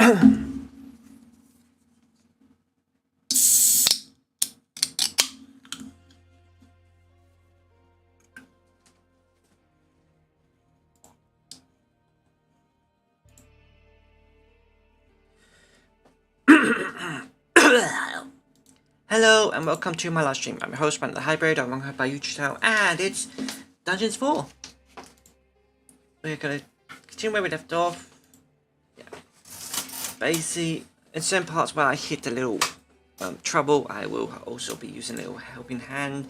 Hello and welcome to my live stream. I'm your host, Runnic the Hybrid. I'm on by YouTube channel, and it's Dungeons 4. We're gonna continue where we left off. Yeah. Basically, in certain parts where I hit a little trouble, I will also be using a little helping hand.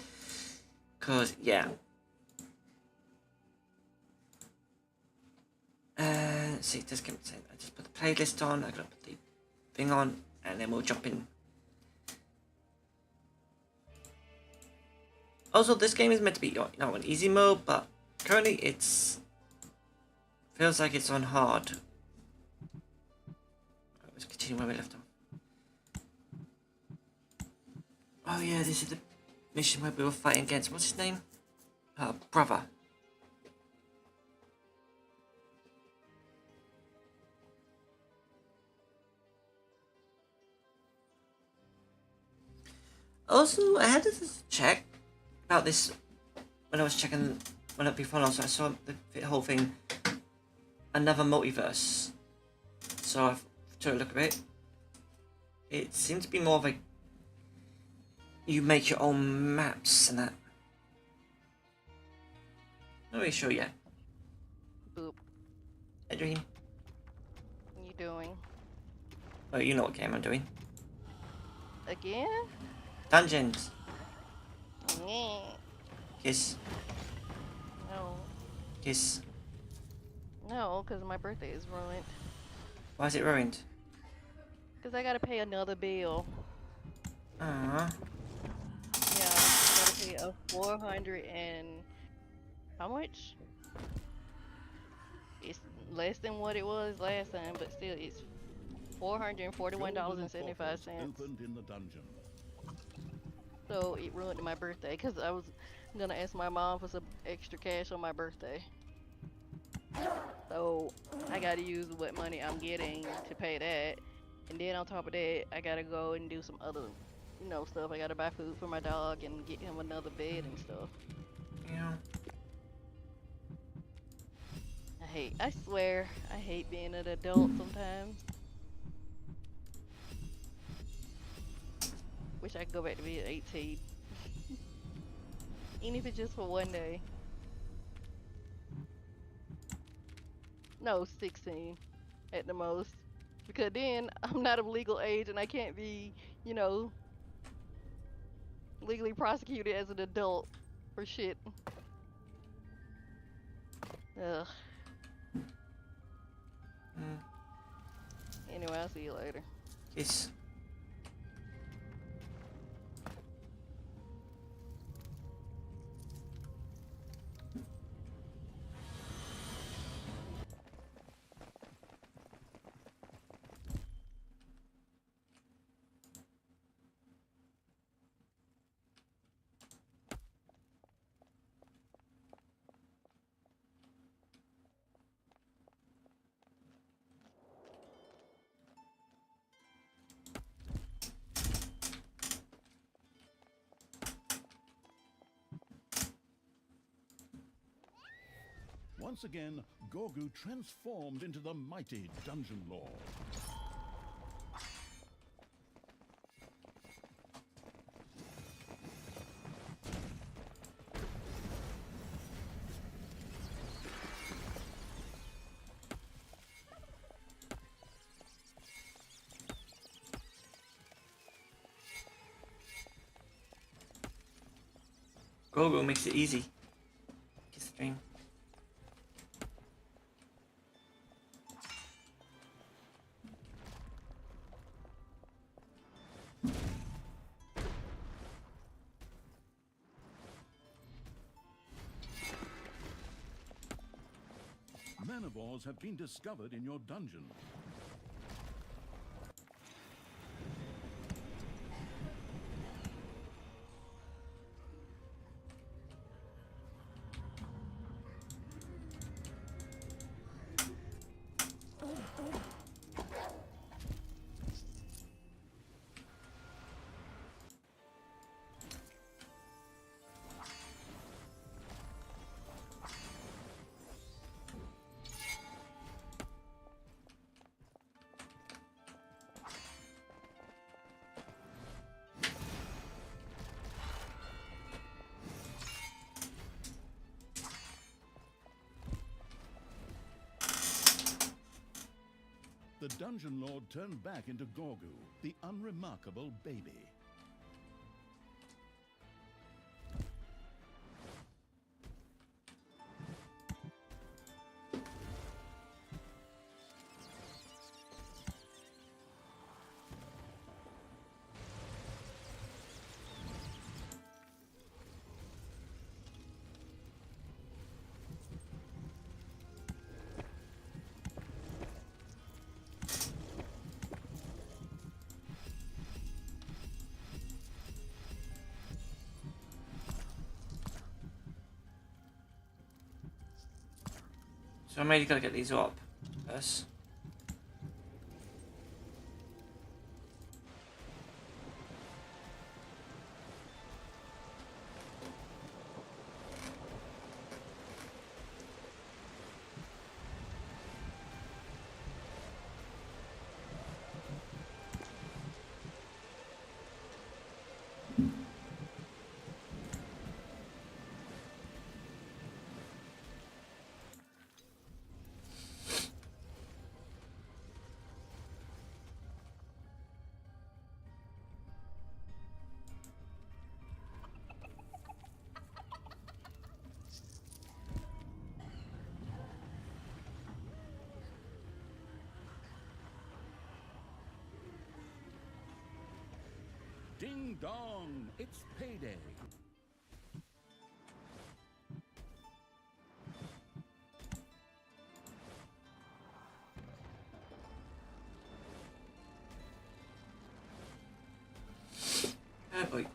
Cause yeah. See, just give me a second. I just put the playlist on. I gotta put the thing on, and then we'll jump in. Also, this game is meant to be, on easy mode, but currently it's feels like it's on hard. Let's continue where we left off. Oh yeah, this is the mission where we were fighting against, what's his name? Brother. Also, I had to check about this when I was checking before, also I saw the whole thing, another multiverse. So I took a look at it. It seemed to be more of a you make your own maps and that. Not really sure yet. Boop. Hey, Dream. What you doing? Oh, you know what game I'm doing. Again? Dungeons. Yeah. Kiss. No. Kiss. No, because my birthday is ruined. Why is it ruined? Because I gotta pay another bill. Aww. Yeah, I gotta pay a 400 and... How much? It's less than what it was last time, but still it's $441.75. In the dungeon. So it ruined my birthday because I was gonna ask my mom for some extra cash on my birthday. So I gotta use what money I'm getting to pay that, and then on top of that, I gotta go and do some other, stuff. I gotta buy food for my dog and get him another bed and stuff. Yeah. I swear, I hate being an adult sometimes. Wish I could go back to being 18. Even if it's just for one day. No, 16 at the most. Because then I'm not of legal age and I can't be, legally prosecuted as an adult for shit. Ugh. Anyway, I'll see you later. Kiss. Once again, Gorgu transformed into the mighty Dungeon Lord. Gogo makes it easy. Kiss the dream. Manivores have been discovered in your dungeon. the Dungeon Lord turned back into Gorgu, the unremarkable baby. So I maybe gotta get these up first. Ding dong, it's payday. Oh boy.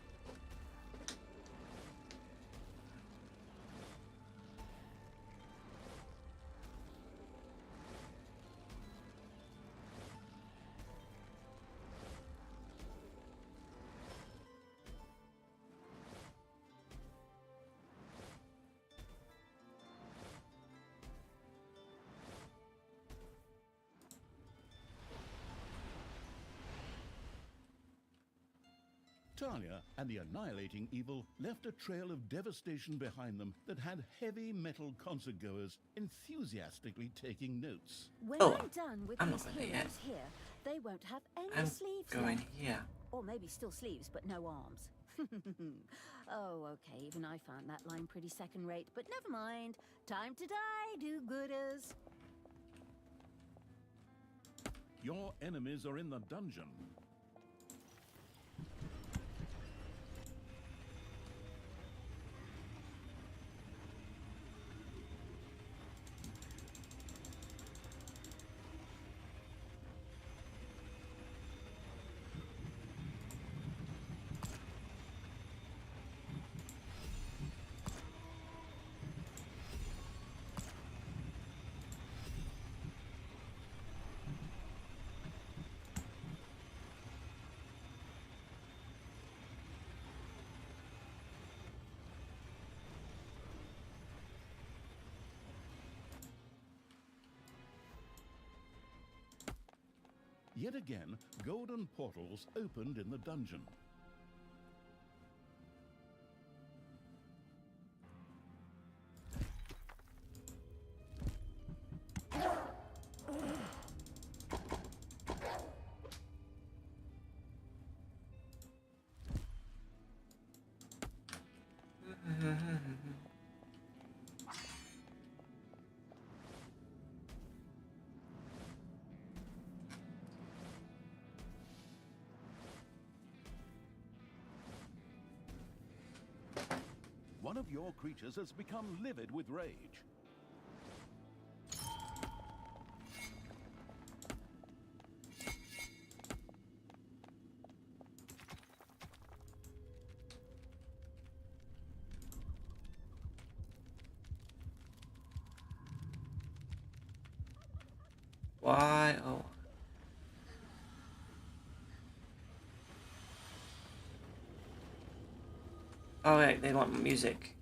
Talia and the annihilating evil left a trail of devastation behind them that had heavy metal concert goers enthusiastically taking notes. When Oh, I'm done with I'm these not going heroes yet. here, they won't have any I'm sleeves going left. here. Or maybe still sleeves, but no arms. Oh, okay, even I found that line pretty second-rate, but never mind. Time to die, do-gooders. Your enemies are in the dungeon. Yet again, golden portals opened in the dungeon. One of your creatures has become livid with rage. Why? Oh. Oh wait, they want music.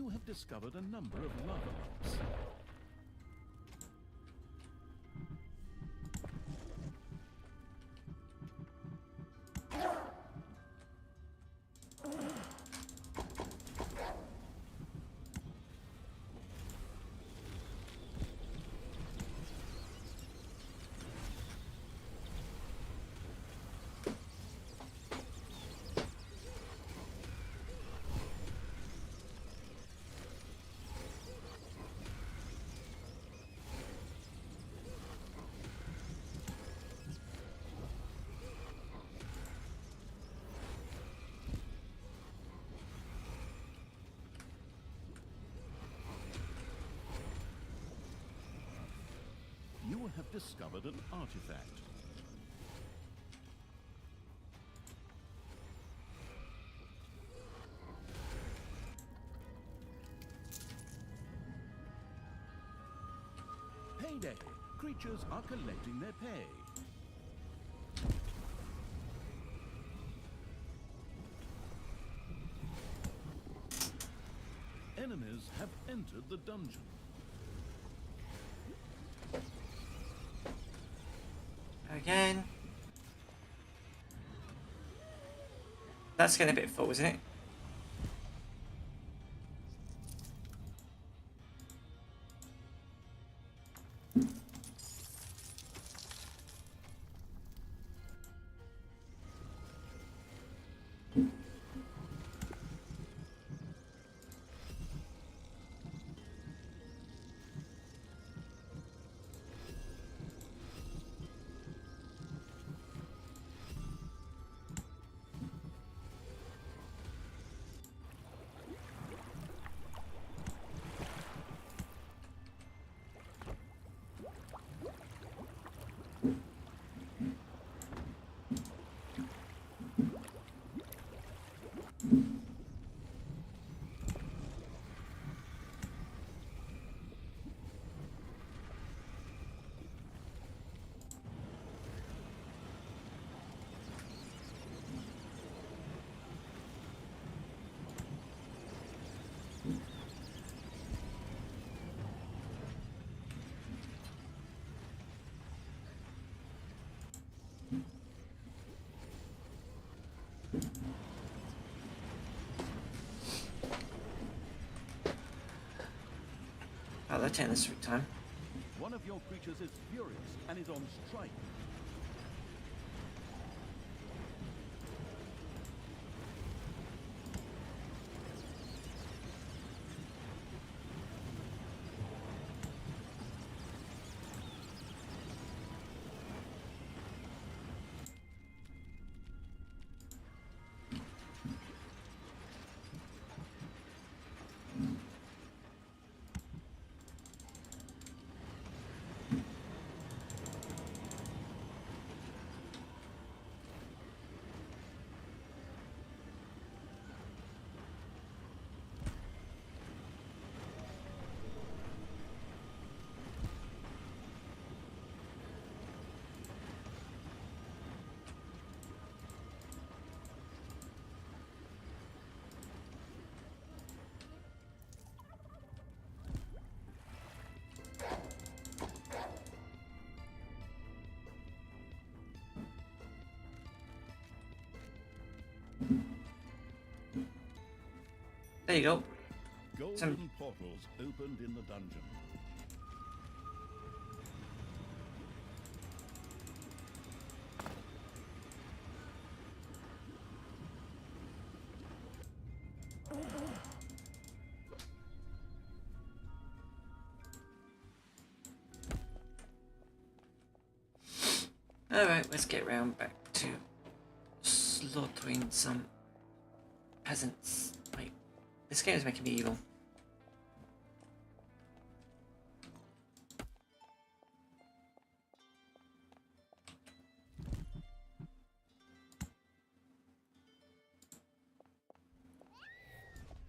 You have discovered a number of lava lamps. You have discovered an artifact. Payday! Creatures are collecting their pay. Enemies have entered the dungeon. Again. That's getting a bit full, isn't it? Oh, they're taking this sweet time. One of your creatures is furious and is on strike. There you go. Golden portals opened in the dungeon. Alright, let's get round back to slaughtering some peasants. Wait, this game is making me evil.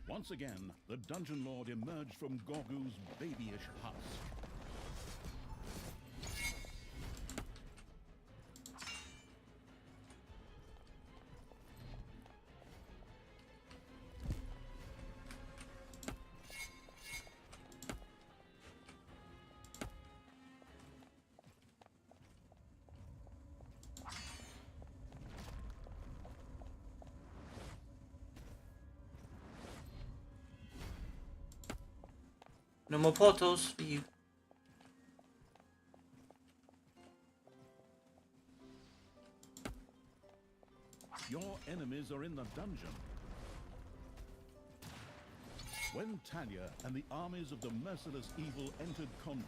Once again, the Dungeon Lord emerged from Gorgu's babyish husk. No more portals for you. Your enemies are in the dungeon. When Talia and the armies of the merciless evil entered Condor,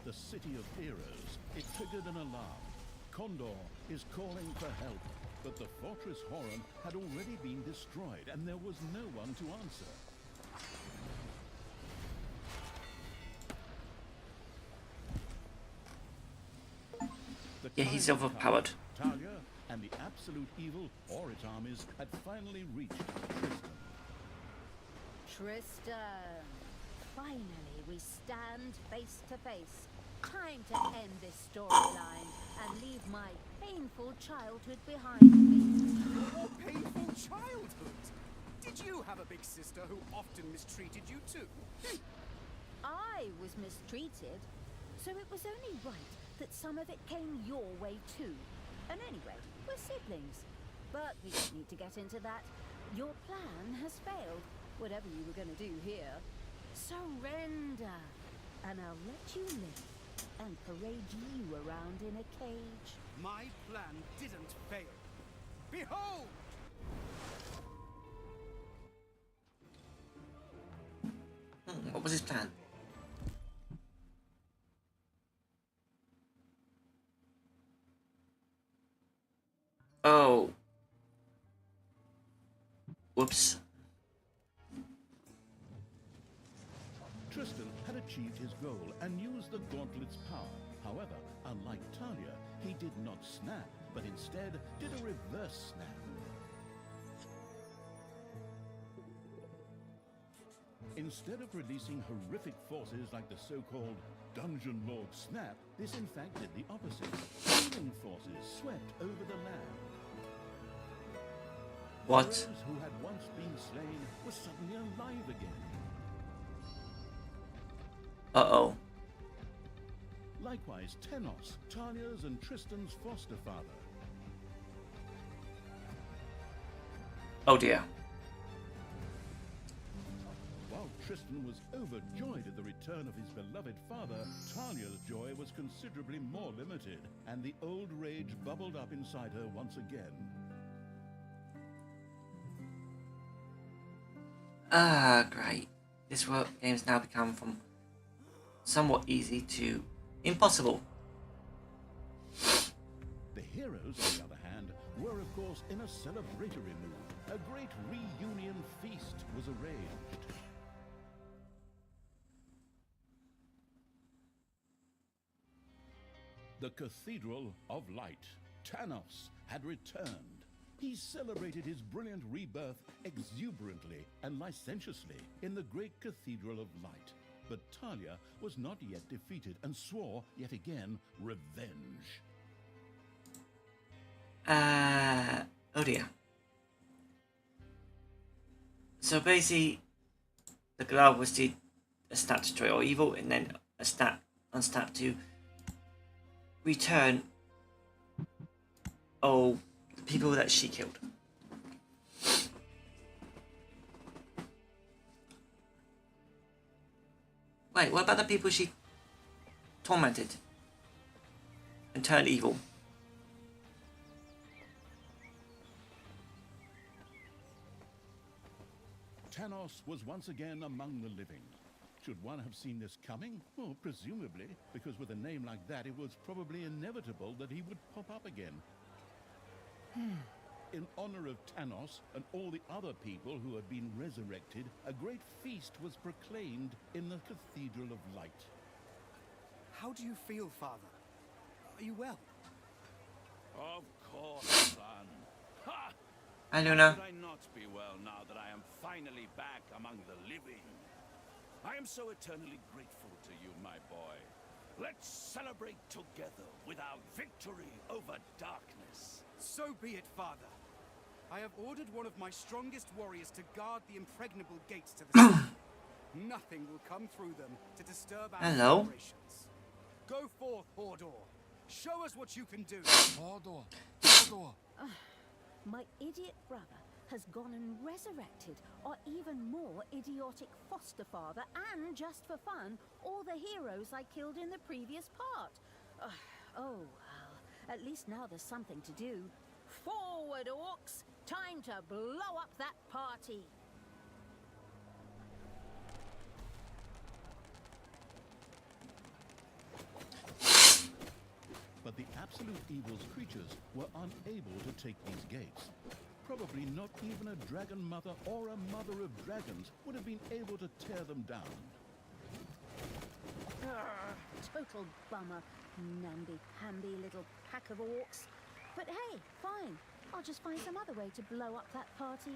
the city of heroes, it triggered an alarm. Condor is calling for help, but the fortress Horan had already been destroyed and there was no one to answer. Yeah, he's overpowered. Talia and the absolute evil or its armies had finally reached Tristan. Tristan, finally we stand face to face. Time to end this storyline and leave my painful childhood behind me. Your painful childhood? Did you have a big sister who often mistreated you too? I was mistreated, so it was only right that some of it came your way too. And anyway, we're siblings. But we don't need to get into that. Your plan has failed, whatever you were going to do here. Surrender, and I'll let you live and parade you around in a cage. My plan didn't fail. Behold! What was his plan? Oh. Whoops. Tristan had achieved his goal and used the gauntlet's power. However, unlike Talia, he did not snap, but instead did a reverse snap. Instead of releasing horrific forces like the so-called Dungeon Lord Snap, this in fact did the opposite. Healing forces swept over the land. What? Those who had once been slain were suddenly alive again. Uh-oh. Likewise, Tenos, Talia's and Tristan's foster father. Oh dear. While Tristan was overjoyed at the return of his beloved father, Talia's joy was considerably more limited, and the old rage bubbled up inside her once again. Ah, great. This game's now become from somewhat easy to impossible. The heroes, on the other hand, were of course in a celebratory mood. A great reunion feast was arranged. The Cathedral of Light, Tanos, had returned. He celebrated his brilliant rebirth exuberantly and licentiously in the great Cathedral of Light. But Talia was not yet defeated and swore, yet again, revenge. Oh dear. So basically, the goal was to a stat to destroy all evil, and then a stat on stat to return all the people that she killed. Wait, what about the people she tormented and turned evil? Tanos was once again among the living. Should one have seen this coming? Well, presumably, because with a name like that, it was probably inevitable that he would pop up again. In honor of Tanos and all the other people who had been resurrected, a great feast was proclaimed in the Cathedral of Light. How do you feel, Father? Are you well? Of course, son. Ha! Hi, How Luna. could I not be well now that I am finally back among the living? I am so eternally grateful to you, my boy. Let's celebrate together with our victory over darkness. So be it, Father. I have ordered one of my strongest warriors to guard the impregnable gates to the city. Nothing will come through them to disturb our Hello. celebrations. Go forth, Hordor. Show us what you can do. Hordor, Hordor. My idiot brother has gone and resurrected our even more idiotic foster father and, just for fun, all the heroes I killed in the previous part. Oh, well, at least now there's something to do. Forward, orcs! Time to blow up that party! But the Absolute Evil's creatures were unable to take these gates. Probably not even a dragon mother or a mother of dragons would have been able to tear them down. Total bummer, namby-pamby little pack of orcs. But hey, fine. I'll just find some other way to blow up that party.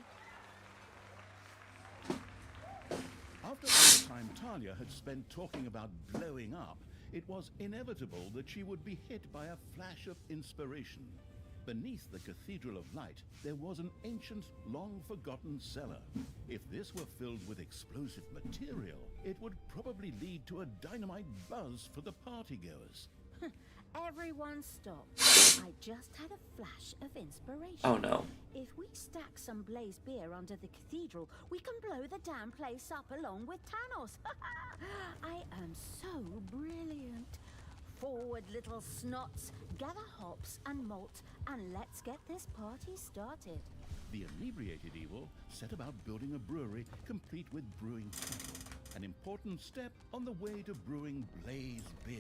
After all the time Talia had spent talking about blowing up, it was inevitable that she would be hit by a flash of inspiration. Beneath the Cathedral of Light, there was an ancient, long-forgotten cellar. If this were filled with explosive material, it would probably lead to a dynamite buzz for the partygoers. Everyone stop. I just had a flash of inspiration. Oh no. If we stack some blaze beer under the cathedral, we can blow the damn place up along with Thanos. I am so brilliant. Forward, little snots. Gather hops and malt, and let's get this party started. The inebriated evil set about building a brewery complete with brewing cattle, an important step on the way to brewing blaze beer.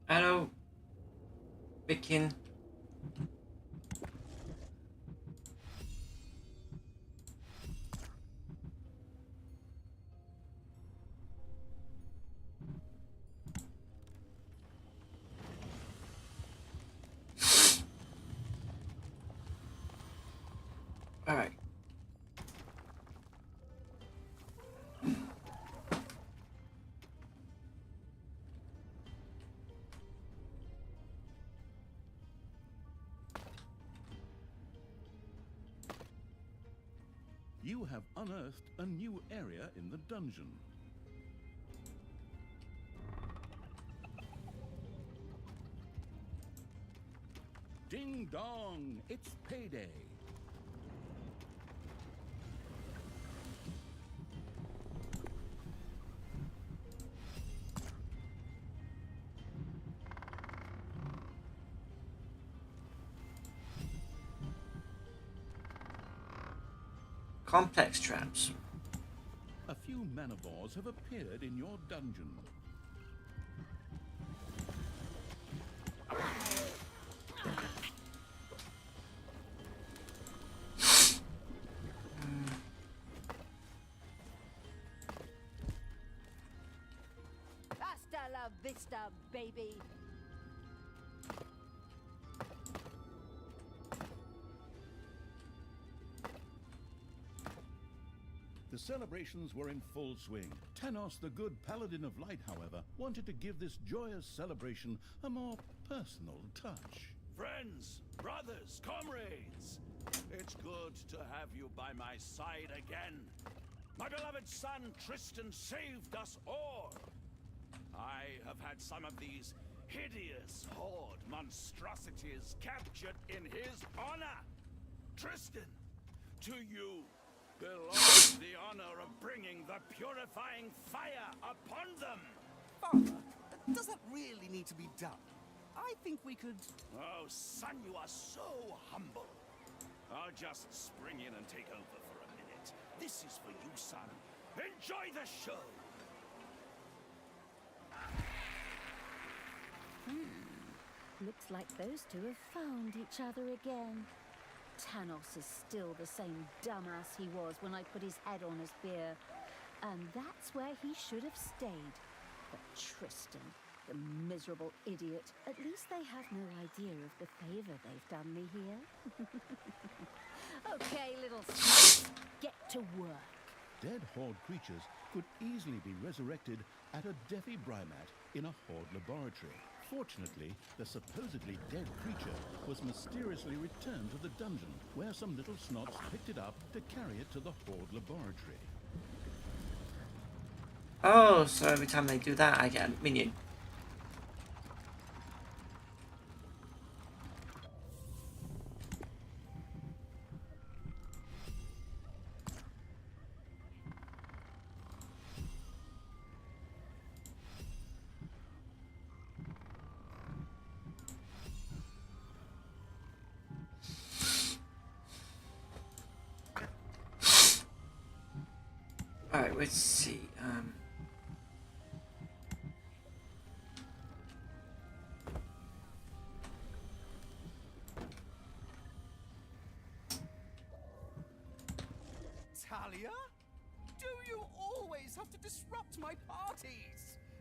Hello, Bikin. All right. You have unearthed a new area in the dungeon. Ding dong! It's payday! Complex traps. A few manivores have appeared in your dungeon. Hasta la vista, baby. The celebrations were in full swing. Thanos, the good paladin of light, however, wanted to give this joyous celebration a more personal touch. Friends, brothers, comrades, it's good to have you by my side again. My beloved son Tristan saved us all. I have had some of these hideous horde monstrosities captured in his honor. Tristan, to you belongs the honor of bringing the purifying fire upon them. Father, does that really need to be done? I think we could... Oh, son, you are so humble. I'll just spring in and take over for a minute. This is for you, son. Enjoy the show. Looks like those two have found each other again. Tanos is still the same dumbass he was when I put his head on a spear. And that's where he should have stayed. But Tristan, the miserable idiot, at least they have no idea of the favor they've done me here. Okay, little snakes, get to work. Dead Horde creatures could easily be resurrected at a Defibrimat in a Horde laboratory. Fortunately, the supposedly dead creature was mysteriously returned to the dungeon, where some little snots picked it up to carry it to the Horde laboratory. Oh, so every time they do that, I get a minion. Alright, let's see. Talia? Do you always have to disrupt my parties?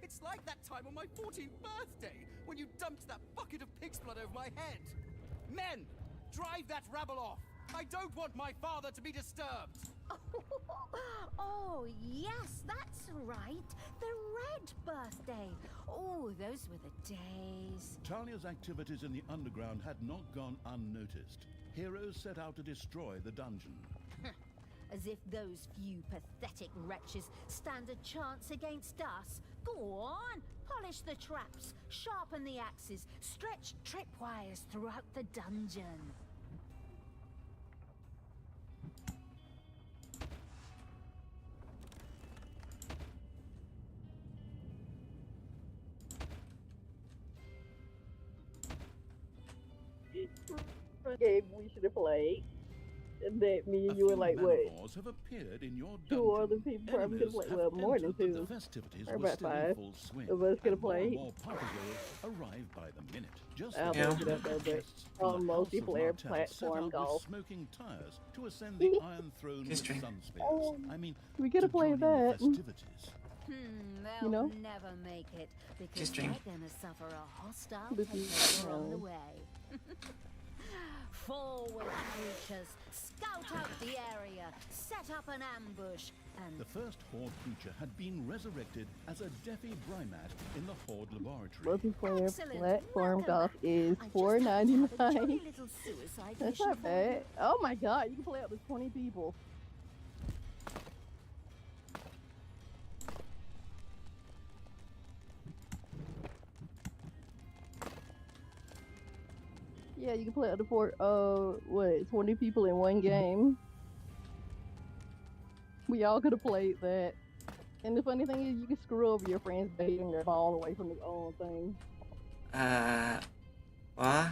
It's like that time on my 14th birthday when you dumped that bucket of pig's blood over my head. Men, drive that rabble off. I don't want my father to be disturbed. Oh, yes, that's right. The red birthday. Oh, those were the days. Talia's activities in the underground had not gone unnoticed. Heroes set out to destroy the dungeon. As if those few pathetic wretches stand a chance against us. Go on, polish the traps, sharpen the axes, stretch tripwires throughout the dungeon. Game we should have played. That me and you were like, what? Have appeared in your Two dungeon. other people probably could Enemies play. have Well, more than entered, but two. the festivities Or were about still in 5 full swing, of us could have and more and played. more partygoers arrived by the minute. Just I'll as look the it up though, but guests from on the House of multiplayer Martell set platform out golf. with smoking tires to ascend the Iron Throne with History. sun spears. Oh, I mean, we could to have played join in the that. festivities. They'll You know? never make it because Just they're drink. gonna suffer a hostile This is takeover on the wrong. way. Forward, creatures! Scout out the area, set up an ambush, and The first Horde creature had been resurrected as a Defibrimat in the Horde laboratory. Multiplayer Excellent. platform Welcome golf back. is I just happened to have a $4.99. jolly little suicide That's mission not for bad. you. Oh my god, you can play up to 20 people. Yeah, you can play up to 20 people in one game. We all could have played that. And the funny thing is, you can screw over your friends baiting their ball away from the own thing. What?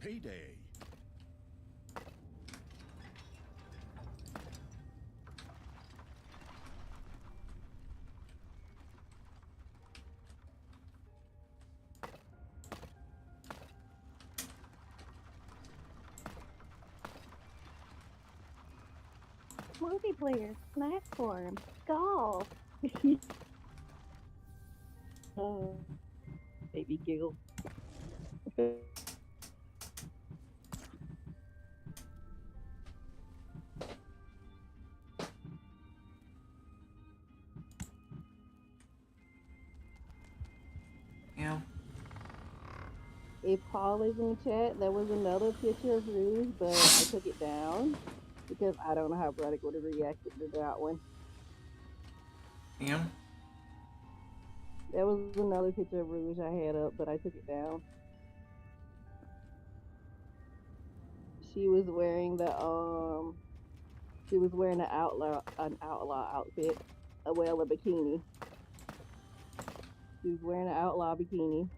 Payday. Multiplayer, platform, golf. Oh, baby giggle. If Paul is in chat, there was another picture of Rouge, but I took it down because I don't know how Runnic would have reacted to that one. Yeah. There was another picture of Rouge I had up, but I took it down. She was wearing the an outlaw outfit, a bikini. She was wearing an outlaw bikini.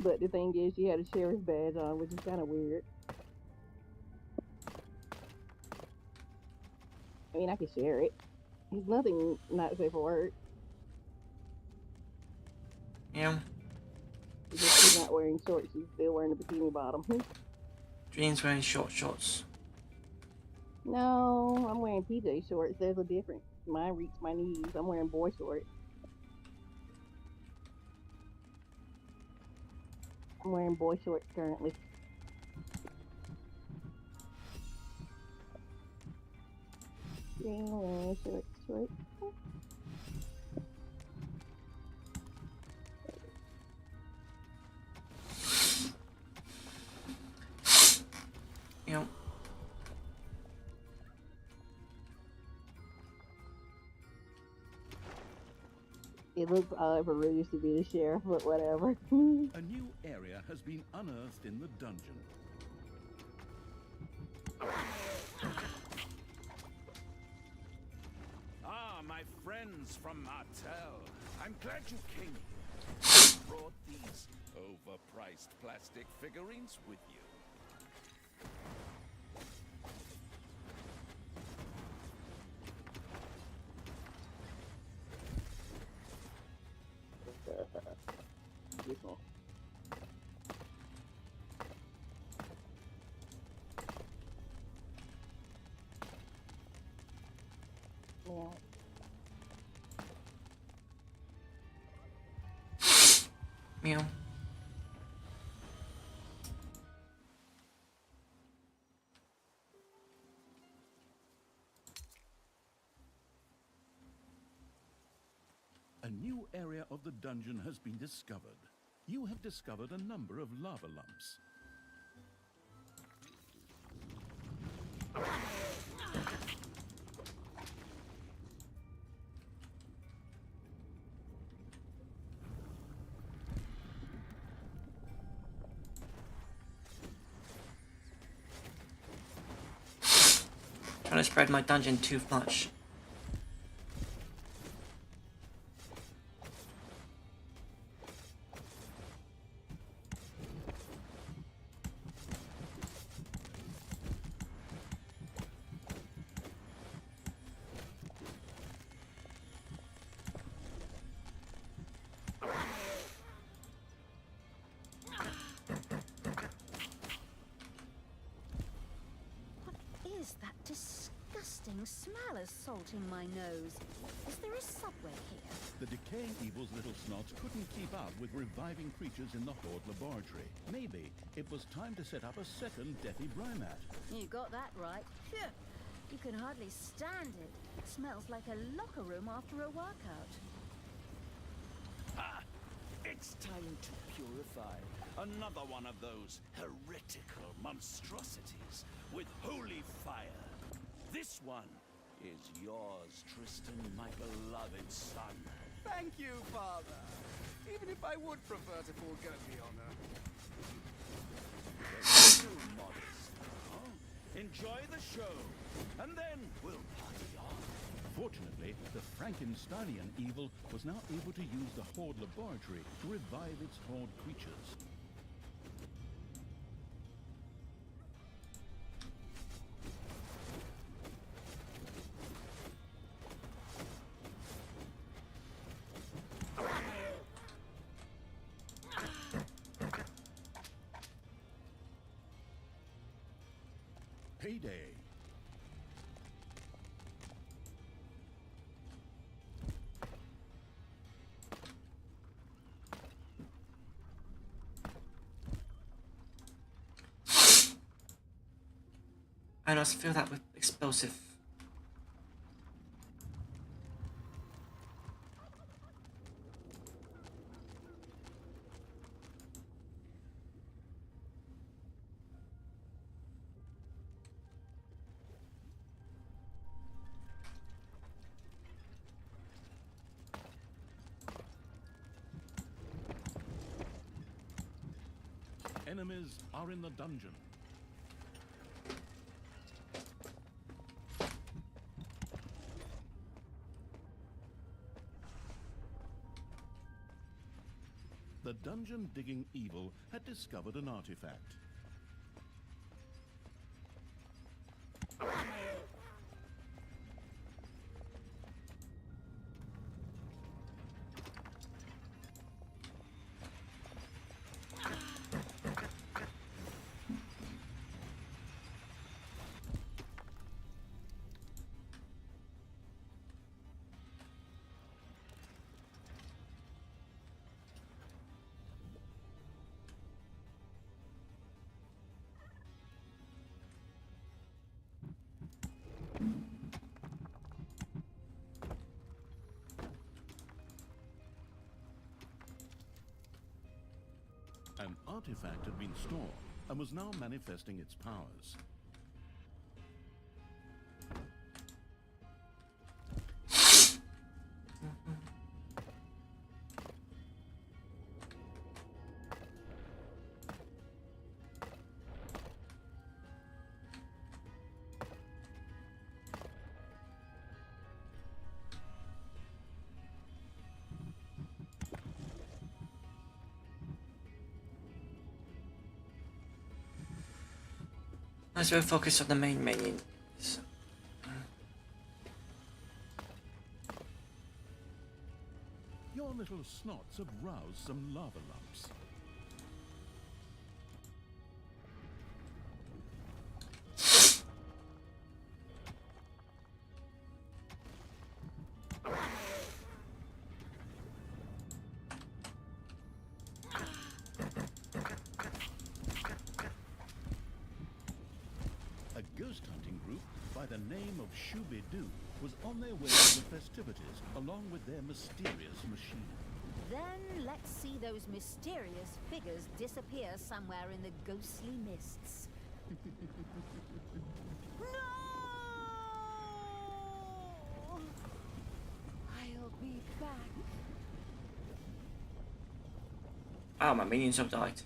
But the thing is, she had a sheriff's badge on, which is kind of weird. I mean, I could share it. It's nothing not safe for work. Yeah. Because she's not wearing shorts, she's still wearing a bikini bottom. Dream's wearing short shorts. No, I'm wearing PJ shorts. There's a difference. Mine reach my knees. I'm wearing boy shorts. I'm wearing boy shorts currently. Wearing shorts. Yeah. It looks odd for Rouge to be the sheriff, but whatever. A new area has been unearthed in the dungeon. Ah, my friends from Martel. I'm glad you came here. You brought these overpriced plastic figurines with you. Meow. A new area of the dungeon has been discovered. You have discovered a number of lava lumps. Trying to spread my dungeon too much. Smell assaulting my nose. Is there a subway here? The decaying evil's little snots couldn't keep up with reviving creatures in the Horde laboratory. Maybe it was time to set up a second Deathy Brymat. You got that right. Phew. You can hardly stand it. It smells like a locker room after a workout. Ah, it's time to purify another one of those heretical monstrosities with holy fire. This one is yours, Tristan, my beloved son. Thank you, Father. Even if I would prefer to forego the honor. Too modest, huh? Enjoy the show, and then we'll party on. Fortunately, the Frankensteinian evil was now able to use the Horde laboratory to revive its Horde creatures. Payday. I just fill that with explosive. Enemies are in the dungeon. The dungeon-digging evil had discovered an artifact. An artifact had been stored and was now manifesting its powers. Let's really focus on the main minion. Your little snots have roused some lava lumps. A ghost hunting group by the name of Shooby-Doo was on their way to the festivities along with their mysterious machine. Then let's see those mysterious figures disappear somewhere in the ghostly mists. No! I'll be back. Oh, my minions have died.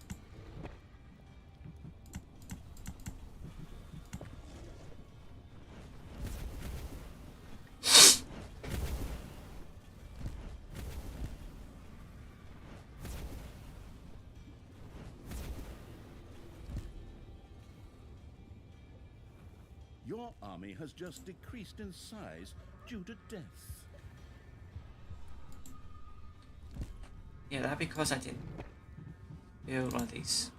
Your army has just decreased in size due to death. Yeah, that because I didn't build one of these.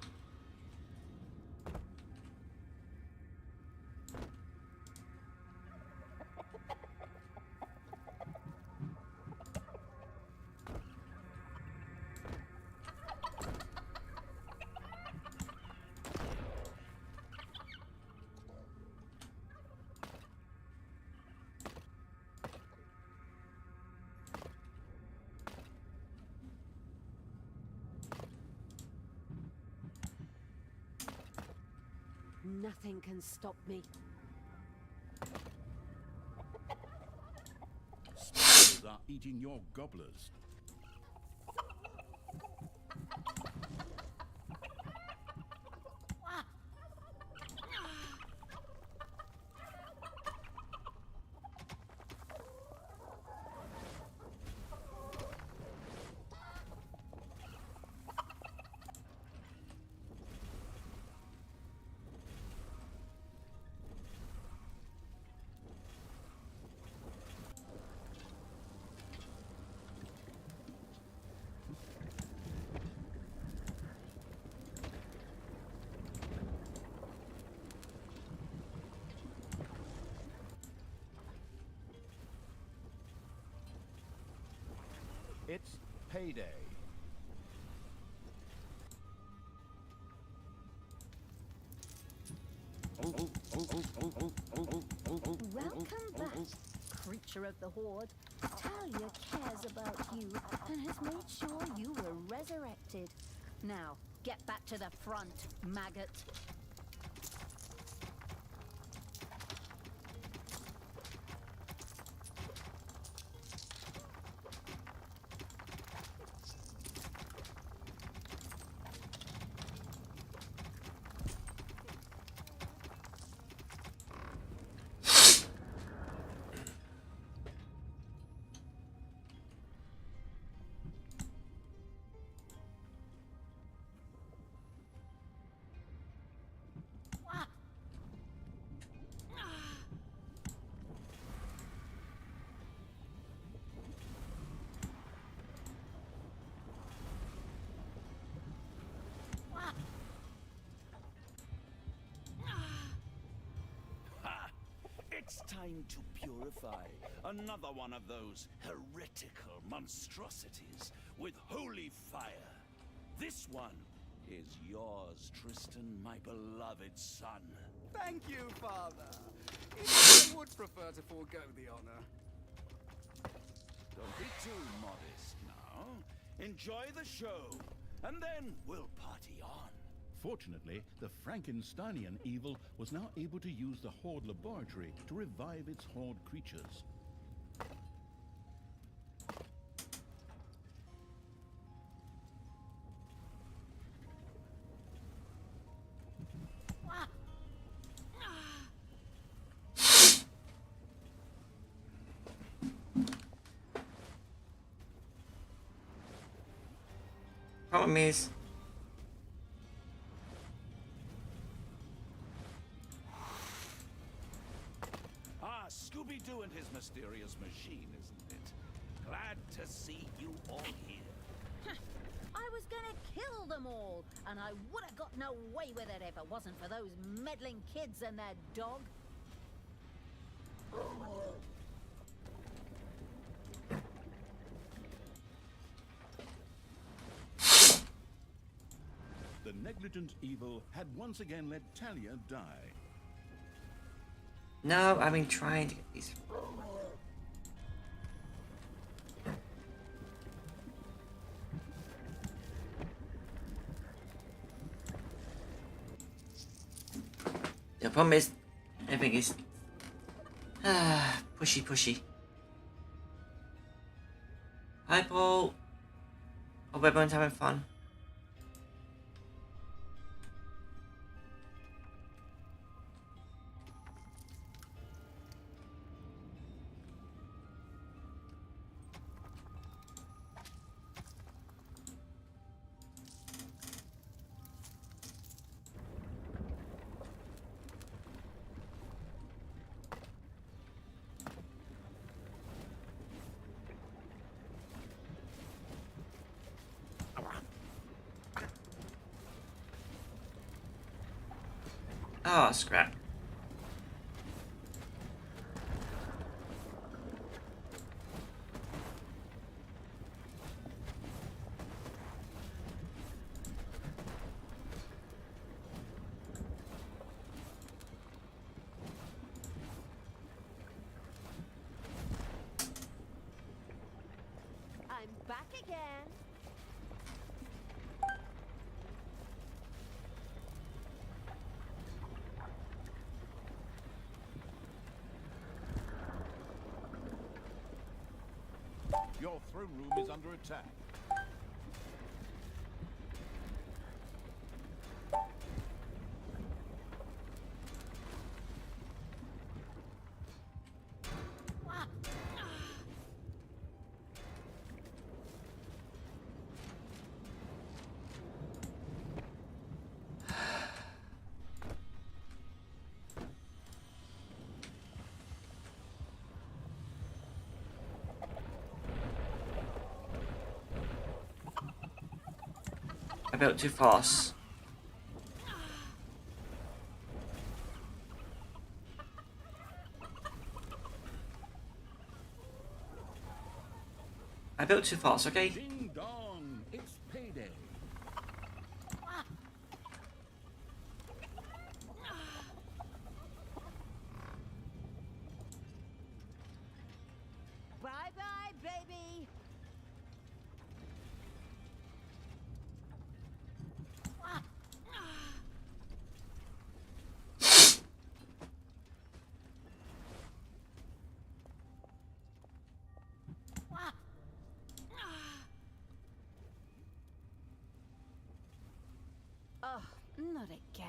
Nothing can stop me. Spiders are eating your gobblers. It's payday. Welcome back, creature of the Horde. Talia cares about you and has made sure you were resurrected. Now, get back to the front, maggot. It's time to purify another one of those heretical monstrosities with holy fire. This one is yours, Tristan, my beloved son. Thank you, Father. I would prefer to forego the honor. Don't be too modest now. Enjoy the show, and then we'll party on. Fortunately, the Frankensteinian evil was now able to use the Horde laboratory to revive its Horde creatures. Problem is, Ah, Scooby-Doo and his mysterious machine, isn't it? Glad to see you all here. I was gonna kill them all, and I would have gotten away with it if it wasn't for those meddling kids and their dog. The negligent evil had once again let Talia die. no, I've been trying to get these. The problem is, everything is pushy. Hi, Paul. Hope everyone's having fun. Oh, scrap. I'm back again. Your throne room is under attack. I built too fast. I built too fast, okay? Ding dong, it's payday. Bye-bye, baby. Oh, not again.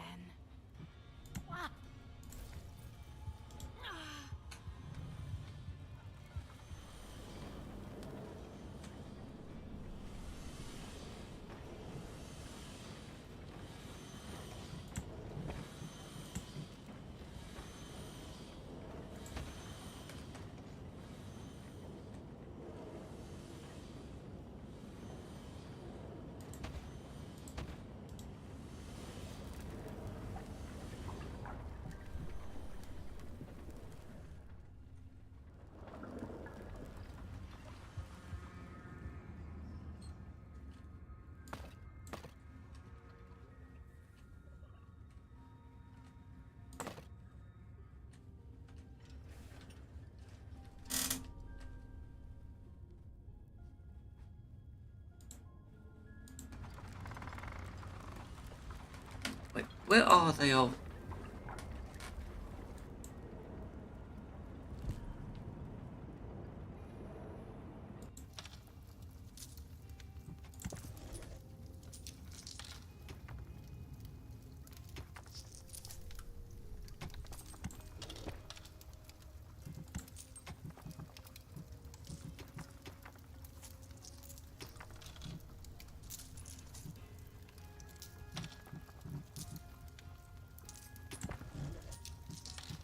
Where are they all?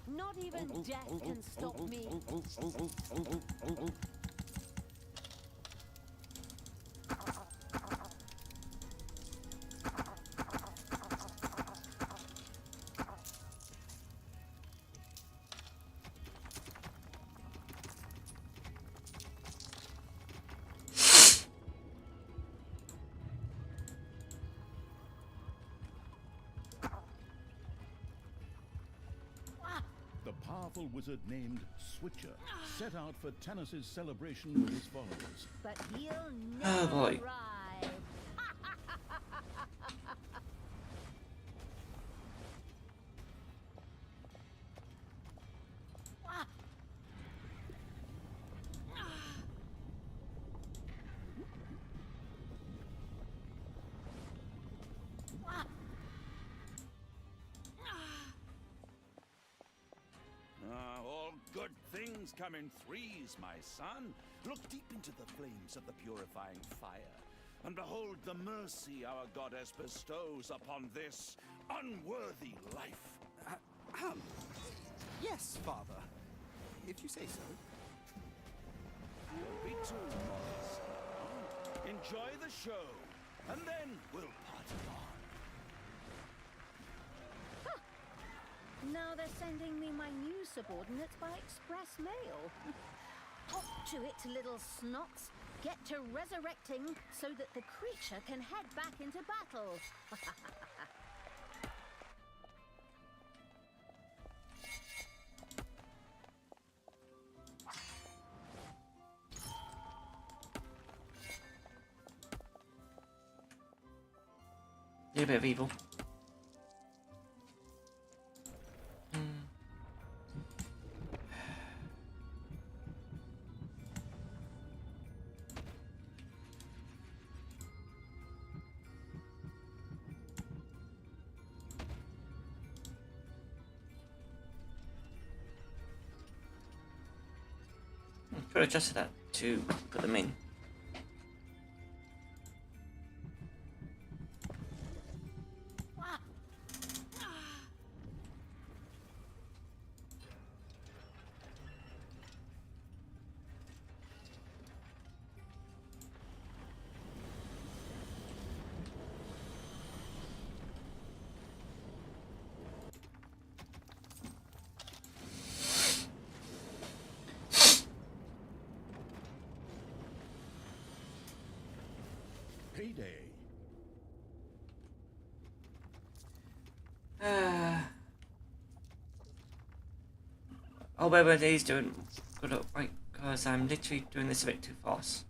Not even death can stop me. The powerful wizard named Switcher set out for Tanis's celebration with his followers. But he'll Oh, never boy. arrive. All good things come in threes, my son. Look deep into the flames of the purifying fire, and behold the mercy our goddess bestows upon this unworthy life. Yes, Father. If you say so. Don't be too modest now. Enjoy the show, and then we'll party on. Now they're sending me my new subordinates by express mail. Hop to it, little snots. Get to resurrecting so that the creature can head back into battle. Yeah, a bit of evil. Could have adjusted that to put them in. Payday. Oh, wait, he's doing good up, right? Because I'm literally doing this a bit too fast.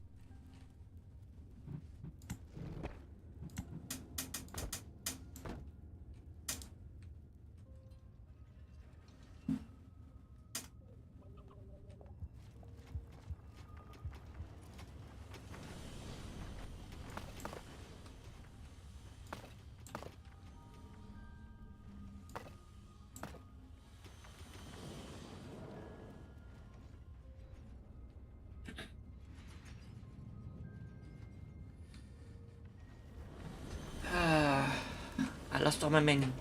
I lost all my minions.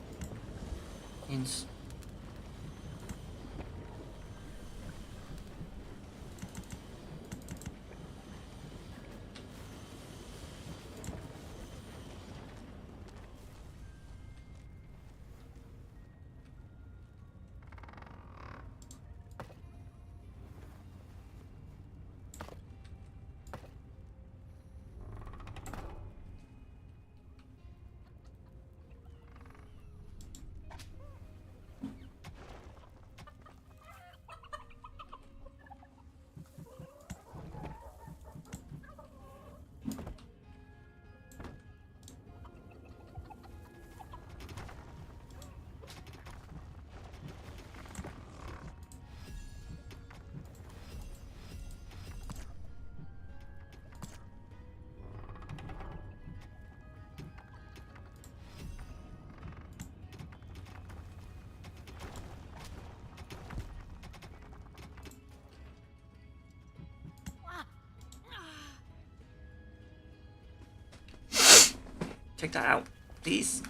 take that out, please.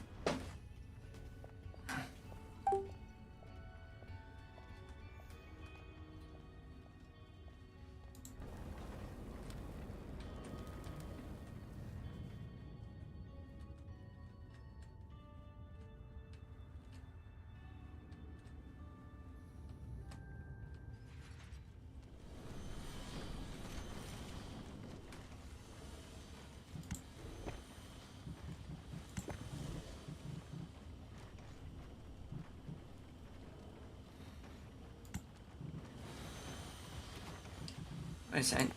Wait a second.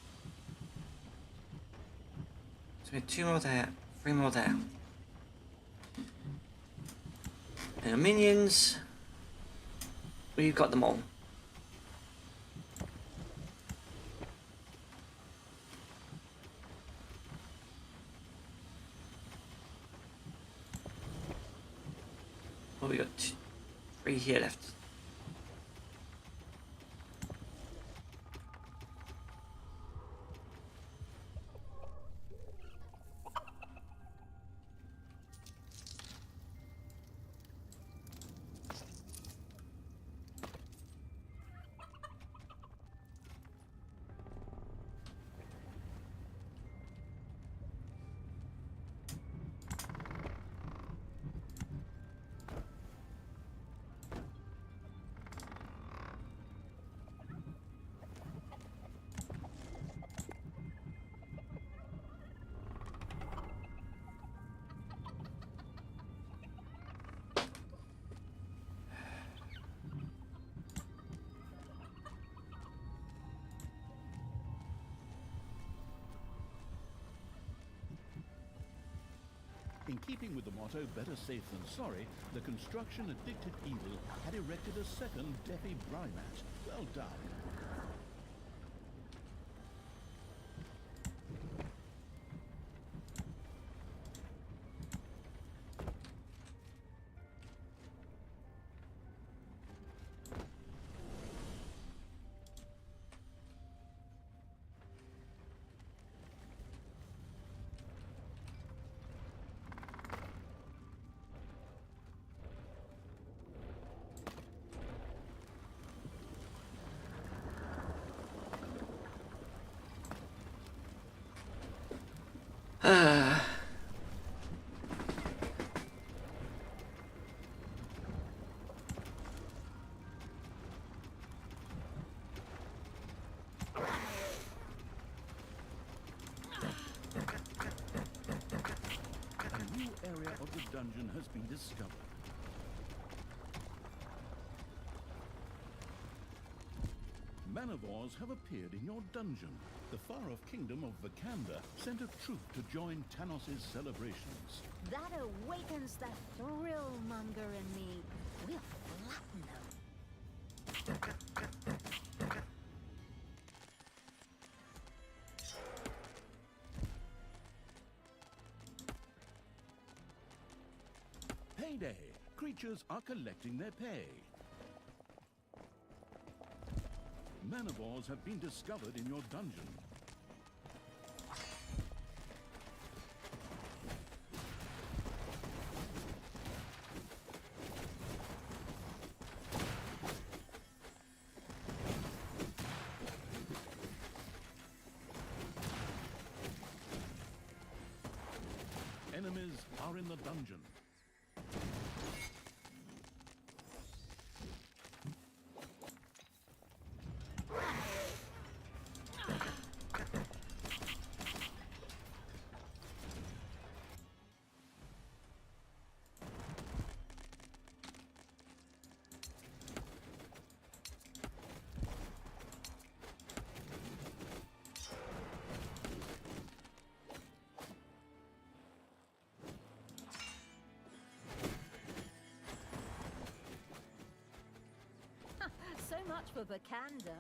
So we have 2 more there, 3 more there. And the minions, we've got them all. Well, we got 3 here left. In keeping with the motto, better safe than sorry, the construction-addicted evil had erected a second Deafy Brymat. Well done. A new area of the dungeon has been discovered. Manivores have appeared in your dungeon. The far-off kingdom of Vakanda sent a troop to join Tanos' celebrations. That awakens the thrill-monger in me. We'll flatten them. Payday! Creatures are collecting their pay. Manivores have been discovered in your dungeon. Enemies are in the dungeon. So much for Vakanda.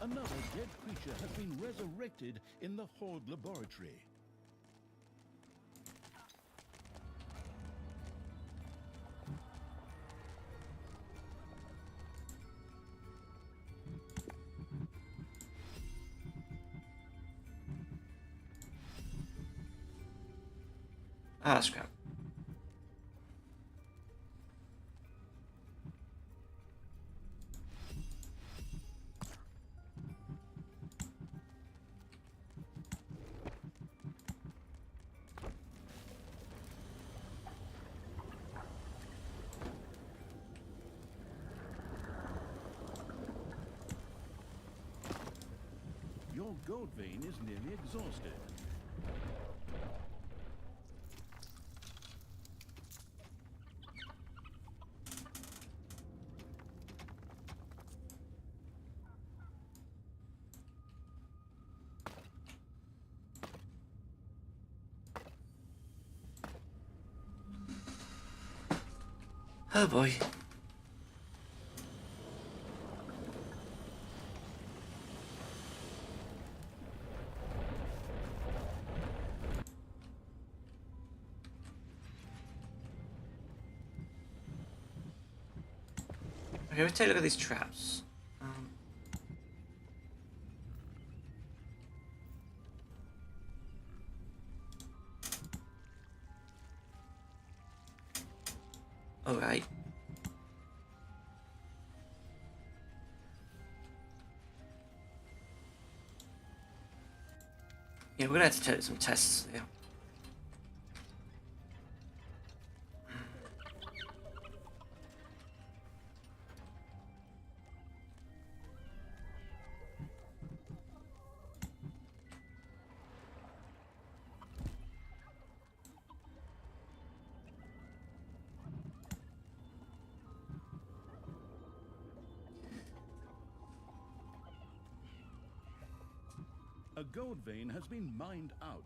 Another dead creature has been resurrected in the Horde laboratory. Ah, scrap. Your gold vein is nearly exhausted. Oh boy. Okay, let's take a look at these traps. Alright. Yeah, we're gonna have to take some tests there. A gold vein has been mined out.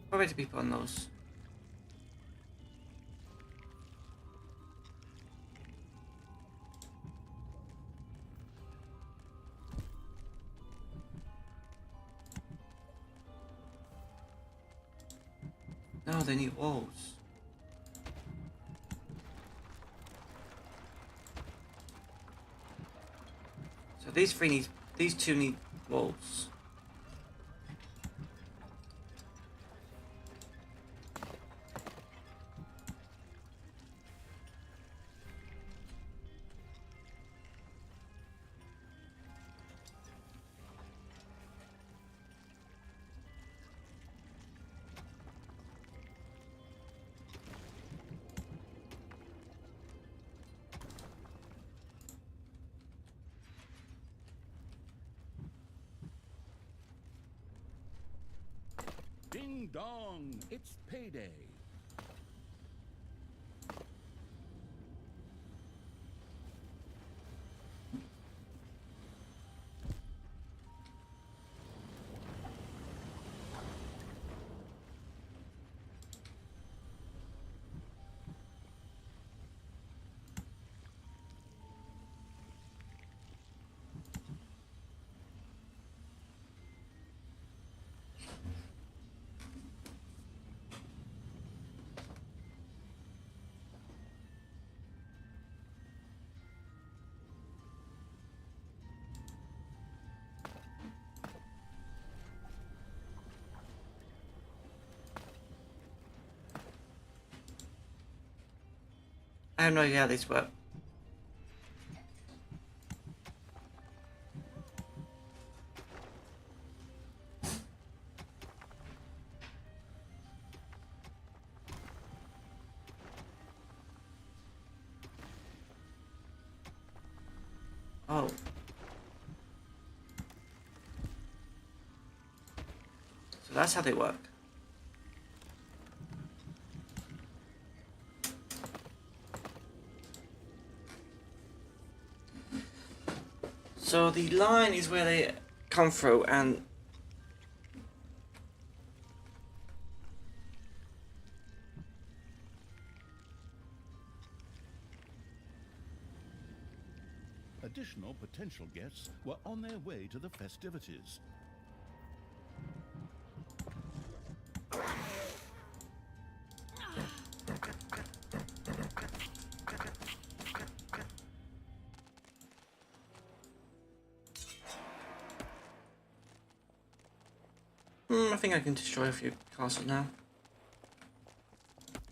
What way to people on those? No, they need walls. So these two need walls. Ding dong, it's payday. I have no idea how these work. Oh. So that's how they work. So the line is where they come through and Additional potential guests were on their way to the festivities. I think I can destroy a few castles now.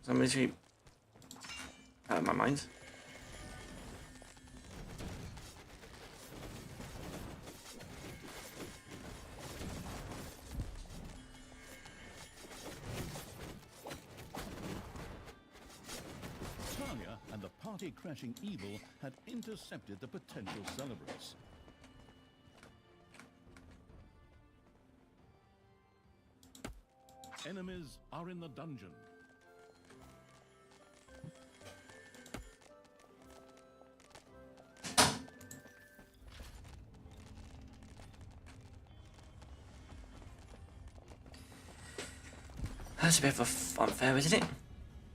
So I'm literally out of my mind. Talia and the party-crashing evil had intercepted the potential celebrants. Enemies are in the dungeon. That's a bit of unfair, isn't it?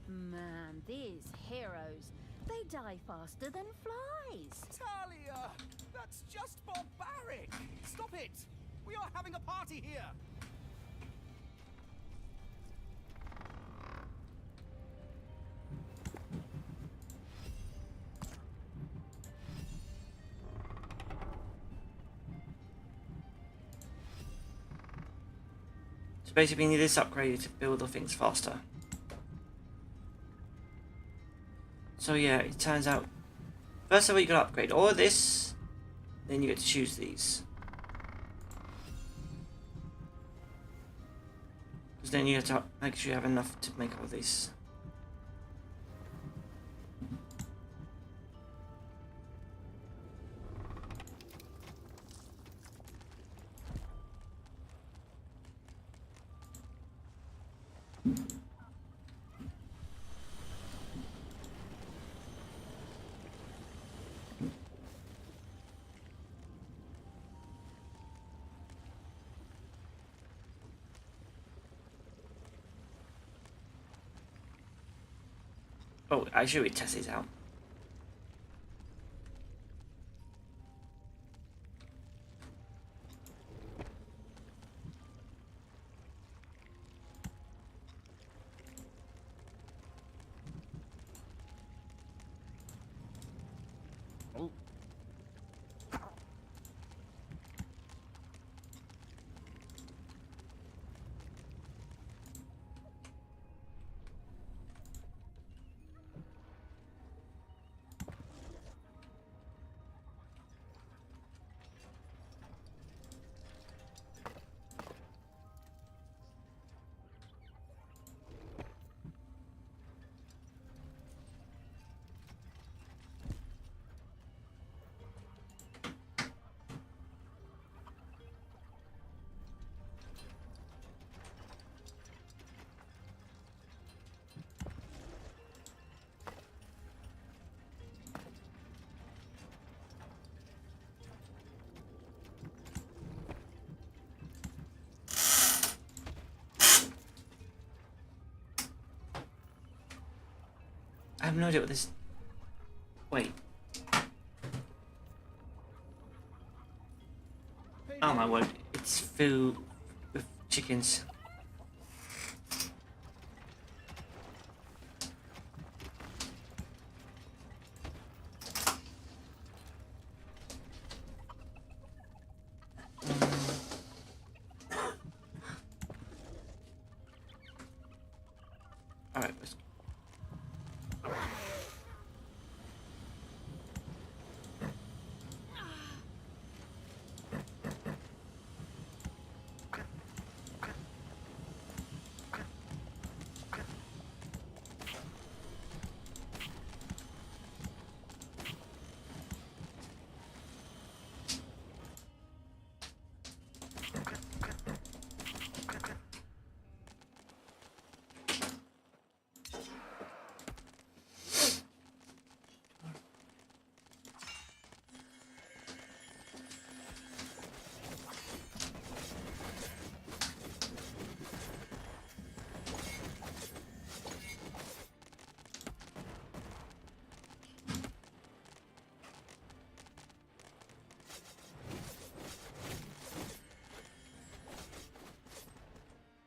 Man, these heroes, they die faster than flies. Talia! That's just barbaric! Stop it! We are having a party here! So basically, we need this upgrade to build the things faster. So yeah, it turns out, first of all, you gotta upgrade all of this, then you get to choose these. Because then you have to make sure you have enough to make all these. Oh, I should test these out. Oh, I have no idea what this. Wait. Oh my word! It's food with chickens. All right. Let's...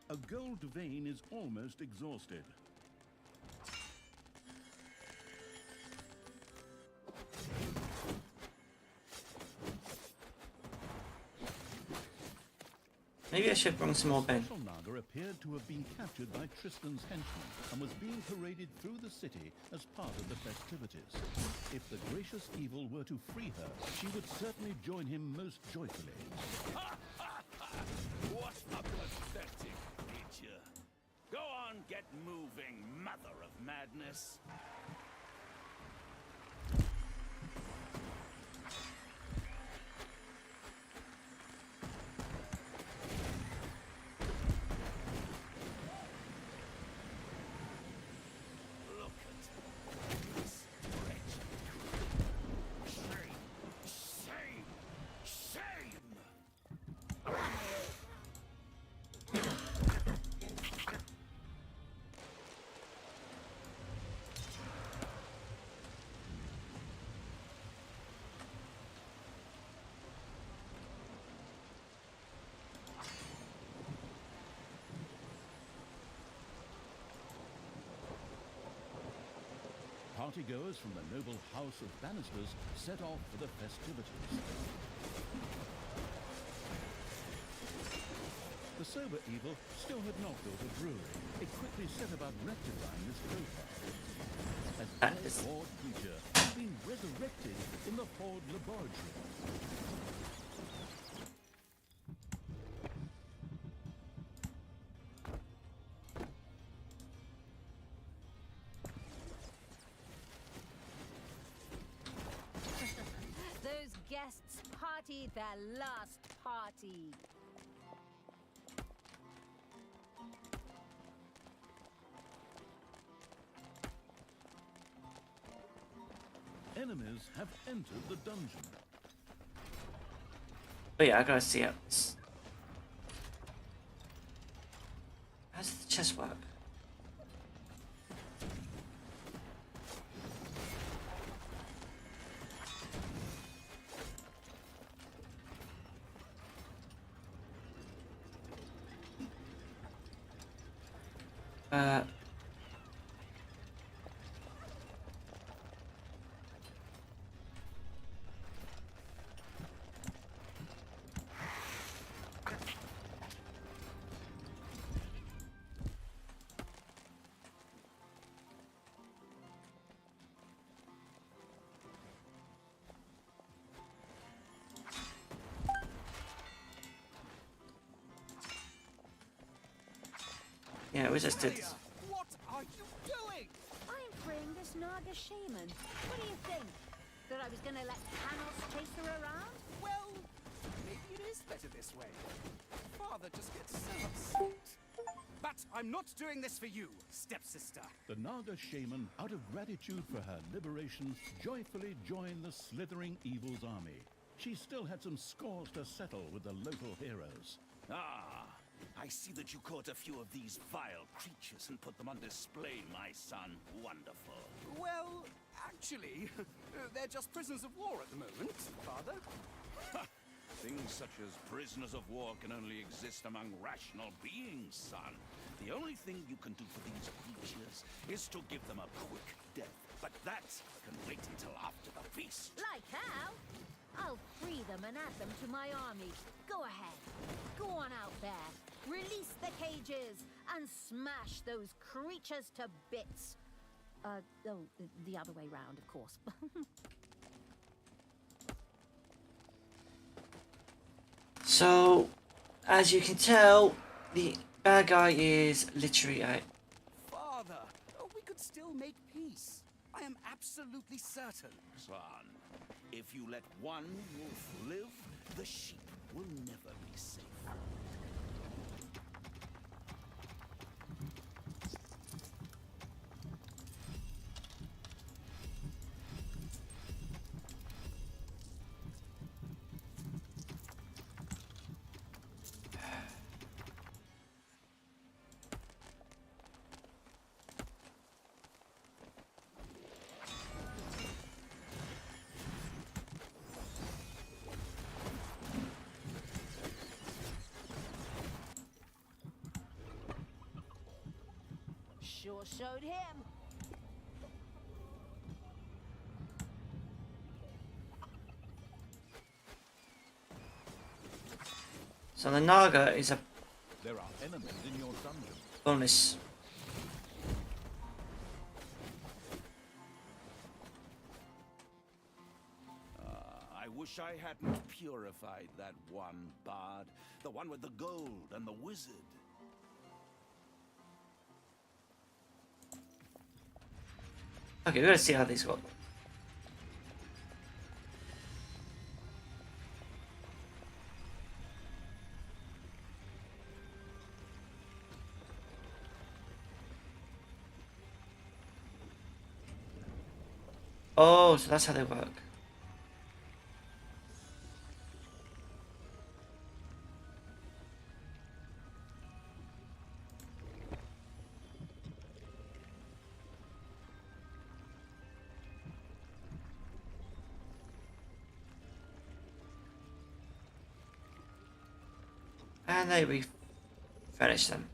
A gold vein is almost exhausted. Maybe I should bring some more The Ben. special Naga appeared to have been captured by Tristan's henchmen and was being paraded through the city as part of the festivities. If the gracious evil were to free her, she would certainly join him most joyfully. What a pathetic creature. Go on, get moving, mother of madness. Look at this wretched creature. Shame! Shame! Shame! Partygoers from the noble house of Bannisters set off for the festivities. The sober evil still had not built a brewery. It quickly set about rectifying this faux pas. As That their is- Horde creature had been resurrected in the Horde laboratory. Those guests partied their last party. Enemies have entered the dungeon. But yeah, I gotta see how this. How does the chest work? Uh. Yeah, we just did this. What are you doing? I'm freeing this Naga shaman. What do you think? That I was gonna let Panos chase her around? Well, maybe it is better this way. Father just gets so upset. But I'm not doing this for you, stepsister. The Naga shaman, out of gratitude for her liberation, joyfully joined the slithering evil's army. She still had some scores to settle with the local heroes. Ah, I see that you caught a few of these vile creatures and put them on display, my son. Wonderful. Well, actually, they're just prisoners of war at the moment, Father. Things such as prisoners of war can only exist among rational beings, son. The only thing you can do for these creatures is to give them a quick death. But that can wait until after the feast. Like how? I'll free them and add them to my army. Go ahead. Go on out there. Release the cages and smash those creatures to bits. The other way round, of course. So, as you can tell, the bad guy is literally a. Father, we could still make peace. I am absolutely certain. Son, if you let one wolf live, the sheep will never be safe. Sure showed him. So the Naga is a There are enemies in your dungeon. bonus. I wish I hadn't purified that one bard. The one with the gold and the wizard. Okay, we gotta see how these go. Oh, so that's how they work. And there we finish them.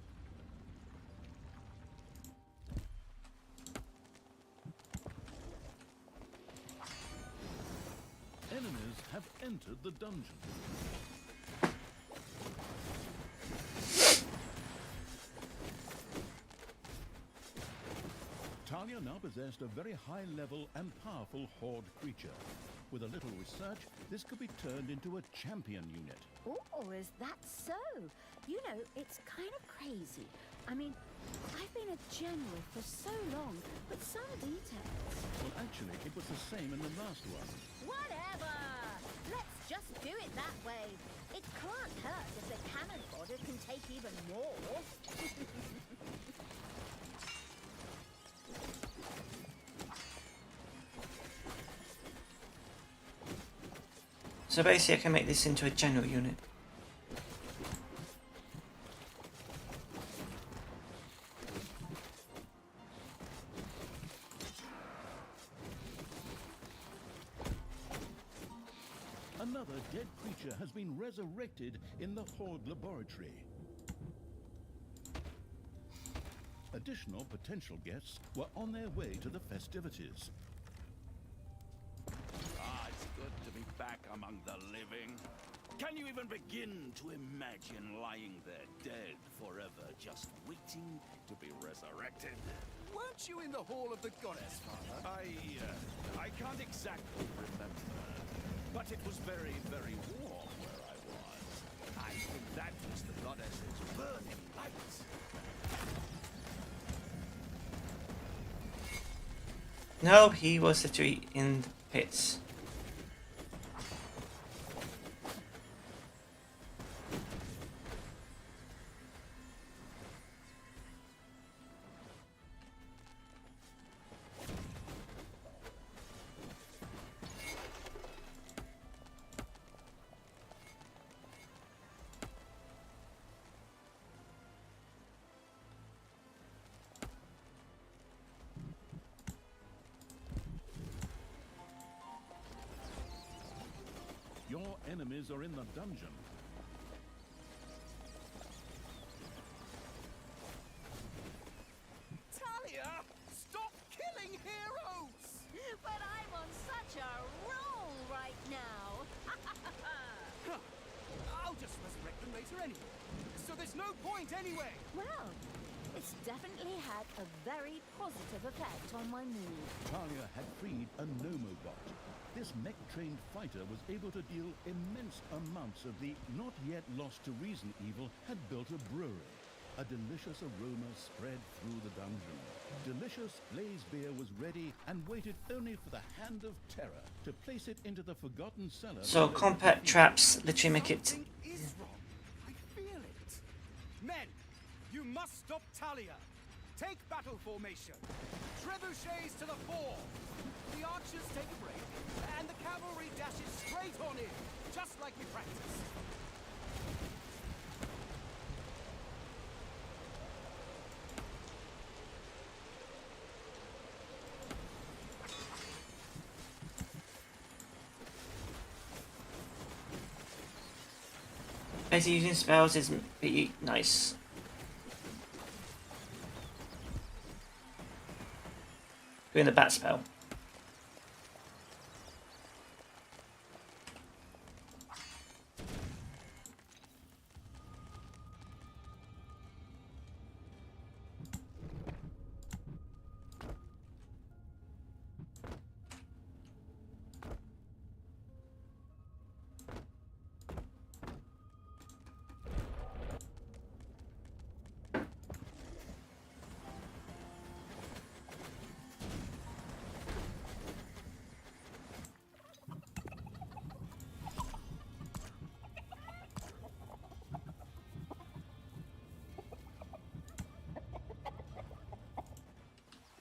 Enemies have entered the dungeon. Talia now possessed a very high-level and powerful horde creature. With a little research, this could be turned into a champion unit. Oh, is that so? You know, it's kind of crazy. I mean, I've been a general for so long, but some details. Well, actually, it was the same in the last one. Whatever! Let's just do it that way. It can't hurt if the cannon fodder can take even more. So basically I can make this into a general unit. Another dead creature has been resurrected in the Horde laboratory. Additional potential guests were on their way to the festivities. Ah, it's good to be back among the living. Can you even begin to imagine lying there dead forever, just waiting to be resurrected? Weren't you in the Hall of the Goddess, Father? I can't exactly remember, but it was very, very warm where I was. I think that was the goddess's burning light. No, he was literally in the pits. Your enemies are in the dungeon. Talia! Stop killing heroes! But I'm on such a roll right now. Huh. I'll just resurrect them later anyway. So there's no point anyway. Well, it's definitely had a very positive effect on my mood. Talia had freed a Nomobot. This mech-trained fighter was able to deal immense amounts of the not-yet-lost-to-reason evil, had built a brewery. A delicious aroma spread through the dungeon. Delicious blaze beer was ready and waited only for the hand of terror to place it into the forgotten cellar. So compact traps literally make it. Something is wrong. I feel it. Men, you must stop Talia. Take battle formation. Trebuchets to the fore. The archers take a break, and the cavalry dashes straight on in, just like we practiced. Basically using spells is pretty nice. doing the bat spell.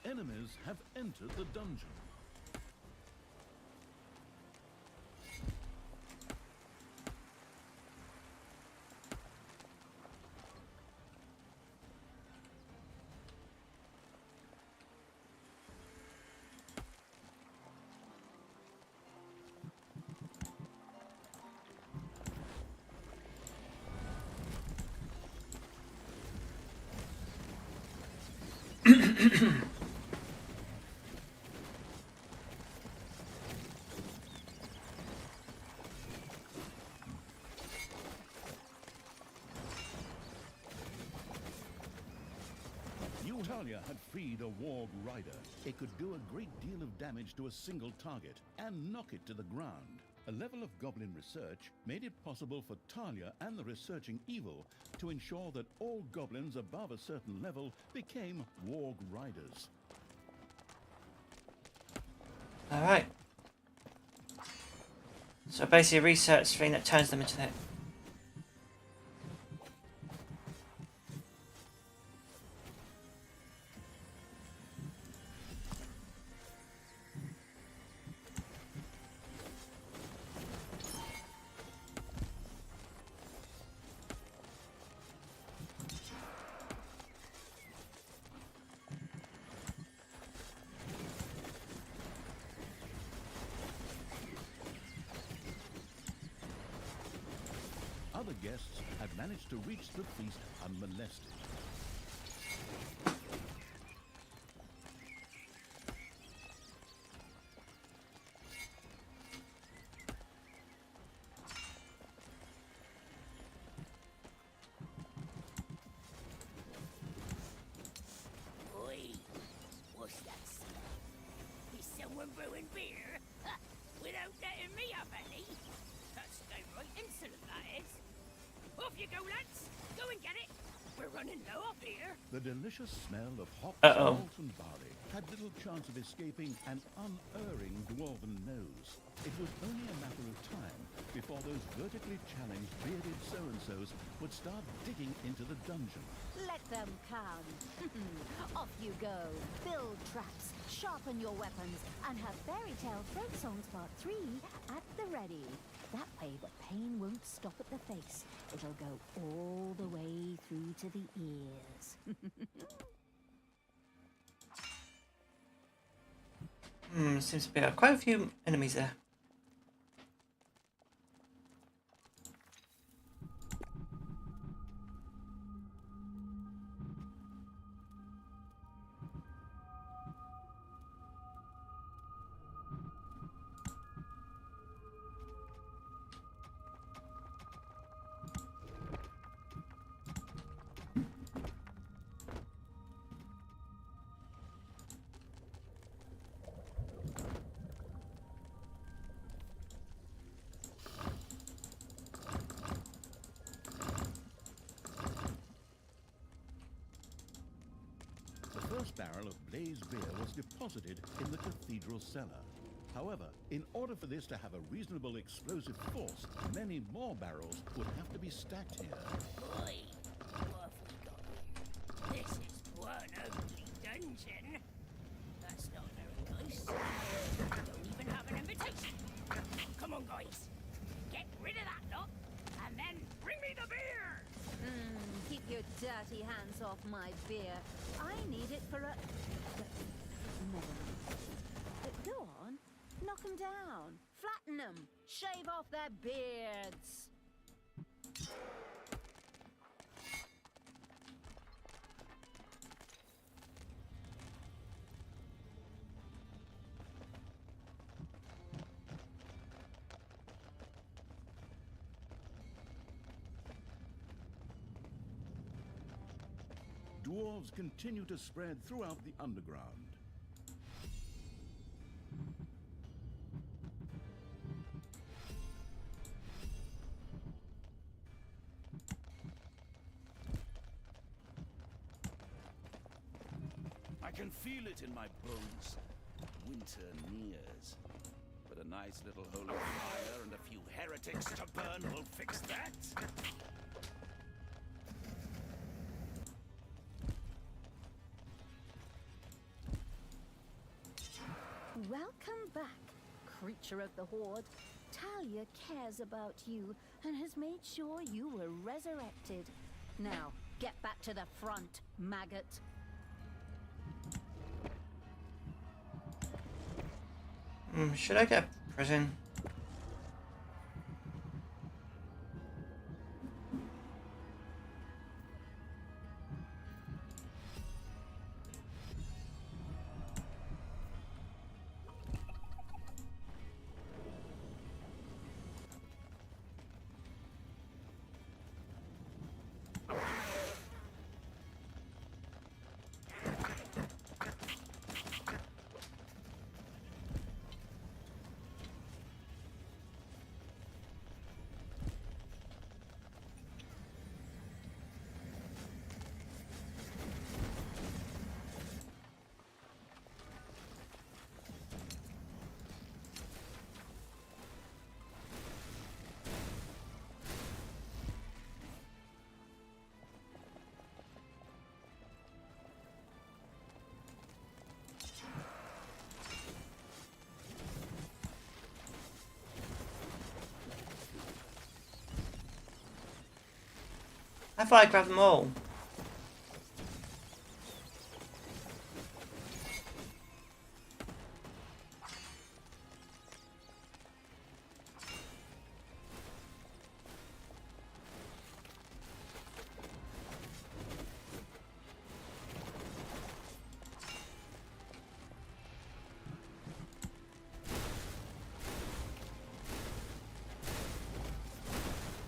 Enemies have entered the dungeon. Talia had freed a warg rider. It could do a great deal of damage to a single target and knock it to the ground. A level of goblin research made it possible for Talia and the researching evil to ensure that all goblins above a certain level became warg riders. Alright. So basically a research thing that turns them into that. Other guests had managed to reach the feast unmolested. Oi, what's that smell? Is someone brewing beer? Ha, without letting me have any? That's downright insolent, that is. Off you go, lads. Go and get it. We're running low up here. The delicious smell of hops, Uh-oh. malt and barley had little chance of escaping an unerring dwarven nose. It was only a matter of time before those vertically challenged bearded so-and-sos would start digging into the dungeon. Let them come. Off you go. Build traps, sharpen your weapons, and have Fairy Tale Throat Songs Part 3 at the ready. That way the pain won't stop at the face. It'll go all the way through to the ears. Seems to be quite a few enemies there. The first barrel of blazed beer was deposited in the cathedral cellar. However, in order for this to have a reasonable explosive force, many more barrels would have to be stacked here. Oi, what have we got here? This is one ugly dungeon. That's not very nice. Don't even have an invitation. Come on, guys. Get rid of that lot, and then bring me the beer! Keep your dirty hands off my beer. I need it for a... Never mind. Go on. Knock them down. Flatten them. Shave off their beards. dwarves continue to spread throughout the underground. I can feel it in my bones. Winter nears. But a nice little holy fire and a few heretics to burn will fix that. Welcome back, creature of the Horde. Talia cares about you and has made sure you were resurrected. Now, get back to the front, maggot. Should I get a prison? I thought I grabbed them all.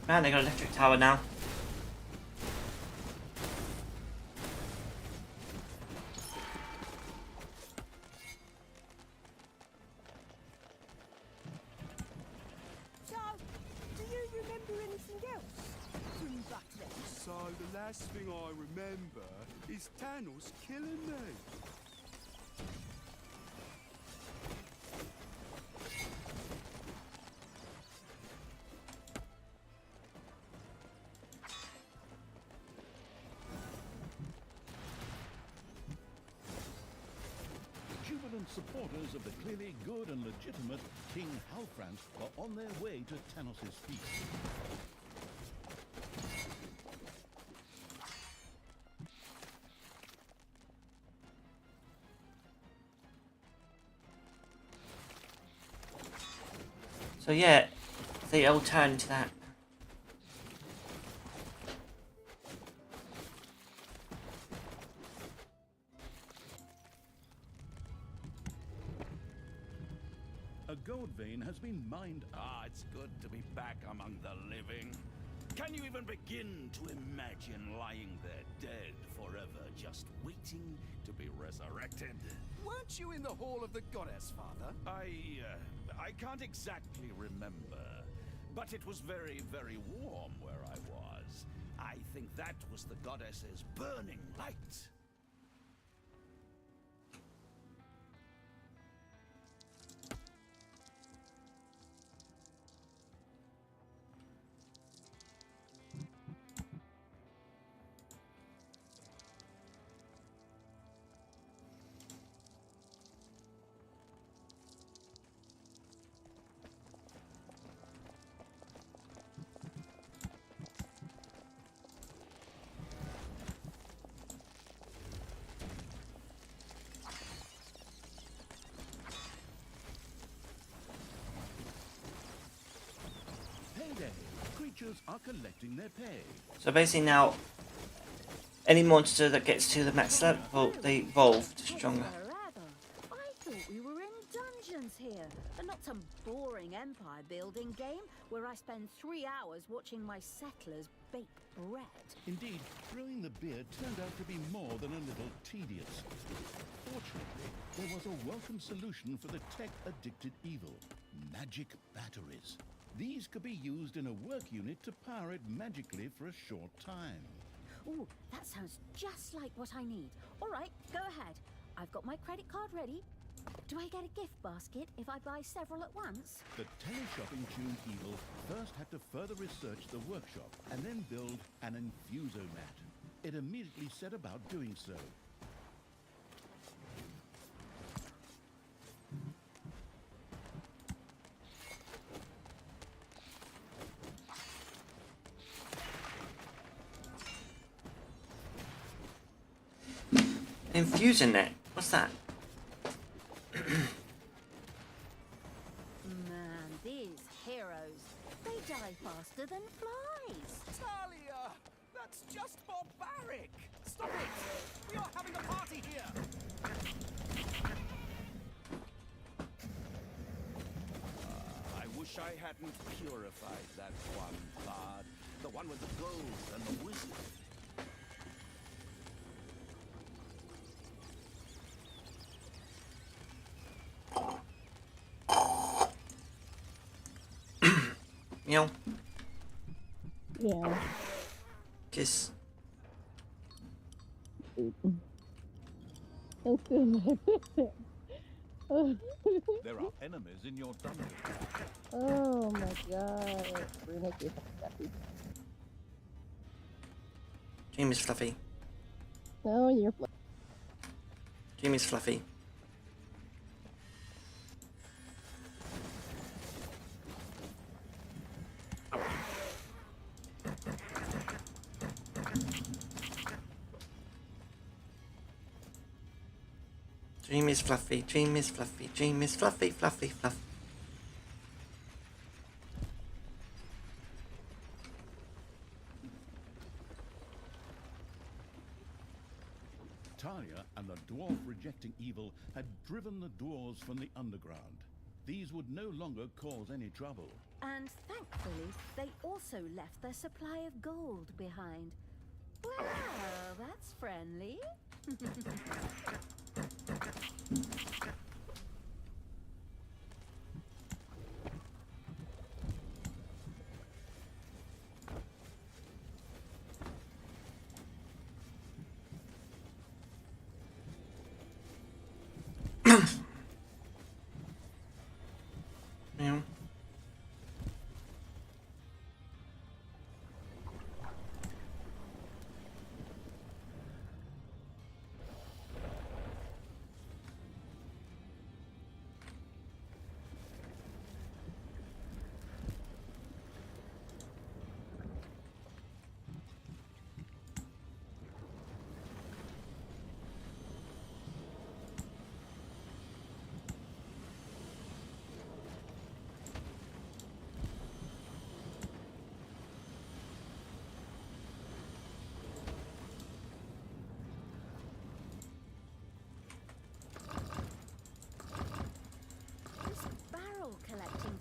Man, they got an electric tower now. So, do you remember anything else from back then? So the last thing I remember is Thanos killing me. Jubilant supporters of the clearly good and legitimate King Halfrant are on their way to Thanos' feast. So yeah, they all turn to that. A gold vein has been mined. Ah, it's good to be back among the living. Can you even begin to imagine lying there dead forever, just waiting to be resurrected? Weren't you in the Hall of the Goddess, Father? I can't exactly remember, but it was very, very warm where I was. I think that was the goddess's burning light. Payday! Creatures are collecting their pay. So basically now, any monster that gets to the max level, they evolve to stronger. Forever. I thought we were in Dungeons here, and not some boring empire building game where I spend 3 hours watching my settlers bake bread. Indeed, brewing the beer turned out to be more than a little tedious. Fortunately, there was a welcome solution for the tech-addicted evil: magic batteries. These could be used in a work unit to power it magically for a short time. Ooh, that sounds just like what I need. All right, go ahead. I've got my credit card ready. Do I get a gift basket if I buy several at once? The teleshopping-tuned evil first had to further research the workshop and then build an infusomat. It immediately set about doing so. Infusing it. What's that? Man, these heroes, they die faster than flies. Talia! That's just barbaric! Stop it! We are having a party here! I wish I hadn't purified that one, Bard. The one with the gold and the wizard. Meow. Yeah. Kiss. That's good. There are enemies in your dungeon. Oh my god. Runnic is fluffy. Dream is fluffy. No, you're fluffy. Dream is fluffy. Dream is fluffy, dream is fluffy, dream is fluffy, fluffy, fluffy. Talia and the dwarf-rejecting evil had driven the dwarves from the underground. These would no longer cause any trouble. And thankfully, they also left their supply of gold behind. Well, that's friendly. Meow.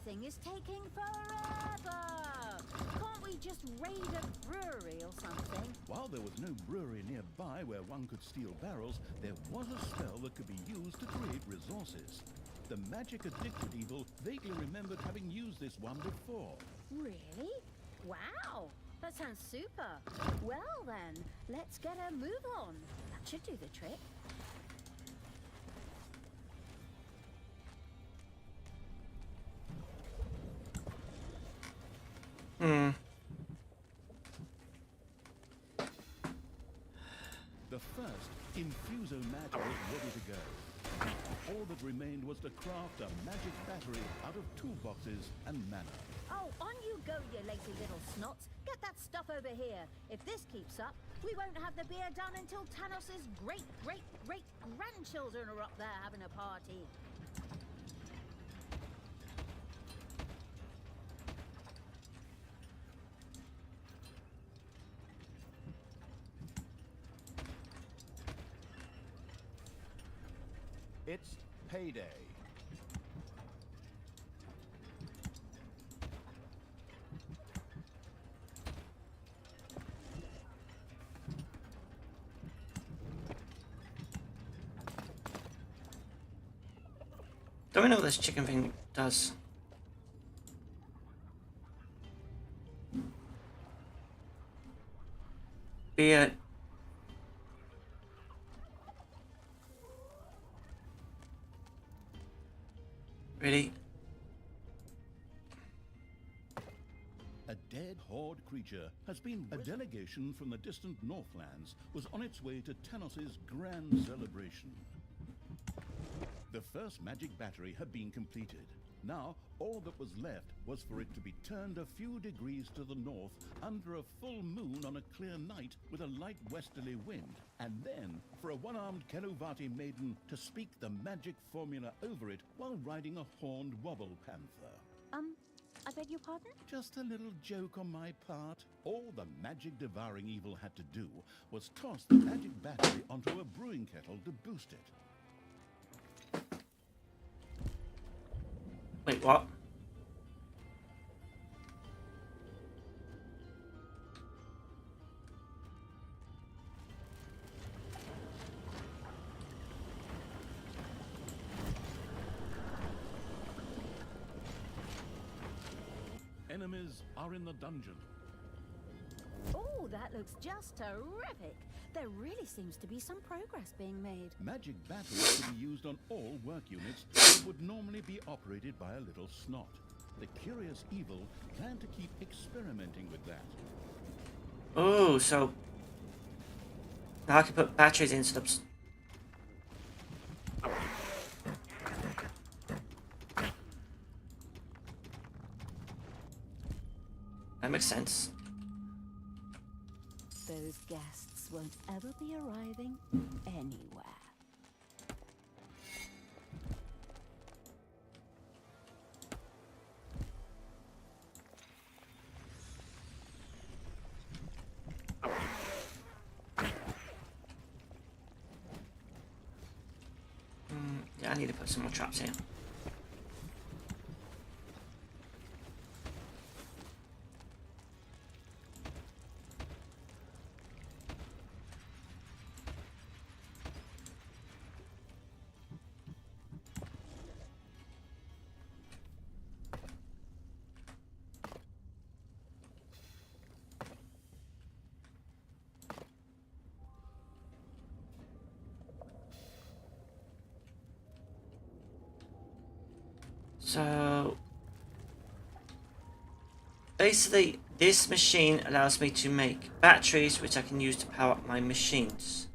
Thing is taking forever. Can't we just raid a brewery or something? While there was no brewery nearby where one could steal barrels, there was a spell that could be used to create resources. The magic-addicted evil vaguely remembered having used this one before. Really? Wow, that sounds super. Well then, let's get a move on. That should do the trick. The first infusomat was ready to go. All that remained was to craft a magic battery out of toolboxes and mana. Oh, on you go, you lazy little snots. Get that stuff over here. If this keeps up, we won't have the beer done until Tanos's great-great-great-grandchildren are up there having a party. It's payday. Let me know what this chicken thing does. Beer. Really? A dead horde creature has been... A delegation from the distant Northlands was on its way to Tanos's grand celebration. The first magic battery had been completed. Now, all that was left was for it to be turned a few degrees to the north under a full moon on a clear night with a light westerly wind, and then for a one-armed Keluvati maiden to speak the magic formula over it while riding a horned wobble panther. I beg your pardon? Just a little joke on my part. All the magic devouring evil had to do was toss the magic battery onto a brewing kettle to boost it. Wait, what? Enemies are in the dungeon. Oh, that looks just terrific. There really seems to be some progress being made. Magic batteries could be used on all work units that would normally be operated by a little snot. The curious evil planned to keep experimenting with that. Oh, so now I can put batteries into the... That makes sense. Those guests won't ever be arriving anywhere. Yeah, I need to put some more traps here. So basically this machine allows me to make batteries which I can use to power up my machines.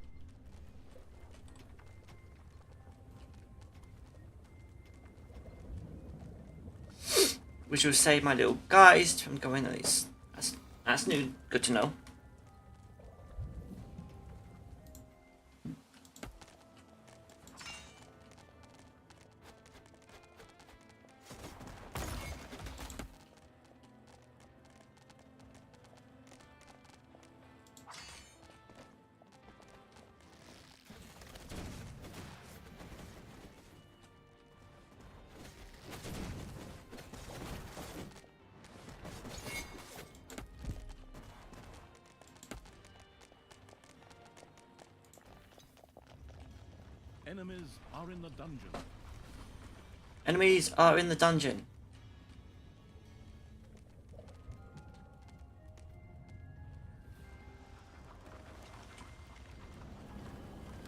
Which will save my little guys from going on these. That's new, good to know. Enemies are in the dungeon. Enemies are in the dungeon.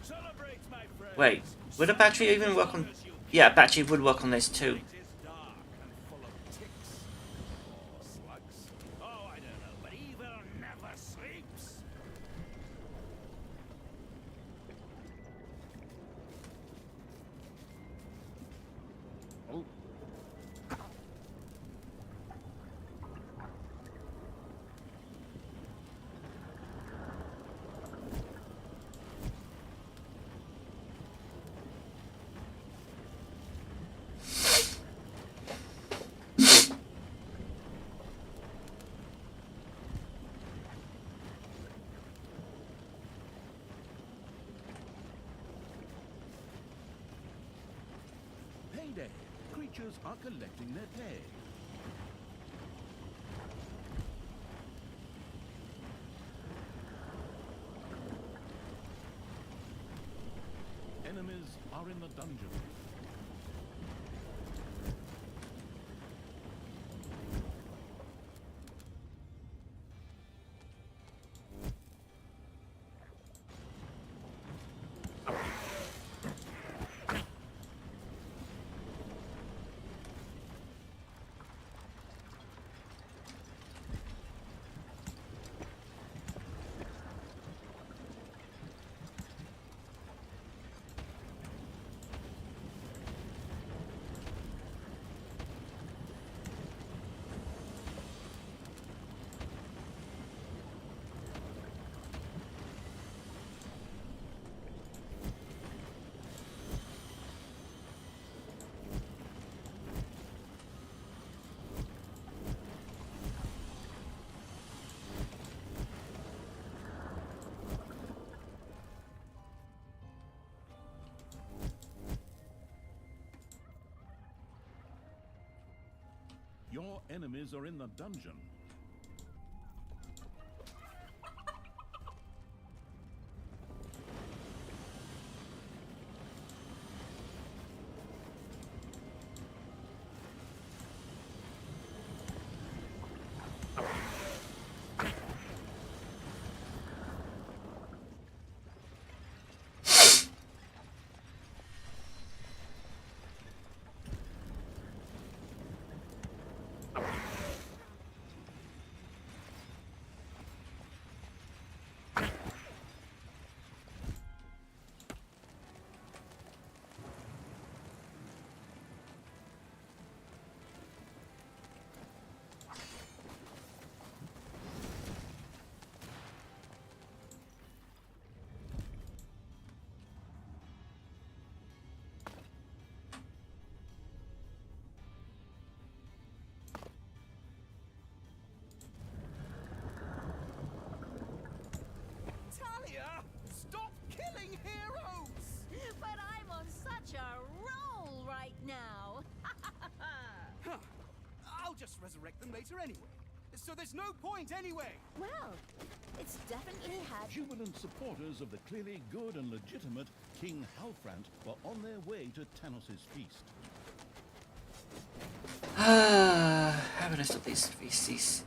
Celebrate, my friends. Wait, would a battery even work on... Yeah, a battery would work on this too. It is dark and full of ticks. Or slugs. Oh, I don't know, but evil never sleeps. Payday! Creatures are collecting their pay. Enemies are in the dungeon. Your enemies are in the dungeon. Talia, stop killing heroes! But I'm on such a roll right now. Huh. I'll just resurrect them later anyway. So there's no point anyway. Well, it's definitely had. Jubilant supporters of the clearly good and legitimate King Halfrant were on their way to Tanos' feast. How would I stop these feces?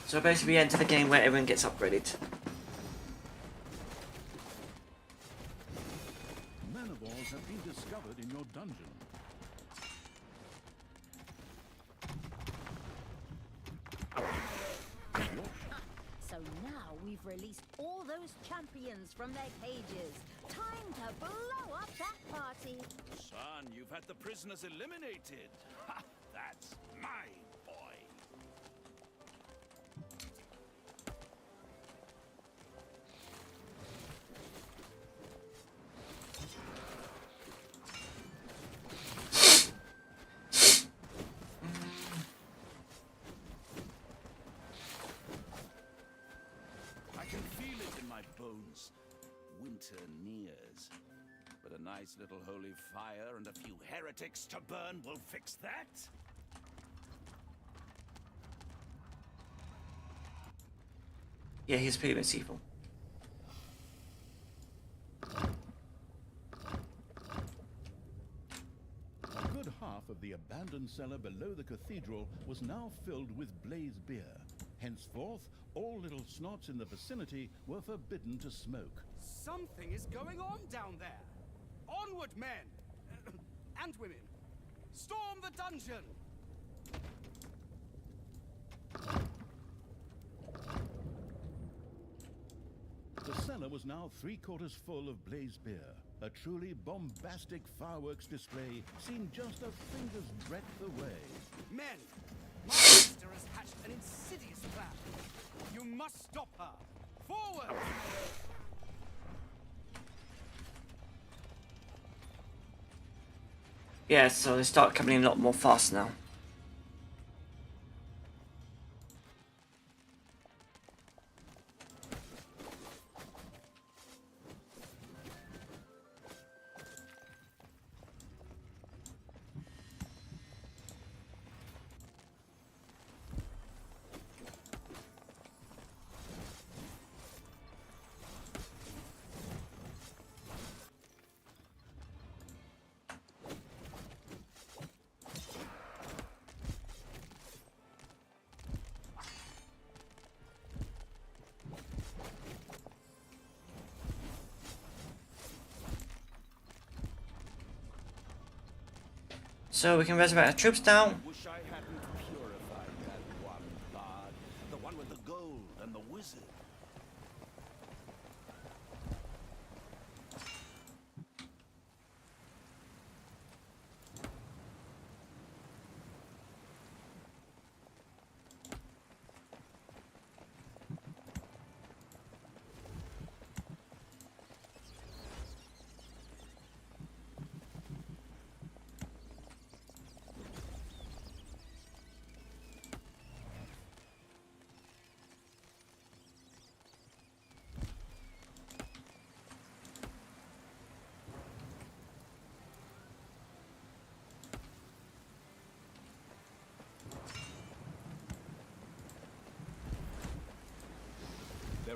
So basically we enter the game where everyone gets upgraded. Manivores have been discovered in your dungeon. So now we've released all those champions from their cages. Time to blow up that party. Son, you've had the prisoners eliminated. Ha! That's my boy. I can feel it in my bones. Winter nears. But a nice little holy fire and a few heretics to burn will fix that. Yeah, he's pretty much evil. A good half of the abandoned cellar below the cathedral was now filled with blaze beer. Henceforth, all little snots in the vicinity were forbidden to smoke. Something is going on down there. Onward, men! And women. Storm the dungeon! The cellar was now 3/4 full of blaze beer. A truly bombastic fireworks display seemed just a finger's breadth away. Men! My sister has hatched an insidious plan. You must stop her. Forward! Yeah, so they start coming in a lot more fast now. So we can resurrect our troops now. Wish I hadn't purified that one bard. The one with the gold and the wizard.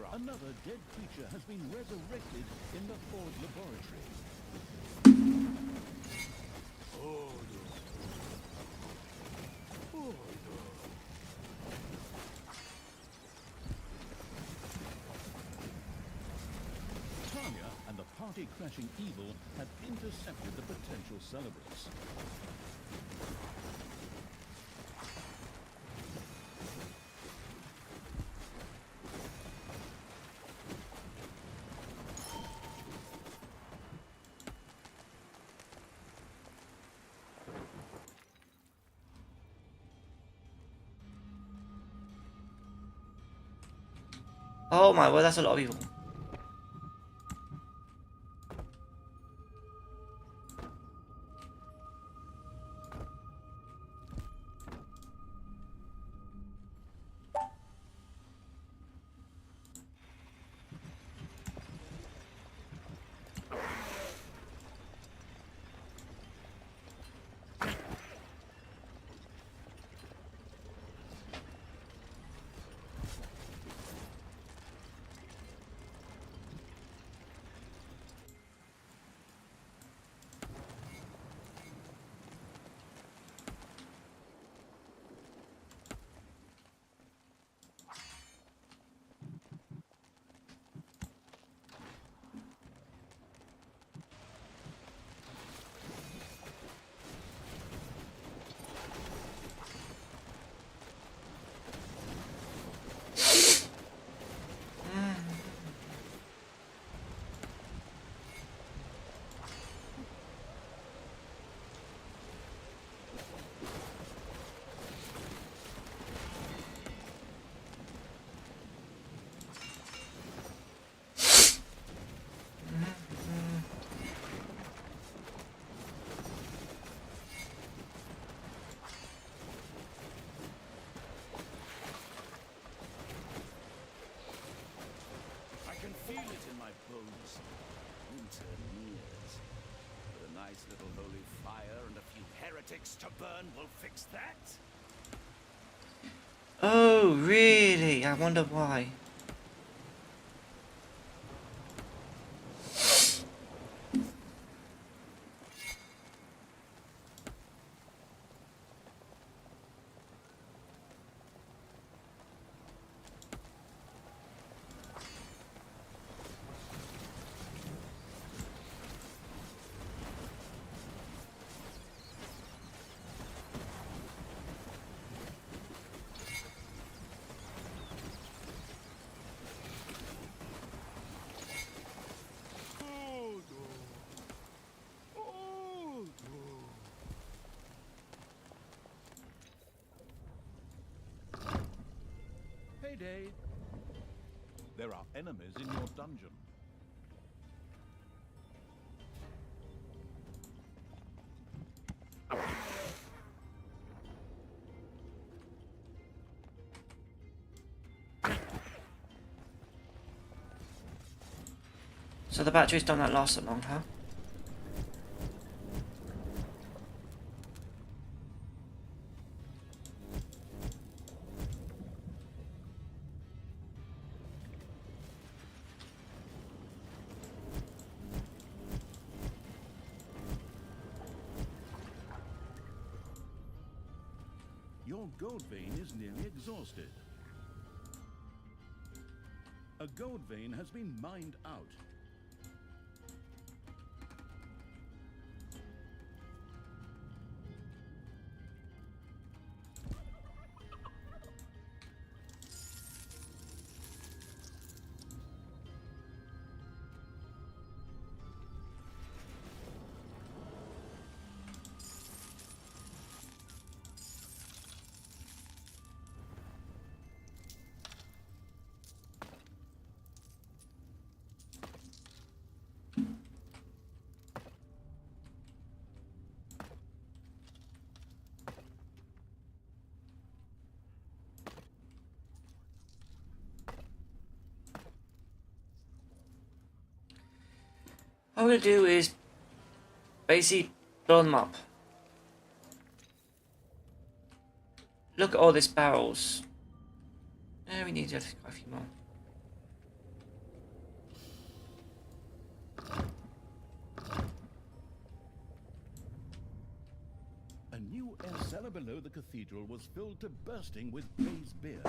clear up. Another dead creature has been resurrected in the Ford laboratory. Tanya and the party-crashing evil have intercepted the potential celebrants. Oh my word, that's a lot of people. I can feel it in my bones. Winter nears. But a nice little holy fire and a few heretics to burn will fix that. Oh, really? I wonder why. Payday! There are enemies in your dungeon. So the batteries don't last so long, huh? Your gold vein is nearly exhausted. A gold vein has been mined out. What I'm gonna do is basically blow them up. Look at all these barrels. We need quite a few more. A new air cellar below the cathedral was filled to bursting with Blaze beer.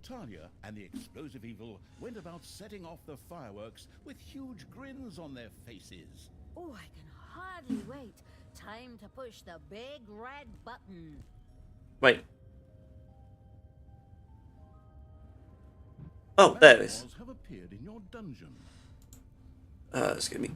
Talia and the explosive evil went about setting off the fireworks with huge grins on their faces. Oh, I can hardly wait. Time to push the big red button. Wait. Oh, there it is. Memoirs have appeared in your dungeon. Excuse me.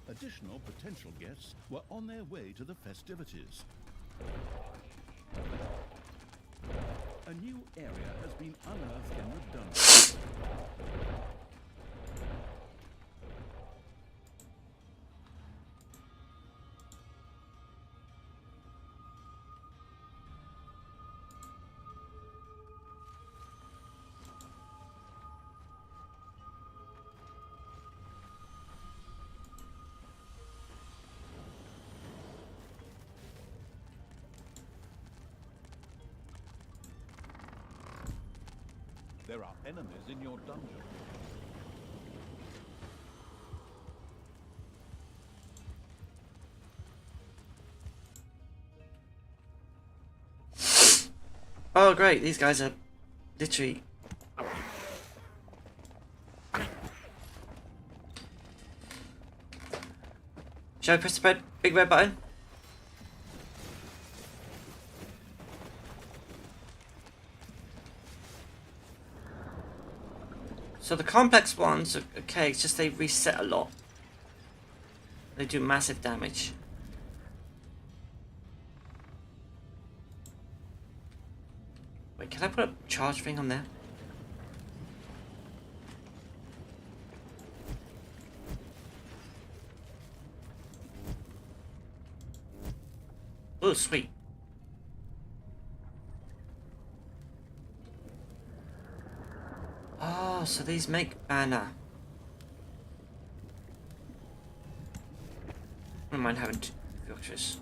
Additional potential guests were on their way to the festivities. A new area has been unearthed in the dungeon. There are enemies in your dungeon. Oh, great. These guys are literally... Shall I press the big red button? So the complex ones are okay, it's just they reset a lot. They do massive damage. Wait, can I put a charge thing on there? Oh, sweet. Oh, so these make mana. I don't mind having two filters.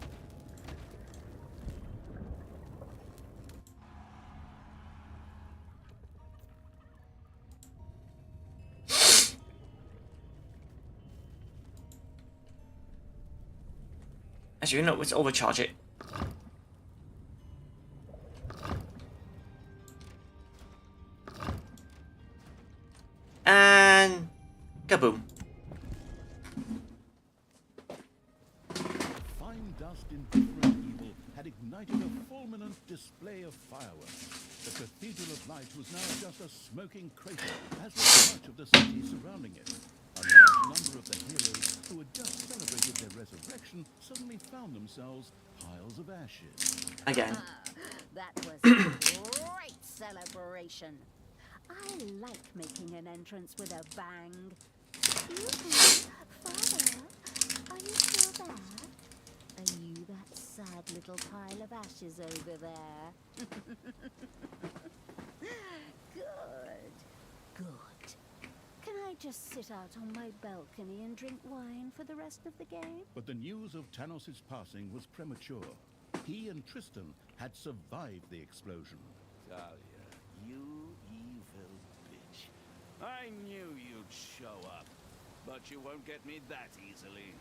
Actually, you know, let's overcharge it. And kaboom. Fine dust in different evil had ignited a fulminant display of fireworks. The Cathedral of Light was now just a smoking crater, as was much of the city surrounding it. A large number of the heroes who had just celebrated their resurrection suddenly found themselves piles of ashes. Again. That was a great celebration. I like making an entrance with a bang. Father, are you still there? Are you that sad little pile of ashes over there? Good. Good. Can I just sit out on my balcony and drink wine for the rest of the game? But the news of Tanos' passing was premature. He and Tristan had survived the explosion. Talia, you evil bitch. I knew you'd show up, but you won't get me that easily.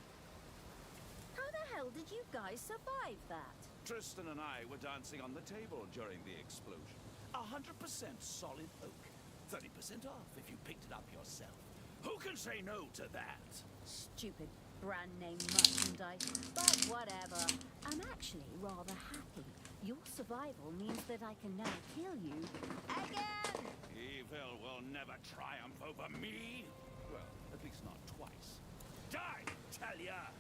How the hell did you guys survive that? Tristan and I were dancing on the table during the explosion. 100% solid oak. 30% off if you picked it up yourself. Who can say no to that? Stupid brand name merchandise. But whatever. I'm actually rather happy. Your survival means that I can now kill you again! Evil will never triumph over me. Well, at least not twice. Die, Talia!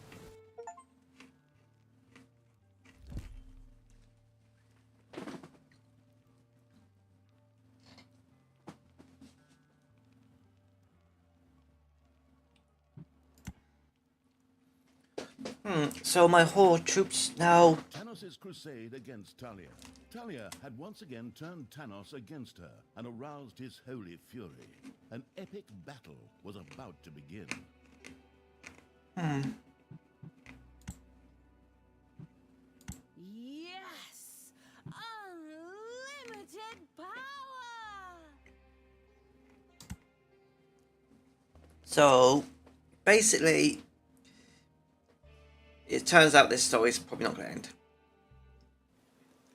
So my horde troops now... Tanos' crusade against Talia. Talia had once again turned Tanos against her and aroused his holy fury. An epic battle was about to begin. So, basically, it turns out this story's probably not going to end.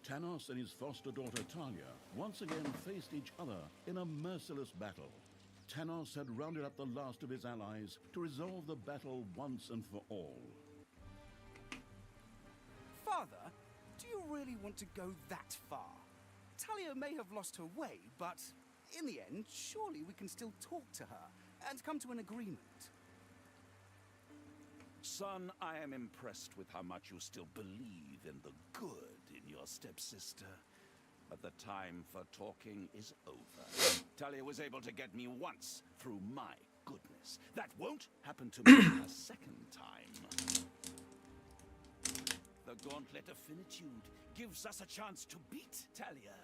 Tanos and his foster daughter Talia once again faced each other in a merciless battle. Tanos had rounded up the last of his allies to resolve the battle once and for all. Father, do you really want to go that far? Talia may have lost her way, but in the end, surely we can still talk to her and come to an agreement. Son, I am impressed with how much you still believe in the good in your stepsister. But the time for talking is over. Talia was able to get me once through my goodness. That won't happen to me a second time. The Gauntlet of Finitude gives us a chance to beat Talia.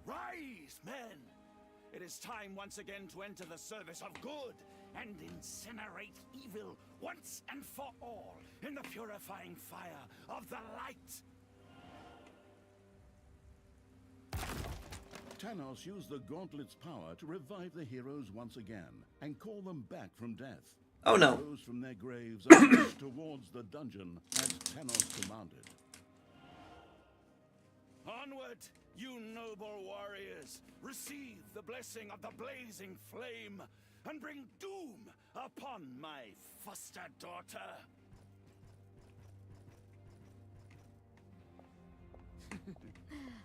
Rise, men! It is time once again to enter the service of good and incinerate evil once and for all in the purifying fire of the light. Tanos used the Gauntlet's power to revive the heroes once again and call them back from death. Oh no. They rose from their graves and marched towards the dungeon as Tanos commanded. Onward, you noble warriors! Receive the blessing of the blazing flame and bring doom upon my foster daughter.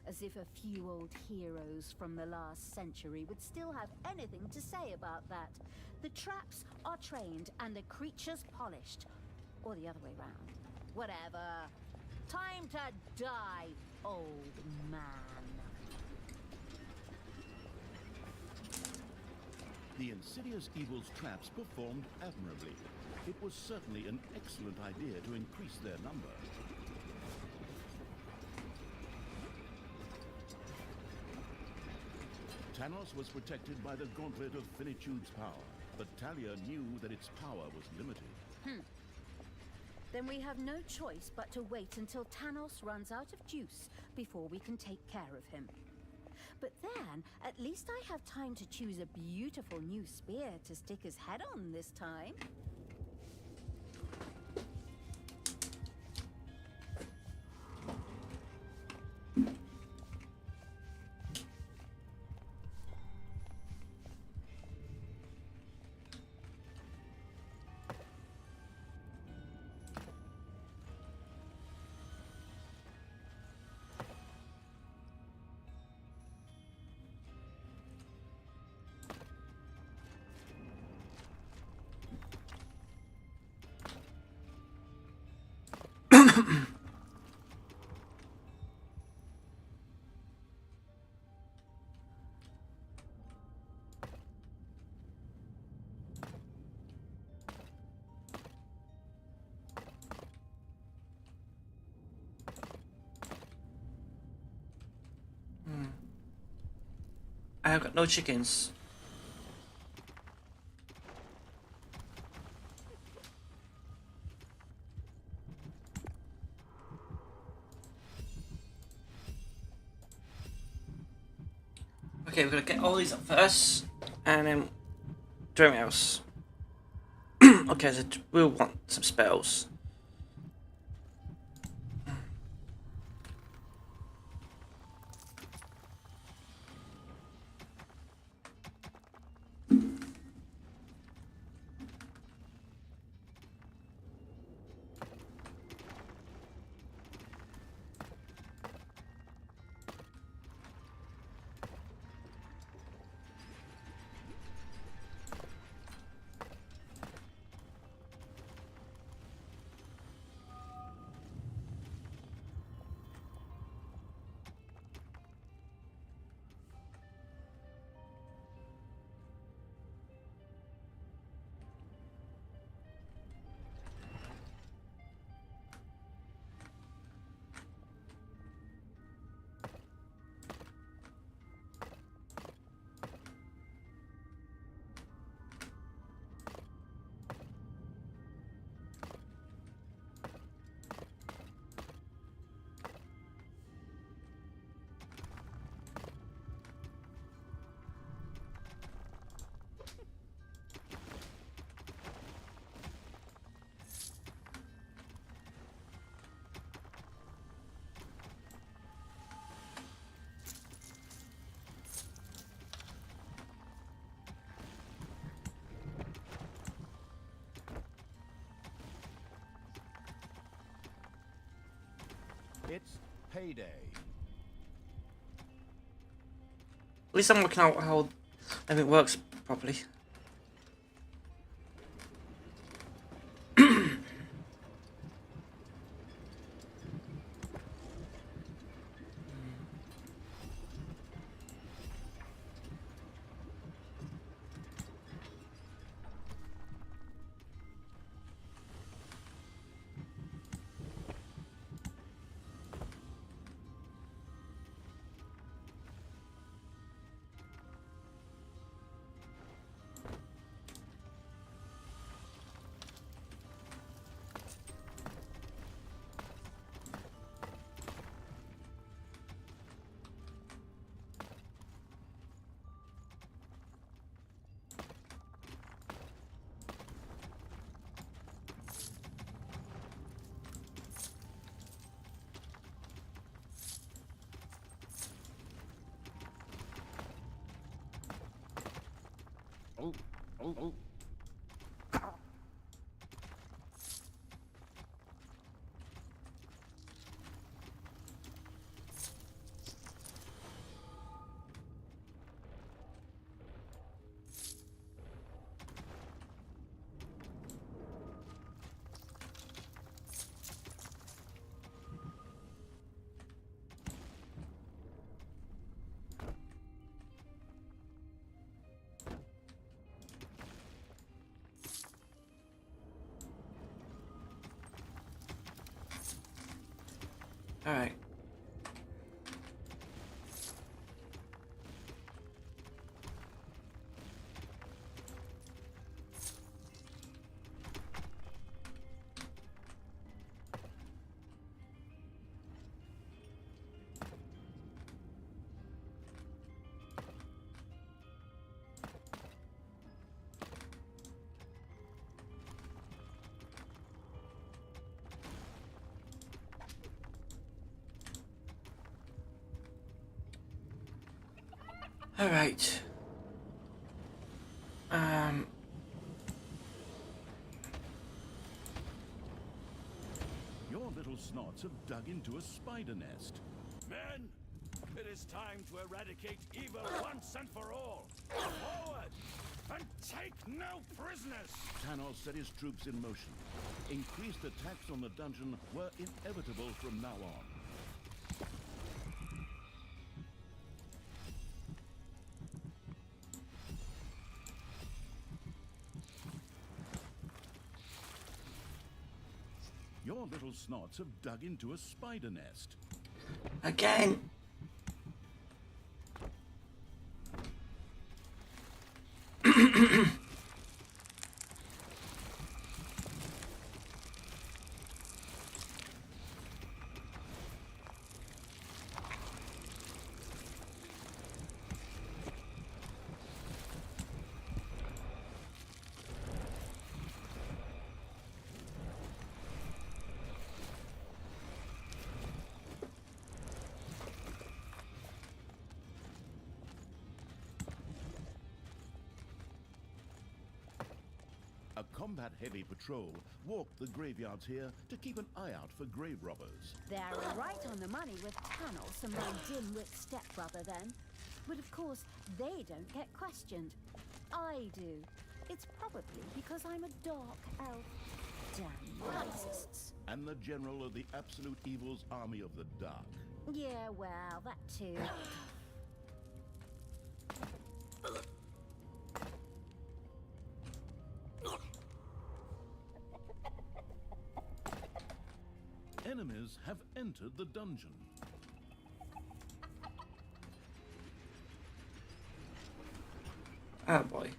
As if a few old heroes from the last century would still have anything to say about that. The traps are trained and the creatures polished. Or the other way round. Whatever. Time to die, old man. The insidious evil's traps performed admirably. It was certainly an excellent idea to increase their number. Tanos was protected by the Gauntlet of Finitude's power, but Talia knew that its power was limited. Then we have no choice but to wait until Tanos runs out of juice before we can take care of him. But then, at least I have time to choose a beautiful new spear to stick his head on this time. I have got no chickens. Okay, we're gonna get all these up first, and then do everything else. Okay, so we'll want some spells. It's payday. At least I'm working out how everything works properly. Oh. All right. All right. Your little snots have dug into a spider nest. Men, it is time to eradicate evil once and for all. Forward, and take no prisoners! Thanos set his troops in motion. Increased attacks on the dungeon were inevitable from now on. Your little snots have dug into a spider nest. Again. A combat-heavy patrol walked the graveyards here to keep an eye out for grave robbers. They're right on the money with Thanos and my dim-wit stepbrother then. But of course, they don't get questioned. I do. It's probably because I'm a dark elf. Damn racists. And the general of the absolute evil's army of the dark. Yeah, well, that too. Enemies have entered the dungeon. Oh boy.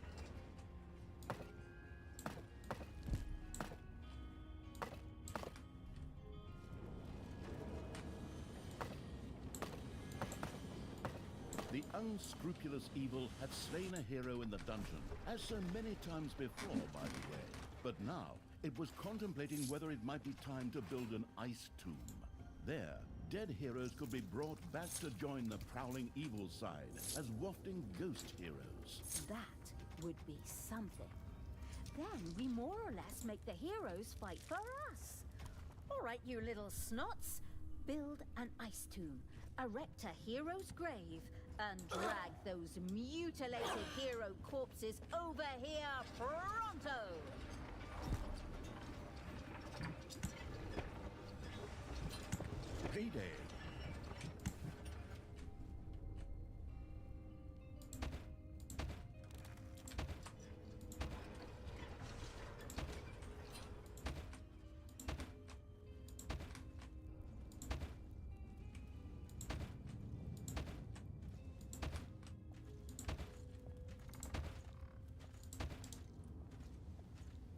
The unscrupulous evil had slain a hero in the dungeon, as so many times before, by the way. But now, it was contemplating whether it might be time to build an ice tomb. There, dead heroes could be brought back to join the prowling evil side as wafting ghost heroes. That would be something. Then we more or less make the heroes fight for us. All right, you little snots. Build an ice tomb, erect a hero's grave, and drag those mutilated hero corpses over here pronto! Payday.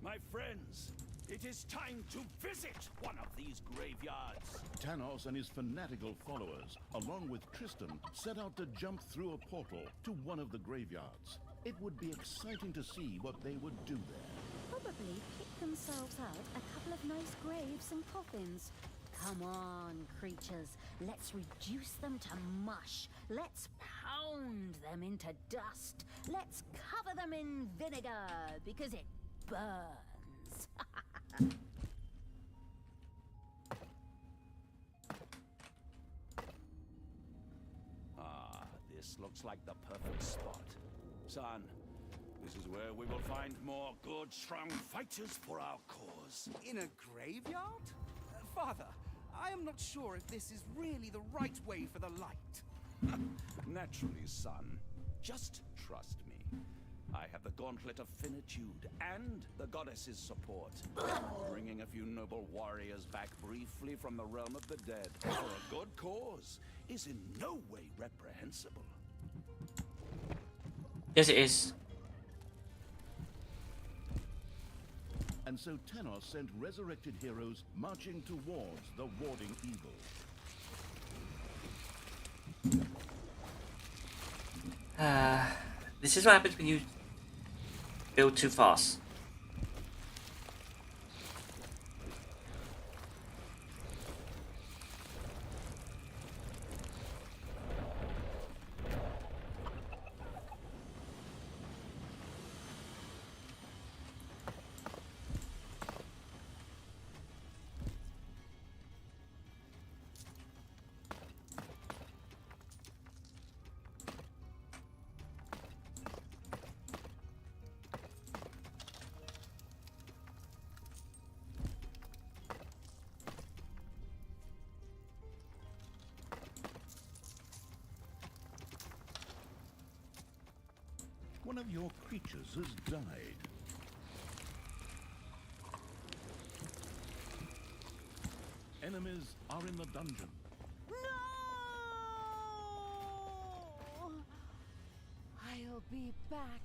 My friends, it is time to visit one of these graveyards. Tanos and his fanatical followers, along with Tristan, set out to jump through a portal to one of the graveyards. It would be exciting to see what they would do there. Probably pick themselves out a couple of nice graves and coffins. Come on, creatures. Let's reduce them to mush. Let's pound them into dust. Let's cover them in vinegar because it burns. Ah, this looks like the perfect spot. Son, this is where we will find more good, strong fighters for our cause. In a graveyard? Father, I am not sure if this is really the right way for the light. Naturally, son. Just trust me. I have the Gauntlet of Finitude and the Goddess's support. Bringing a few noble warriors back briefly from the realm of the dead for a good cause is in no way reprehensible. Yes, it is. And so Tanos sent resurrected heroes marching towards the warding evil. This is what happens when you build too fast. One of your creatures has died. Enemies are in the dungeon. No! I'll be back.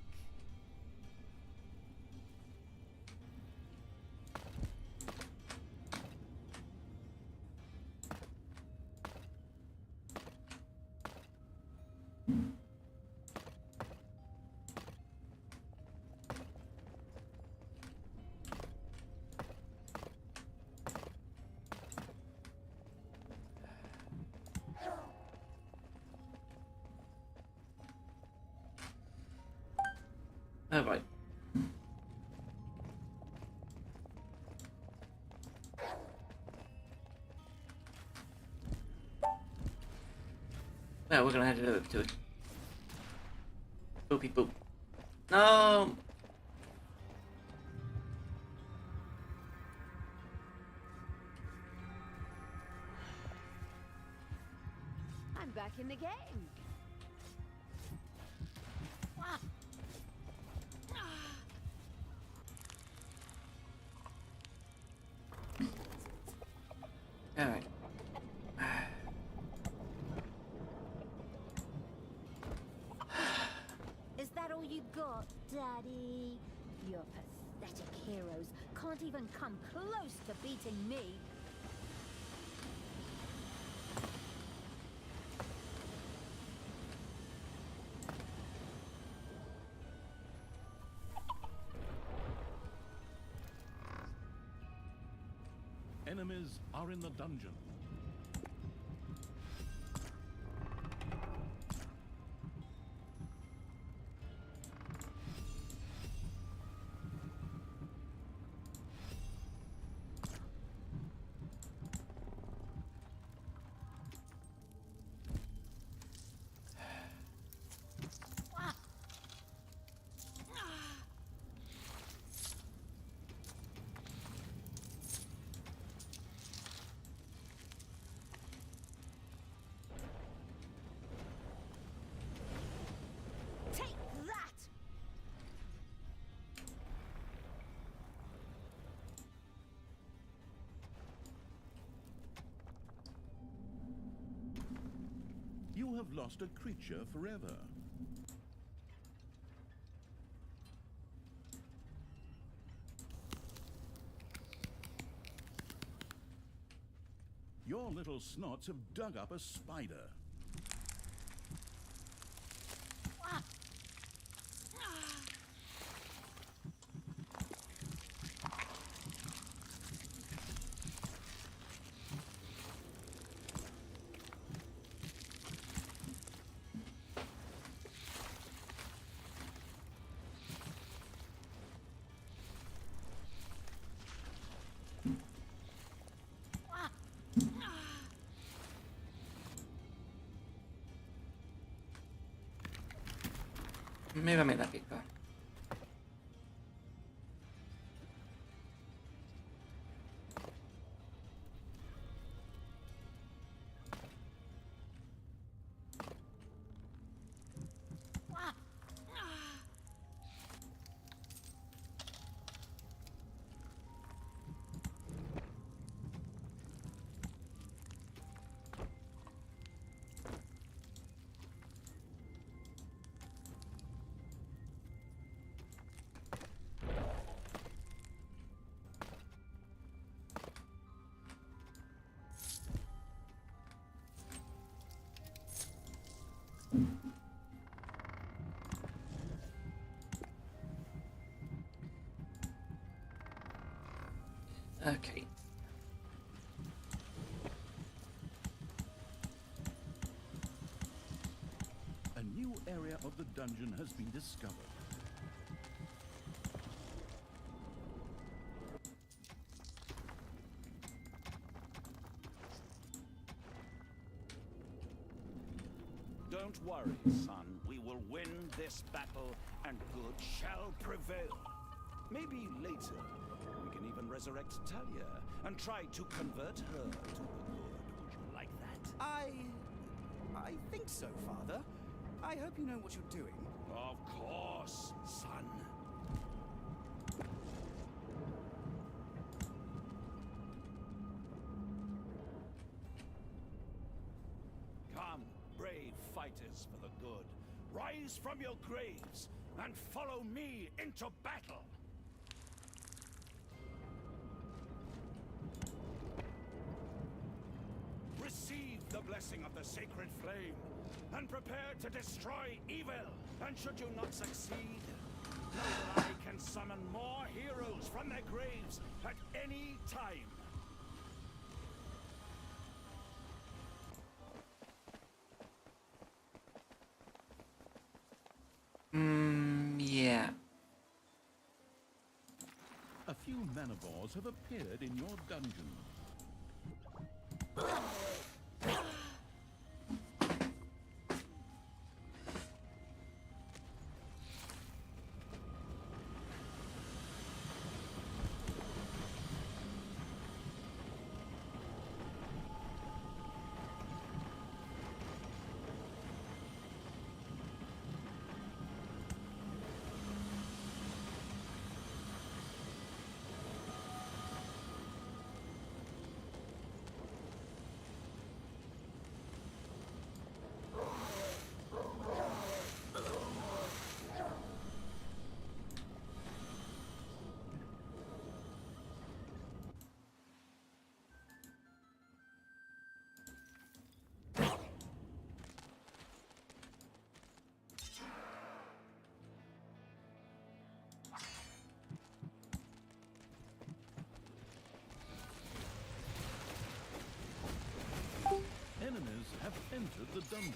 Oh, right. Well, we're gonna head over to it. Boopy boop. No! I'm back in the game. Ah. Alright. Is that all you got, Daddy? Your pathetic heroes can't even come close to beating me. Enemies are in the dungeon. You have lost a creature forever. Your little snots have dug up a spider. Maybe I made that big bar. Okay. A new area of the dungeon has been discovered. Don't worry, son. We will win this battle, and good shall prevail. Maybe later, we can even resurrect Talia and try to convert her to the good. Would you like that? I think so, Father. I hope you know what you're doing. Of course, son. Come, brave fighters for the good. Rise from your graves and follow me into battle. Receive the blessing of the sacred flame and prepare to destroy evil. And should you not succeed, know that I can summon more heroes from their graves at any time. Yeah. A few manivores have appeared in your dungeon. Enemies have entered the dungeon.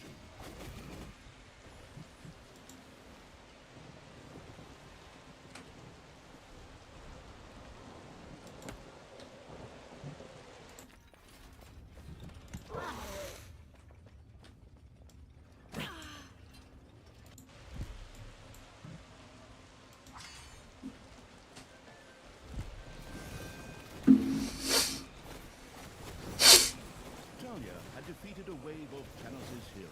Talia had defeated a wave of Tanos' heroes.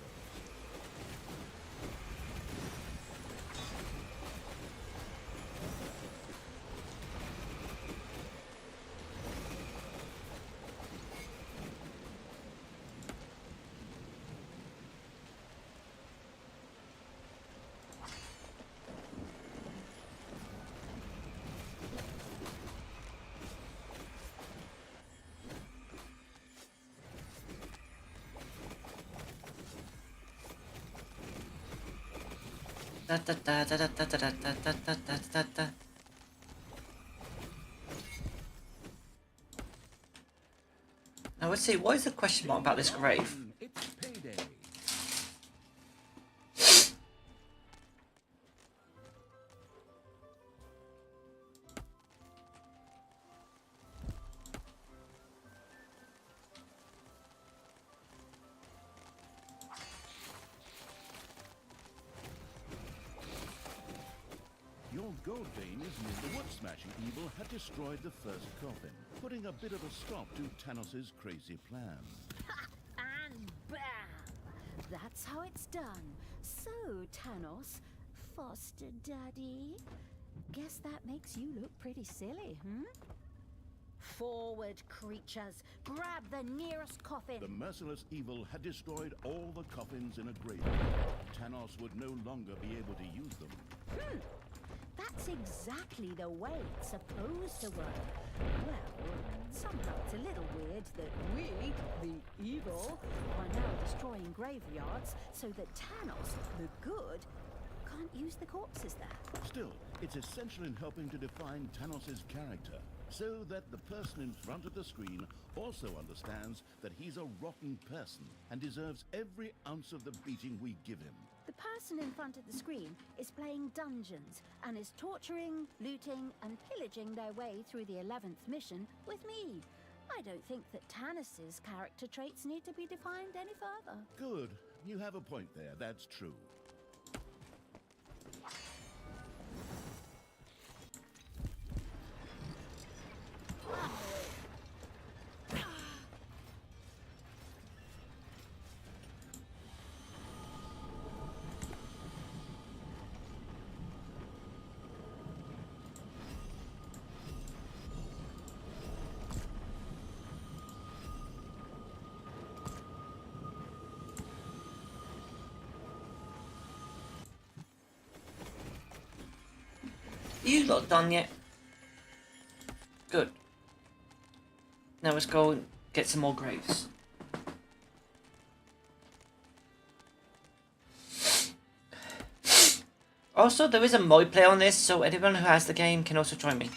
Da, da, da, da, da, da, da, da, da, da, da, da, da. Now let's see, what is the question mark about this grave? It's payday. Your gold vein is near the wood-smashing evil had destroyed the first coffin, putting a bit of a stop to Tanos's crazy plan. And bam! That's how it's done. So, Tanos, foster daddy, guess that makes you look pretty silly, hmm? Forward, creatures! Grab the nearest coffin! The merciless evil had destroyed all the coffins in a graveyard. Tanos would no longer be able to use them. That's exactly the way it's supposed to work. Well, somehow it's a little weird that we, the evil, are now destroying graveyards so that Tanos, the good, can't use the corpses there. Still, it's essential in helping to define Tanos's character, so that the person in front of the screen also understands that he's a rotten person and deserves every ounce of the beating we give him. The person in front of the screen is playing Dungeons and is torturing, looting, and pillaging their way through the 11th mission with me. I don't think that Tanos's character traits need to be defined any further. Good. You have a point there, that's true. You lot done yet? Good. Now let's go and get some more graves. Also, there is a mod player on this, so anyone who has the game can also join me.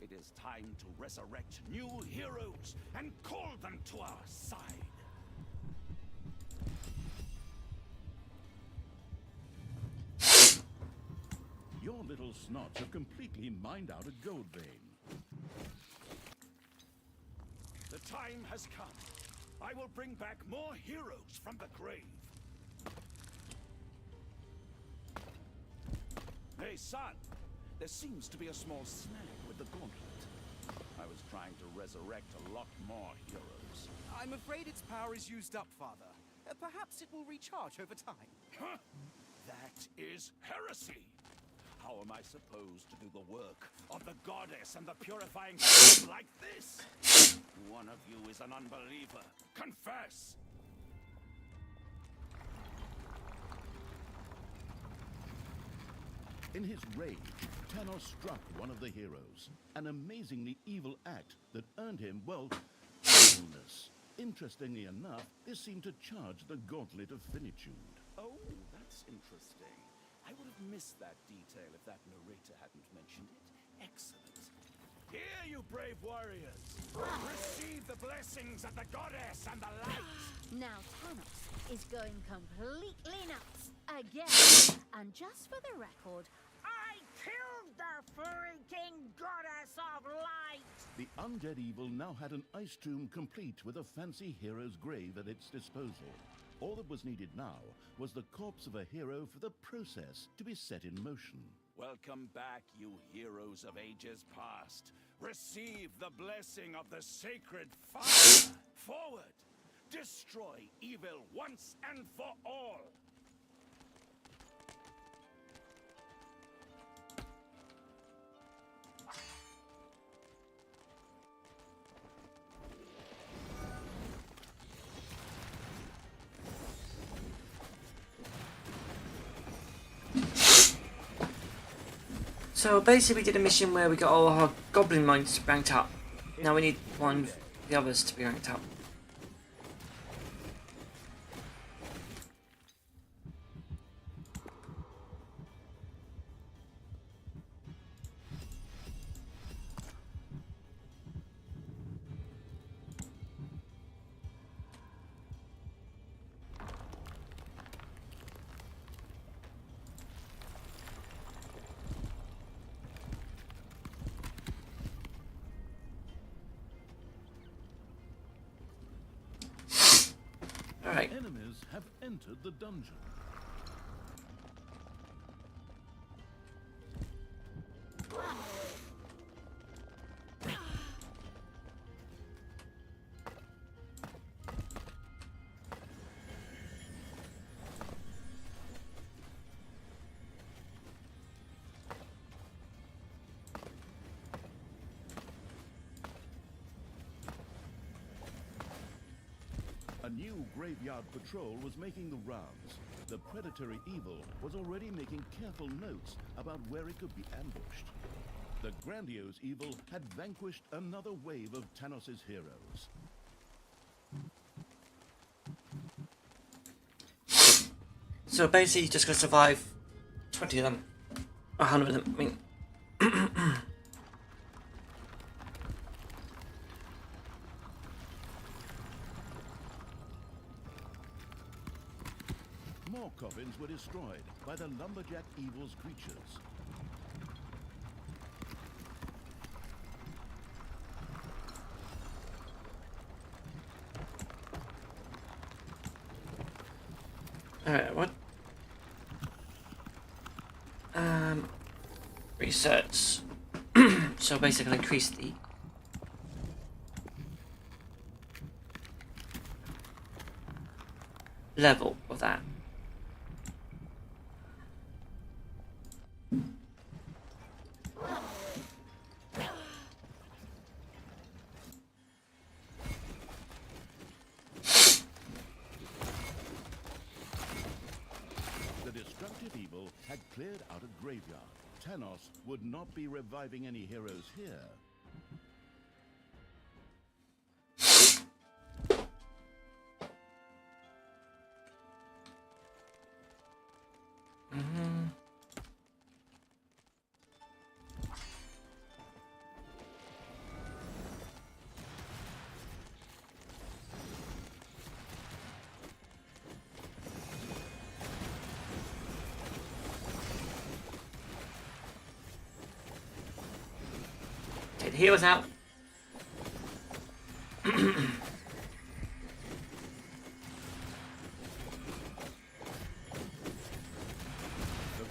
It is time to resurrect new heroes and call them to our side. Your little snots have completely mined out a gold vein. The time has come. I will bring back more heroes from the grave. Hey, son. There seems to be a small snag with the gauntlet. I was trying to resurrect a lot more heroes. I'm afraid its power is used up, Father. Perhaps it will recharge over time. Huh? That is heresy! How am I supposed to do the work of the goddess and the purifying flame like this? One of you is an unbeliever. Confess! In his rage, Tanos struck one of the heroes, an amazingly evil act that earned him, well, evilness. Interestingly enough, this seemed to charge the gauntlet of finitude. Oh, that's interesting. I would have missed that detail if that narrator hadn't mentioned it. Excellent. Here, you brave warriors! Receive the blessings of the goddess and the light! Now Tanos is going completely nuts again. And just for the record, I killed the freaking goddess of light! The undead evil now had an ice tomb complete with a fancy hero's grave at its disposal. All that was needed now was the corpse of a hero for the process to be set in motion. Welcome back, you heroes of ages past. Receive the blessing of the sacred fire. Forward! Destroy evil once and for all! So basically we did a mission where we got all our goblin mines ranked up. Now we need one of the others to be ranked up. Alright. Enemies have entered the dungeon. A new graveyard patrol was making the rounds. The predatory evil was already making careful notes about where it could be ambushed. The grandiose evil had vanquished another wave of Tanos' heroes. So basically you just gotta survive 20 of them. 100 of them, I mean. More coffins were destroyed by the lumberjack evil's creatures. Alright, what? Research. So basically increase the level of that. The destructive evil had cleared out a graveyard. Tanos would not be reviving any heroes here. Okay, the hero's out. The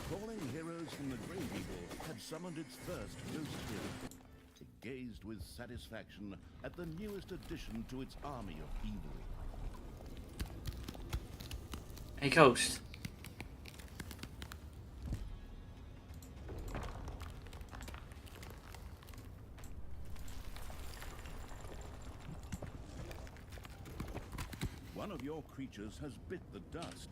falling heroes from the Grave Eagle had summoned its first ghost hero. It gazed with satisfaction at the newest addition to its army of evil. A ghost. One of your creatures has bit the dust.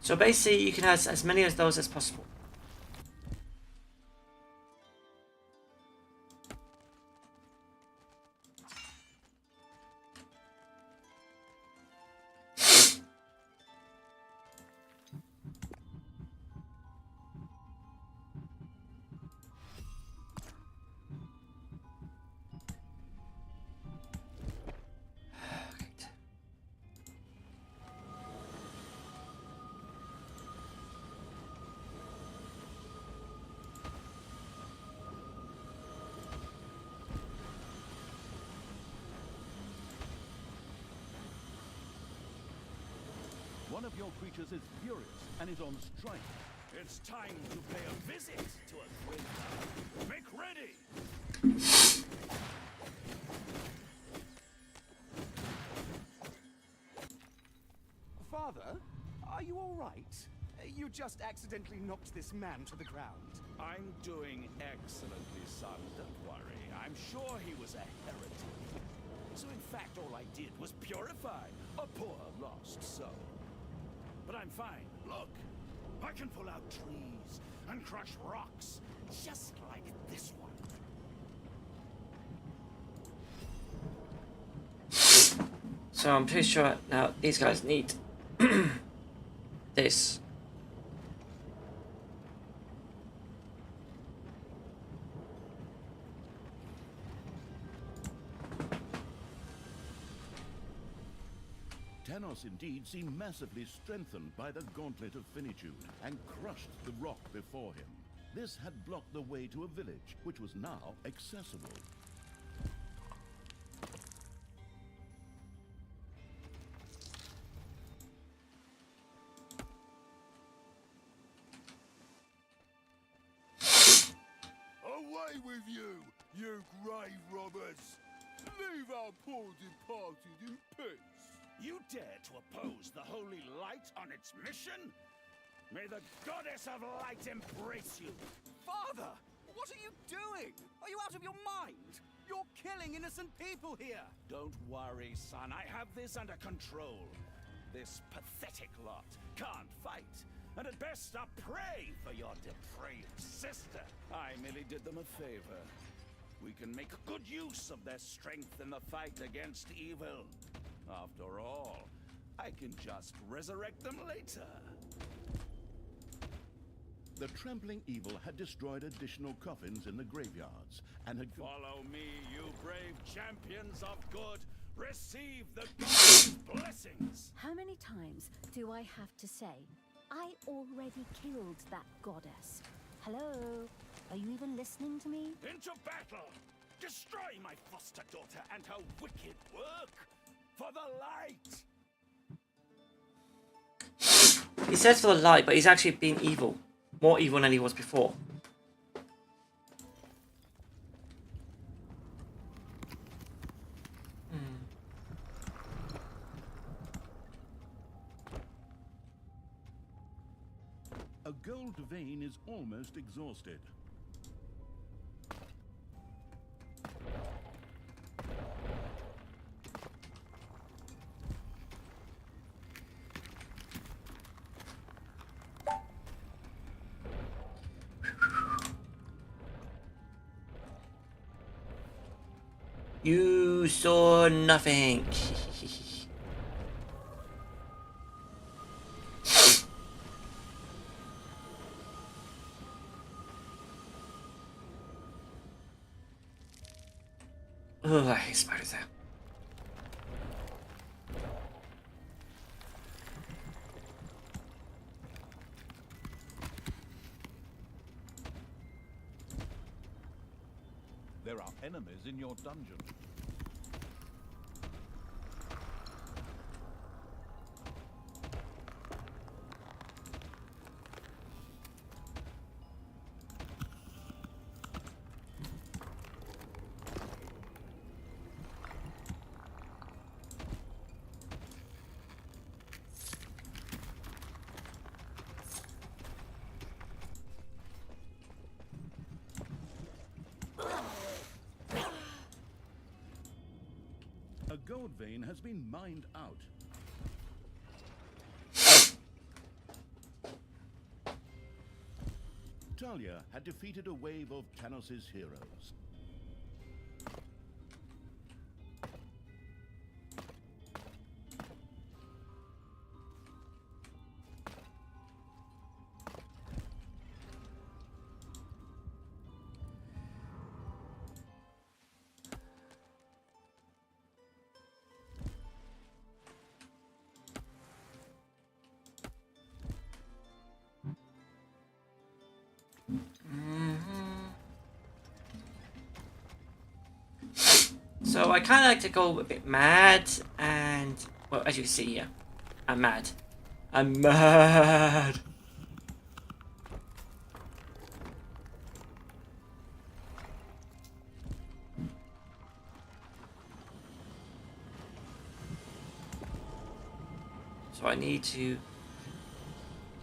So basically you can have as many of those as possible. one of your creatures is furious and is on strike. It's time to pay a visit to a graveyard. Make ready! Father, are you all right? You just accidentally knocked this man to the ground. I'm doing excellently, son. Don't worry. I'm sure he was a heretic. So in fact, all I did was purify a poor lost soul. But I'm fine. Look, I can pull out trees and crush rocks, just like this one. So I'm pretty sure now these guys need this. Tanos indeed seemed massively strengthened by the gauntlet of finitude and crushed the rock before him. This had blocked the way to a village, which was now accessible. Away with you, you grave robbers! Leave our poor departed in peace! You dare to oppose the holy light on its mission? May the goddess of light embrace you! Father, what are you doing? Are you out of your mind? You're killing innocent people here. Don't worry, son. I have this under control. This pathetic lot can't fight, and at best are prey for your depraved sister. I merely did them a favor. We can make good use of their strength in the fight against evil. After all, I can just resurrect them later. The trampling evil had destroyed additional coffins in the graveyards and had... Follow me, you brave champions of good. Receive the goddess' blessings. How many times do I have to say, I already killed that goddess? Hello? Are you even listening to me? Into battle! Destroy my foster daughter and her wicked work! For the light! He says for the light, but he's actually been evil. More evil than he was before. A gold vein is almost exhausted. You saw nothing. Oh, I hate spiders there. There are enemies in your dungeon. A gold vein has been mined out. Talia had defeated a wave of Tanos' heroes. So I kind of like to go a bit mad, and well, as you see here, I'm mad. I'm mad. So I need to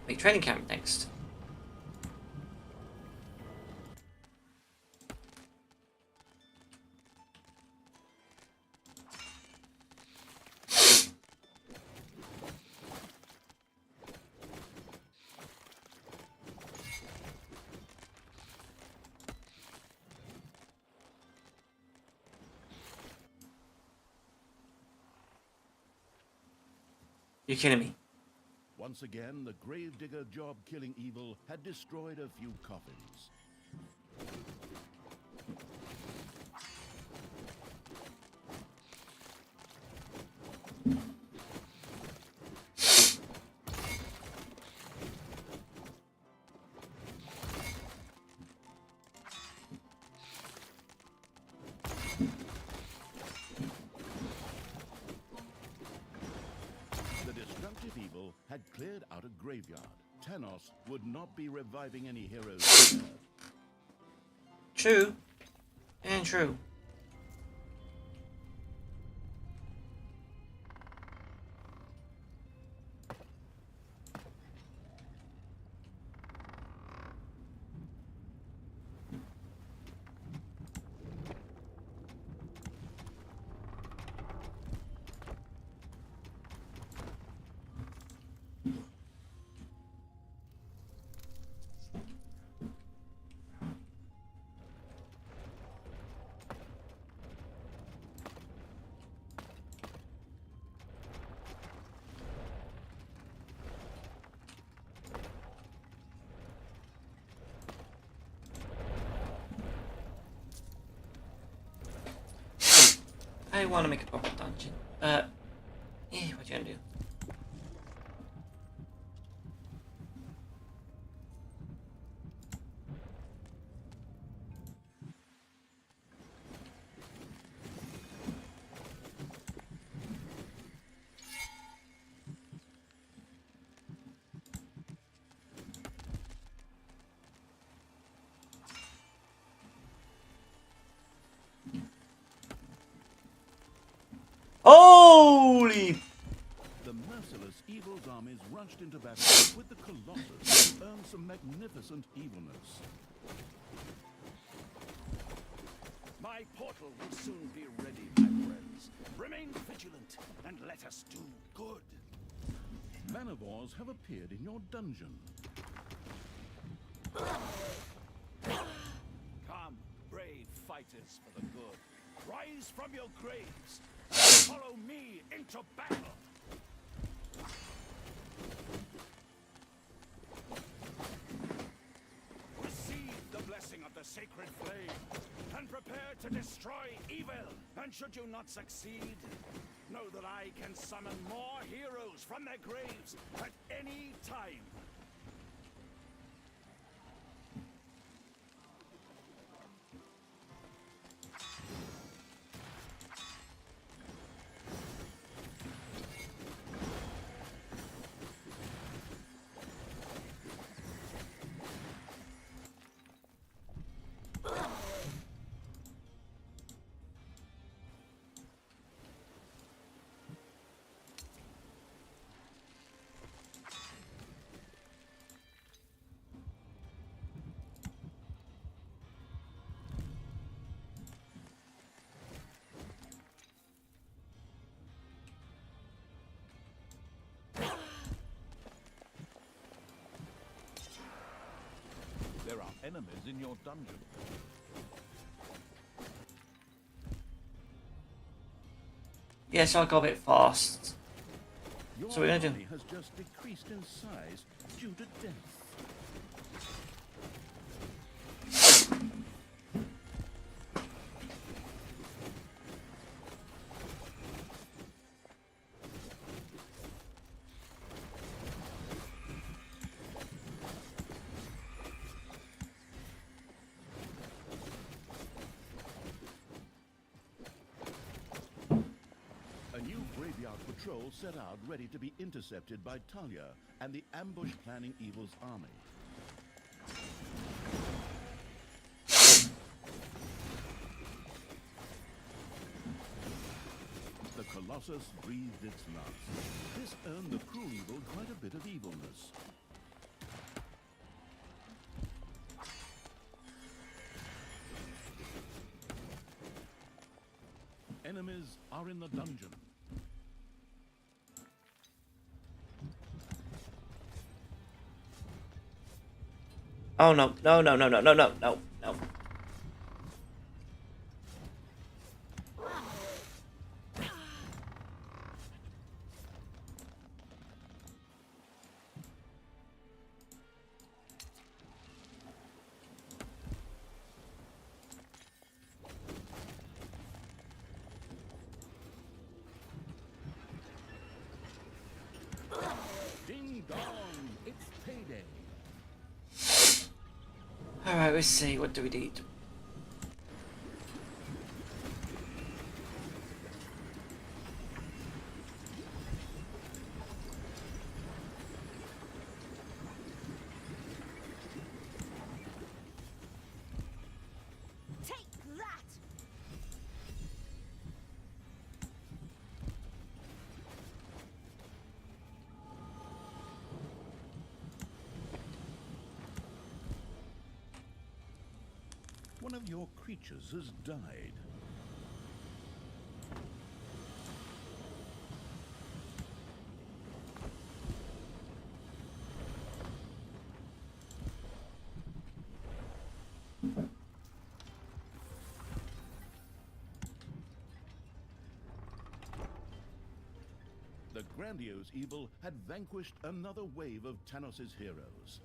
make training camp next. You're kidding me. Once again, the gravedigger job-killing evil had destroyed a few coffins. The destructive evil had cleared out a graveyard. Tanos would not be reviving any heroes there. True. And true. I want to make a proper dungeon. What you gonna do? Holy! The merciless evil's armies rushed into battle with the Colossus to earn some magnificent evilness. My portal will soon be ready, my friends. Remain vigilant and let us do good. Manivores have appeared in your dungeon. Come, brave fighters for the good. Rise from your graves and follow me into battle. Receive the blessing of the sacred flame and prepare to destroy evil. And should you not succeed, know that I can summon more heroes from their graves at any time. There are enemies in your dungeon. Yes, I got a bit fast. Your So we're gonna do- army has just decreased in size due to death. A new graveyard patrol patrol set out ready to be intercepted by Talia and the ambush-planning Evil's army. The Colossus breathed its last. This earned the cruel Evil quite a bit of evilness. Enemies are in the dungeon. Oh no, no, no, no, no, no, no, no, no. Ding dong! It's payday! Alright, let's see, what do we need? Take that! One of your creatures has died. The grandiose Evil had vanquished another wave of Tanos' heroes.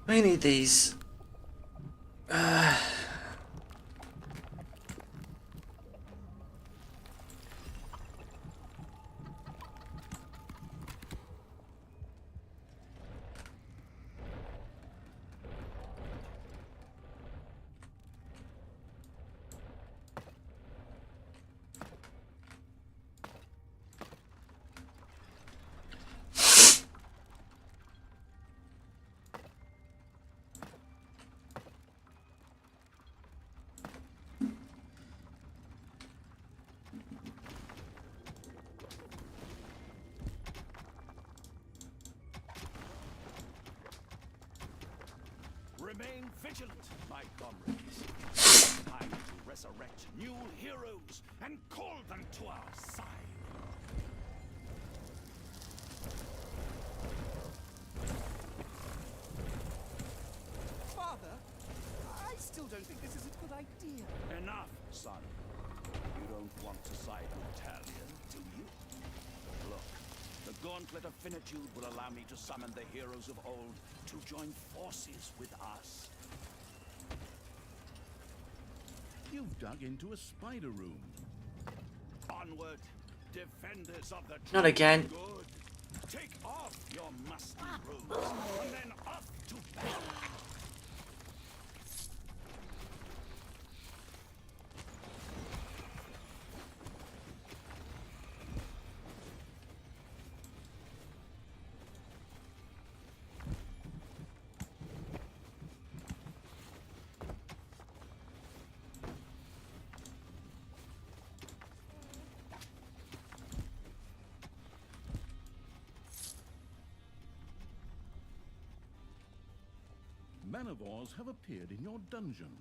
We need these. Remain vigilant, my comrades. It's time to resurrect new heroes and call them to our side. Father, I still don't think this is a good idea. Enough, son. You don't want to side with Talia, do you? Look, the Gauntlet of Finitude will allow me to summon the heroes of old to join forces with us. You've dug into a spider room. Onward, defenders of the Not again. good. Take off your musty robes, and then off to battle. manivores have appeared in your dungeon.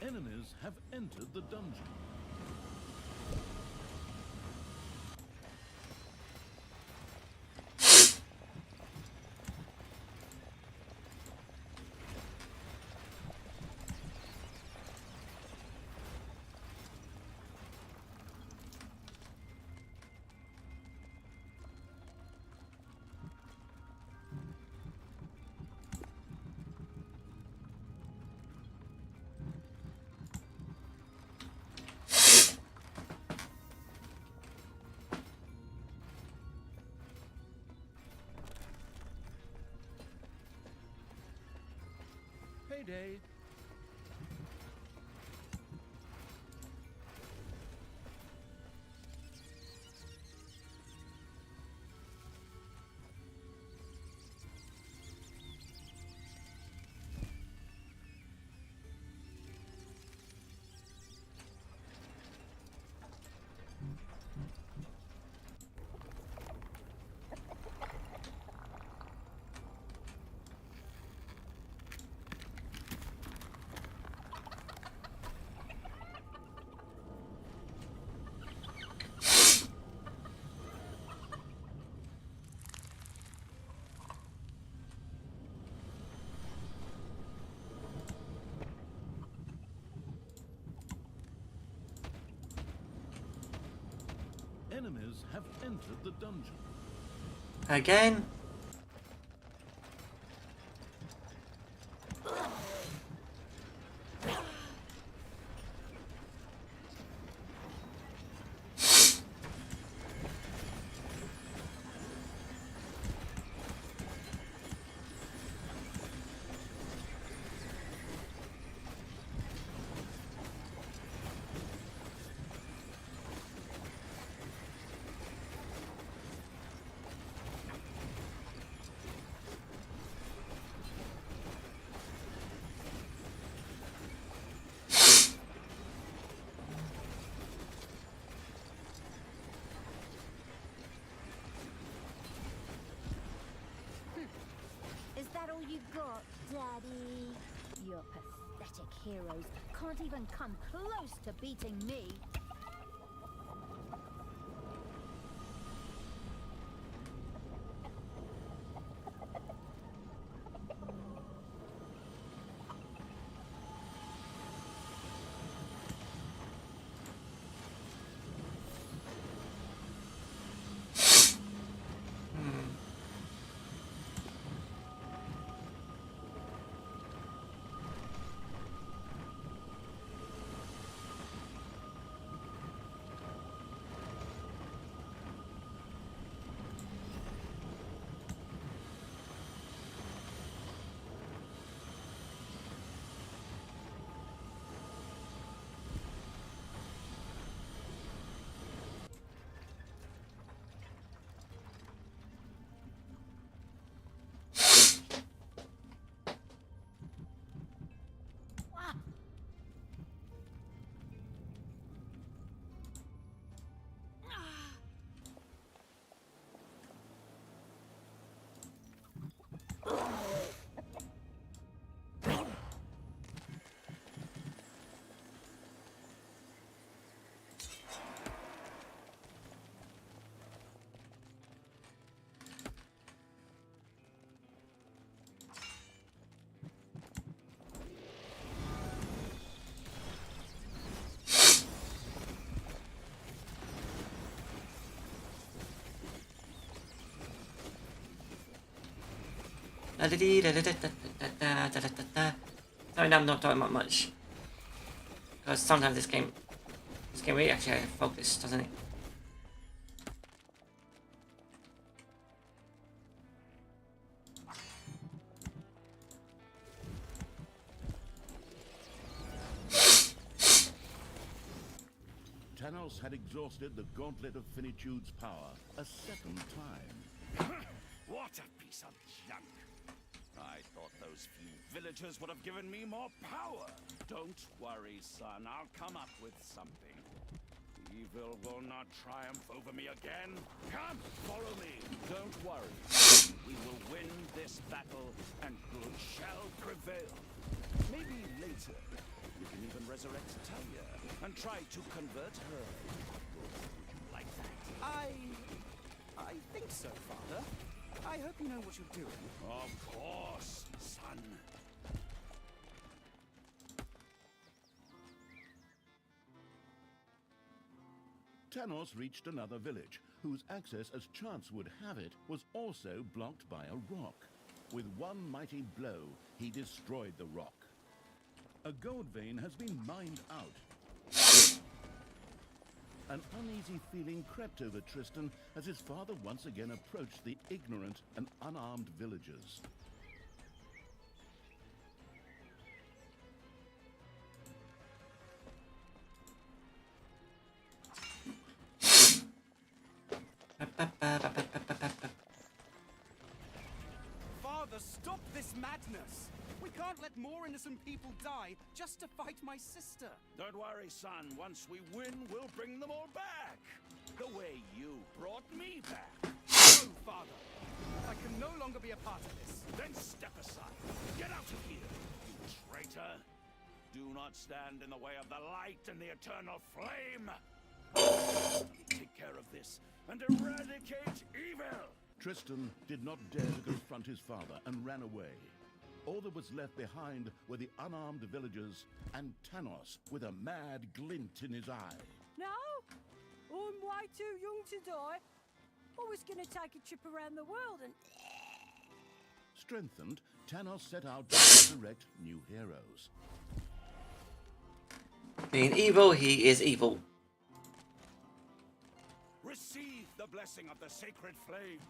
Enemies have entered the dungeon. Payday. Enemies have entered the dungeon. Again? Is that all you got, Daddy? Your pathetic heroes can't even come close to beating me. Sorry, I'm not talking about much. Because sometimes this game really actually focus, doesn't it? Tanos had exhausted the gauntlet of Finitude's power a second time. What a piece of junk! I thought those few villagers would have given me more power. Don't worry, son. I'll come up with something. Evil will not triumph over me again. Come, follow me. Don't worry. We will win this battle, and good shall prevail. Maybe later, we can even resurrect Talia and try to convert her. Would you like that? I think so, Father. I hope you know what you're doing. Of course, son. Tanos reached another village, whose access, as chance would have it, was also blocked by a rock. With one mighty blow, he destroyed the rock. A gold vein has been mined out. An uneasy feeling crept over Tristan as his father once again approached the ignorant and unarmed villagers. Father, stop this madness! We can't let more innocent people die just to fight my sister. Don't worry, son. Once we win, we'll bring them all back. The way you brought me back. No, Father. I can no longer be a part of this. Then step aside. Get out of here, you traitor. Do not stand in the way of the light and the eternal flame. Take care of this and eradicate evil. Tristan did not dare to confront his father and ran away. All that was left behind were the unarmed villagers and Tanos with a mad glint in his eye. No, I'm way too young to die. I was gonna take a trip around the world and... Strengthened, Tanos set out to resurrect new heroes. Being evil, he is evil. Receive the blessing of the sacred flame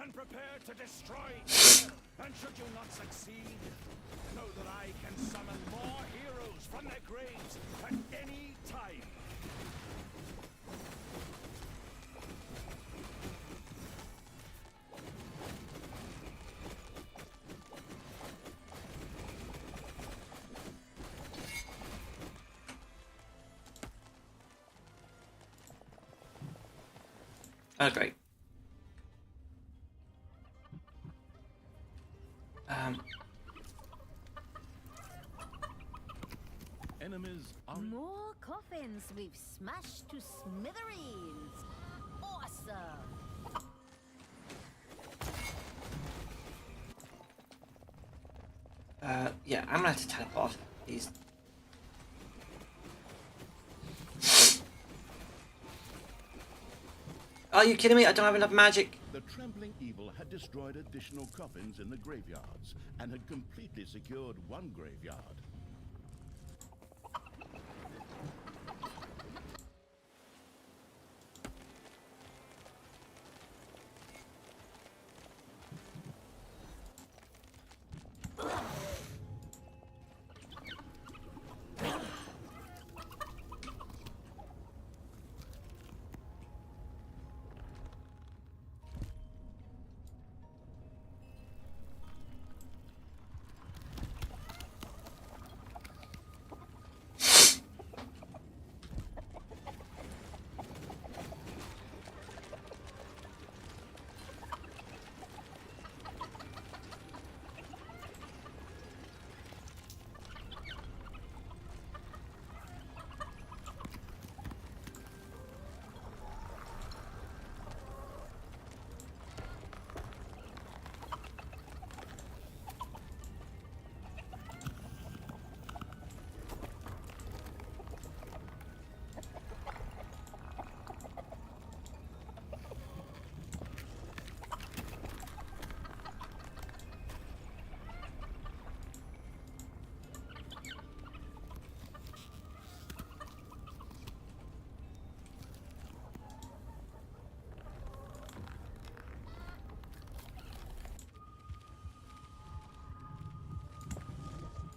and prepare to destroy evil. And should you not succeed, know that I can summon more heroes from their graves at any time. Oh, great. Enemies are... More coffins we've smashed to smithereens. Awesome! Yeah, I'm gonna have to teleport. These. Are you kidding me? I don't have enough magic. The trembling evil had destroyed additional coffins in the graveyards and had completely secured one graveyard.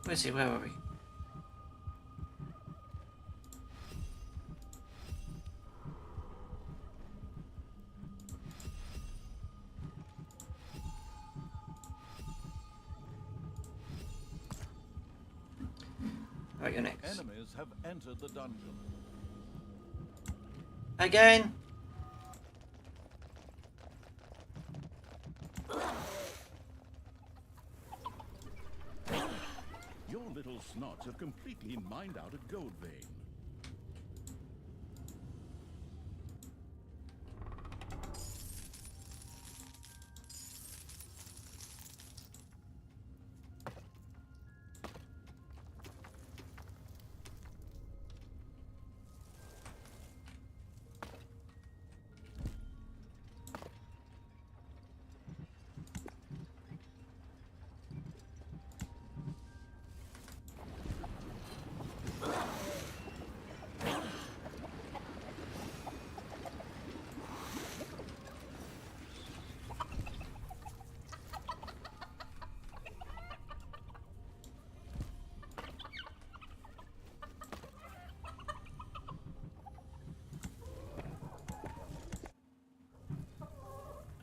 Let's see, where are we? Alright, you're next. Enemies have entered the dungeon. Again! Your little snots have completely mined out a gold vein.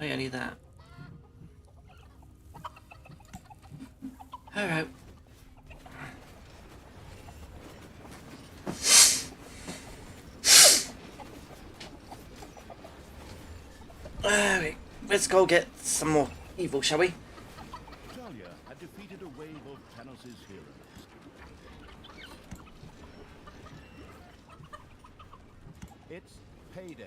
Oh yeah, I need that. Alright. Alright, let's go get some more evil, shall we? Talia had defeated a wave of Tanos' heroes. It's payday.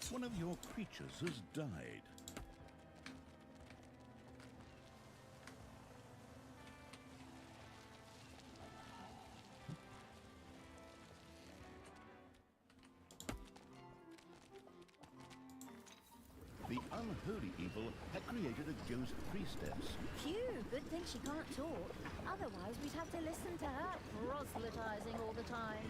One of your creatures has died. The unholy evil had created a ghost priestess. Phew, good thing she can't talk. Otherwise, we'd have to listen to her proselytizing all the time.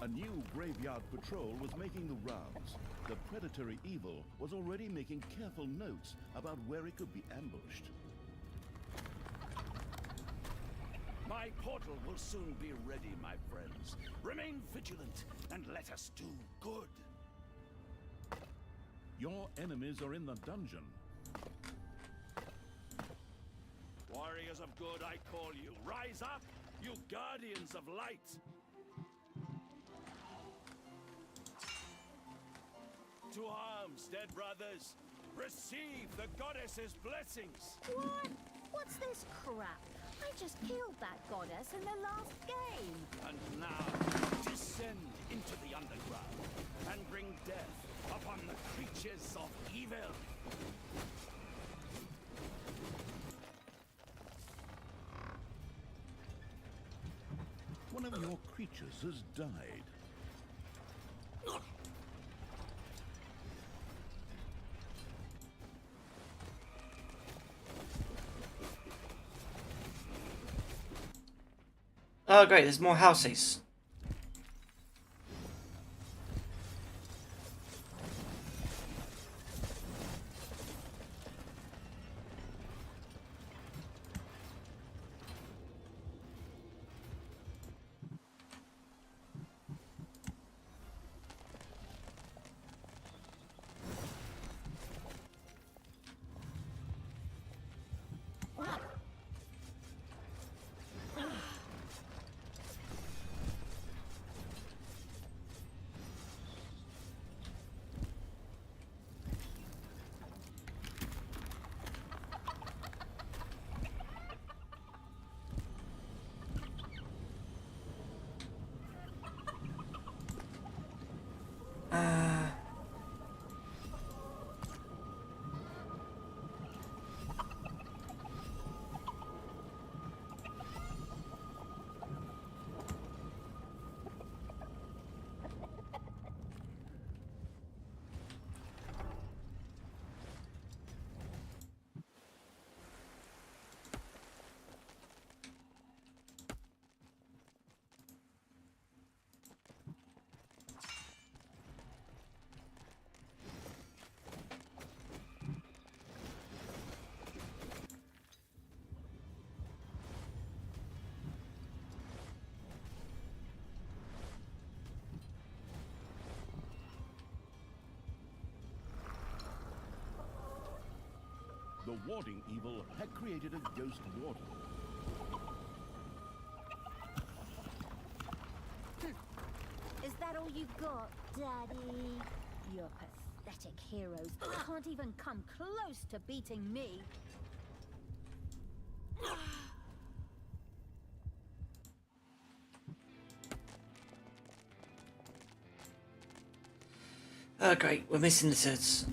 A new graveyard patrol was making the rounds. The predatory evil was already making careful notes about where it could be ambushed. My portal will soon be ready, my friends. Remain vigilant and let us do good. Your enemies are in the dungeon. Warriors of good, I call you. Rise up, you guardians of light. To arms, dead brothers. Receive the goddess's blessings. What? What's this crap? I just killed that goddess in the last game. And now, descend into the underground and bring death upon the creatures of evil. One of your creatures has died. Oh great, there's more houses. the warding evil had created a ghost warden. Is that all you got, Daddy? Your pathetic heroes can't even come close to beating me. Oh great, we're missing the turds.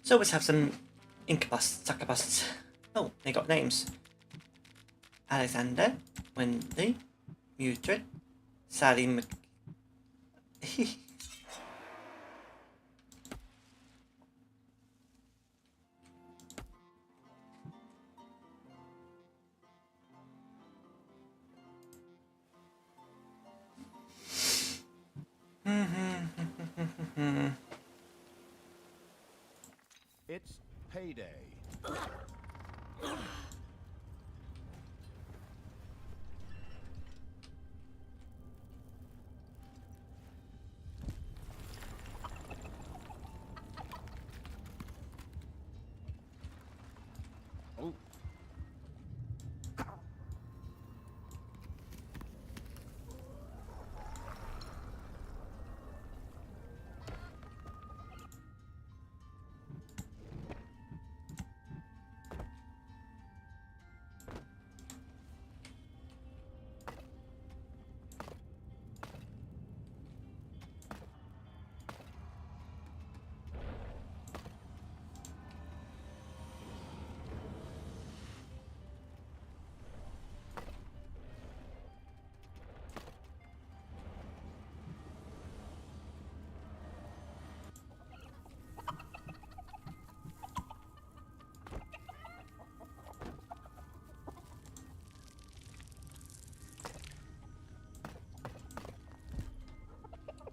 So let's have some incabusts, succubusts. Oh, they got names. Alexander, Wendy, Mutred, Sally Mc... It's payday. Oh.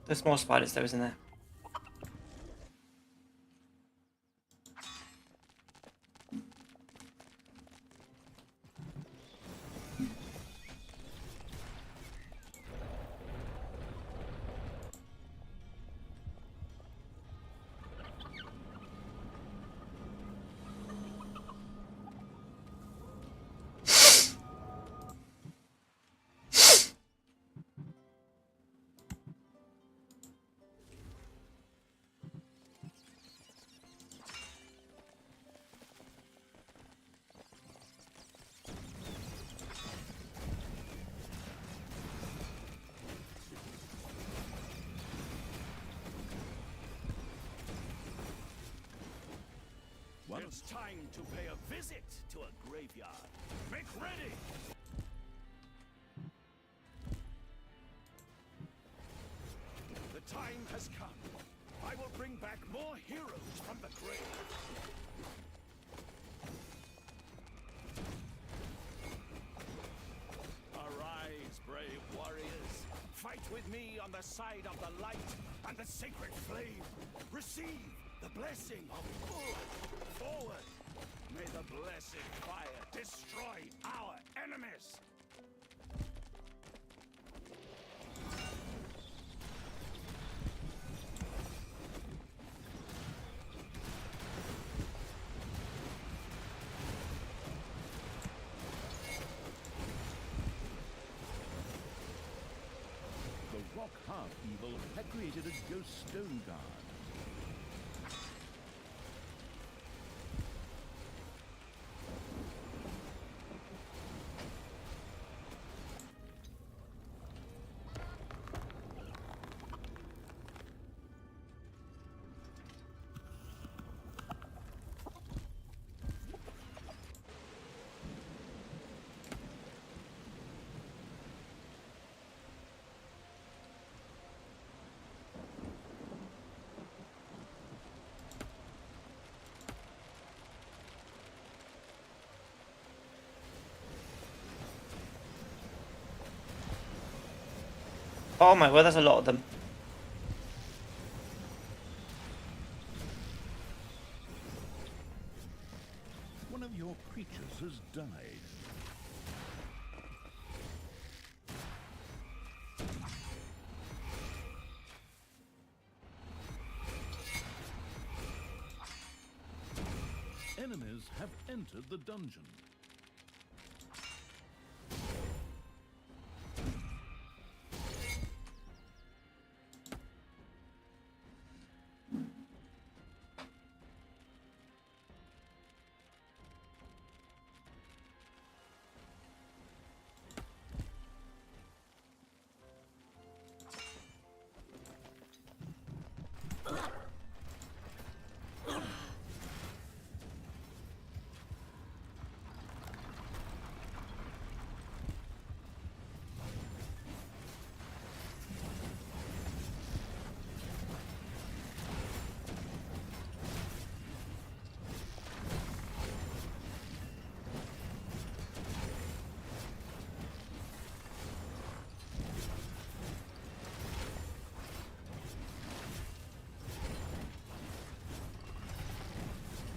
There's more spiders though, isn't there? It's time to pay a visit to a graveyard. Make ready! The time has come. I will bring back more heroes from the grave. Arise, brave warriors. Fight with me on the side of the light and the sacred flame. Receive the blessing of good. Forward! May the blessed fire destroy our enemies! The rock half-evil had created a ghost stone guard. Oh my word, that's a lot of them. of your creatures has died. Enemies have entered the dungeon.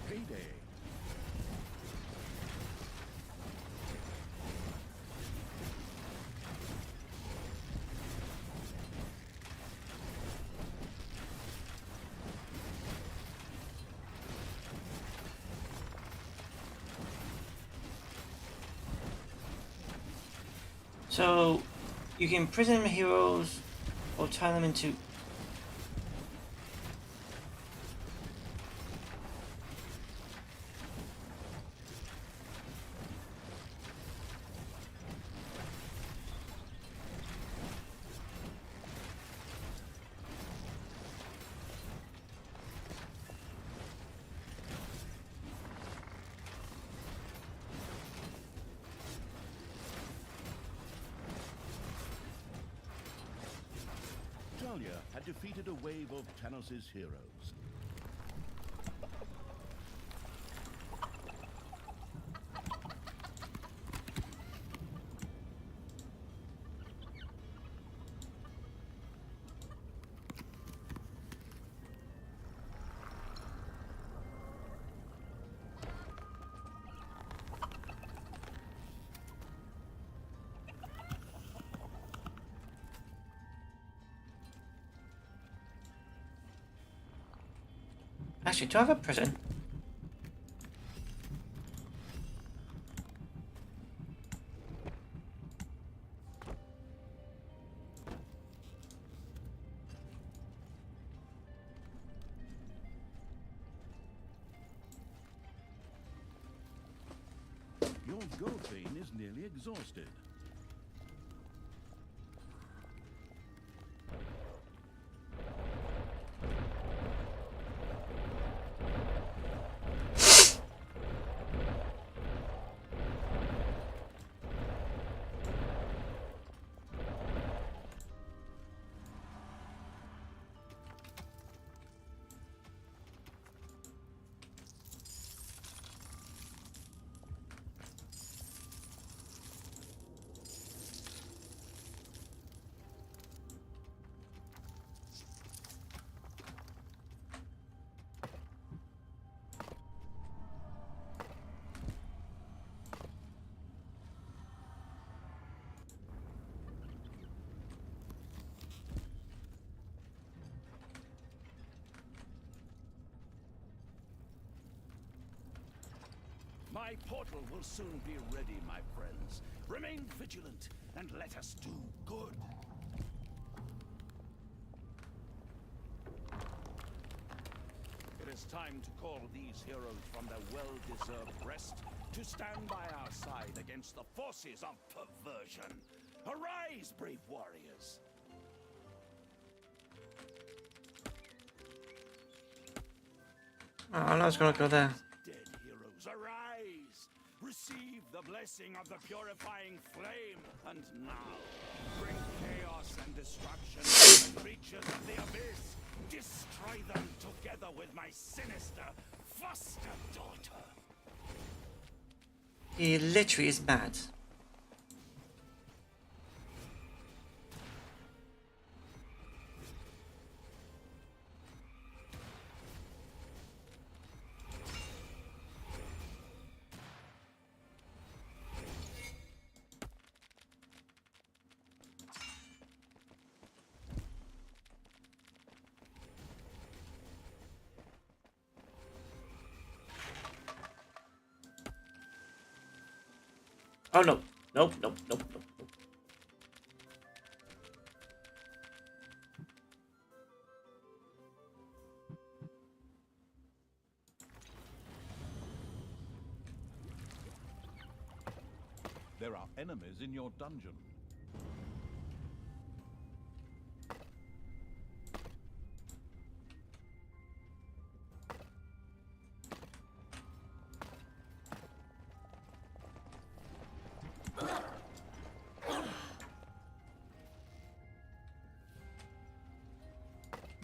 Payday. So you can imprison heroes or turn them into. Talia had defeated a wave of Tanos' heroes. Actually, do I have a prison? Your gold vein is nearly exhausted. My portal will soon be ready, my friends. Remain vigilant and let us do good. It is time to call these heroes from their well-deserved rest to stand by our side against the forces of perversion. Arise, brave warriors! Oh, I was gonna go there. Dead heroes, arise! Receive the blessing of the purifying flame, and now bring chaos and destruction to the reaches of the abyss. Destroy them together with my sinister foster daughter. He literally is mad. Oh no. Nope, nope, nope, nope, nope. There are enemies in your dungeon.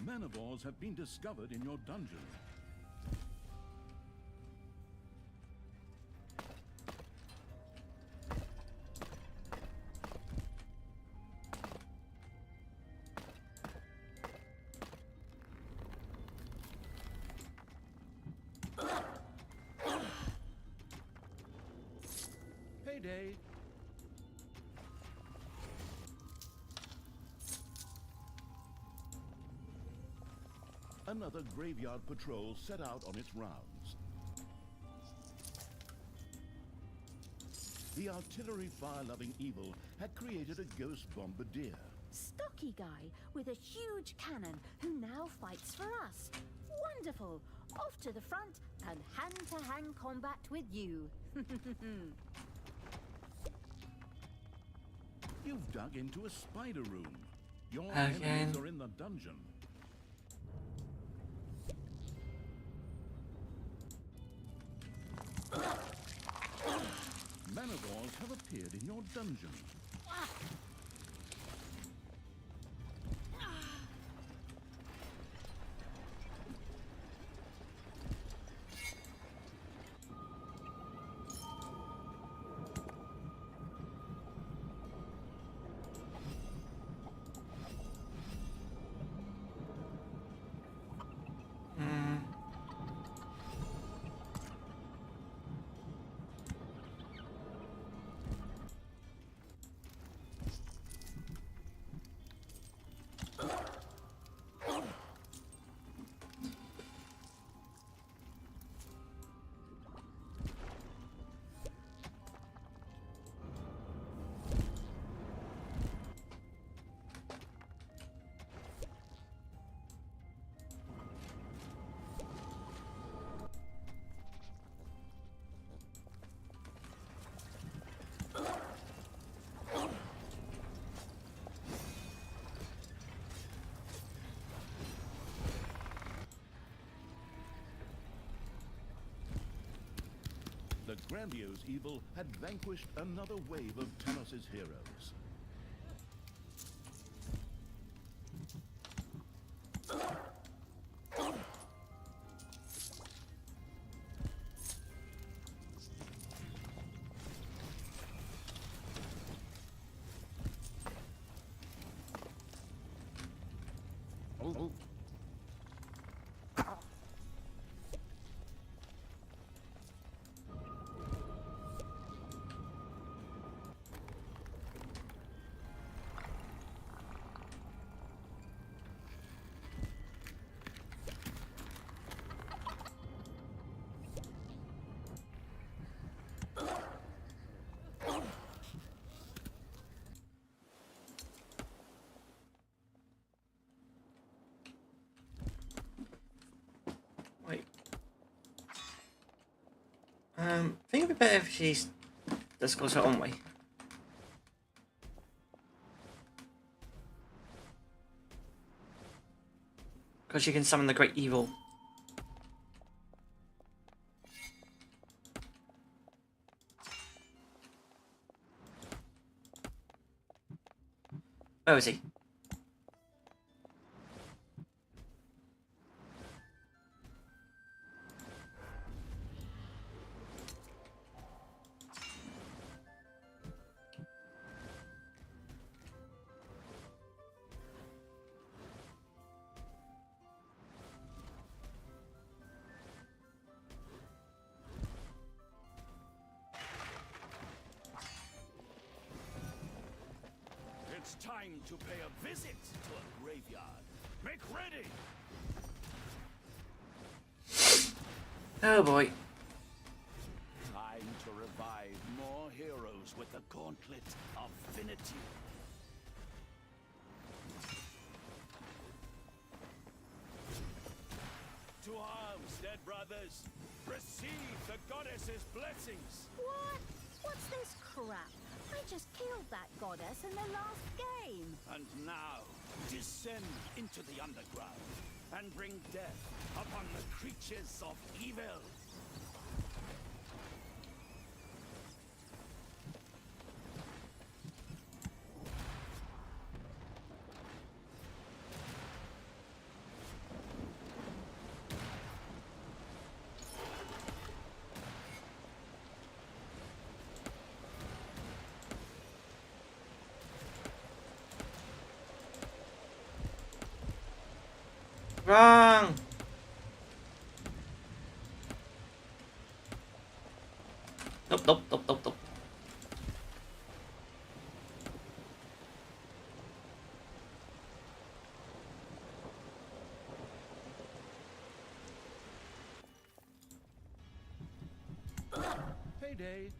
Manivores have been discovered in your dungeon. Payday! Another graveyard patrol set out on its rounds. The artillery fire-loving evil had created a ghost bombardier. Stocky guy with a huge cannon who now fights for us. Wonderful! Off to the front and hand-to-hand combat with you. You've dug into a spider room. Your Again. enemies are in the dungeon. Manivores have appeared in your dungeon. The grandiose evil had vanquished another wave of Tanos' heroes. Oh. Wait. I think it'd be better if she just goes her own way. Because she can summon the great evil. Where is he? It's time to pay a visit to a graveyard. Make ready! Oh boy. Time to revive more heroes with the gauntlet of finitude. To arms, dead brothers! Receive the goddess's blessings! What? What's this crap? I just killed that goddess in the last game. And now, descend into the underground and bring death upon the creatures of evil. Wrong! Nope, nope, nope, nope, nope. Payday.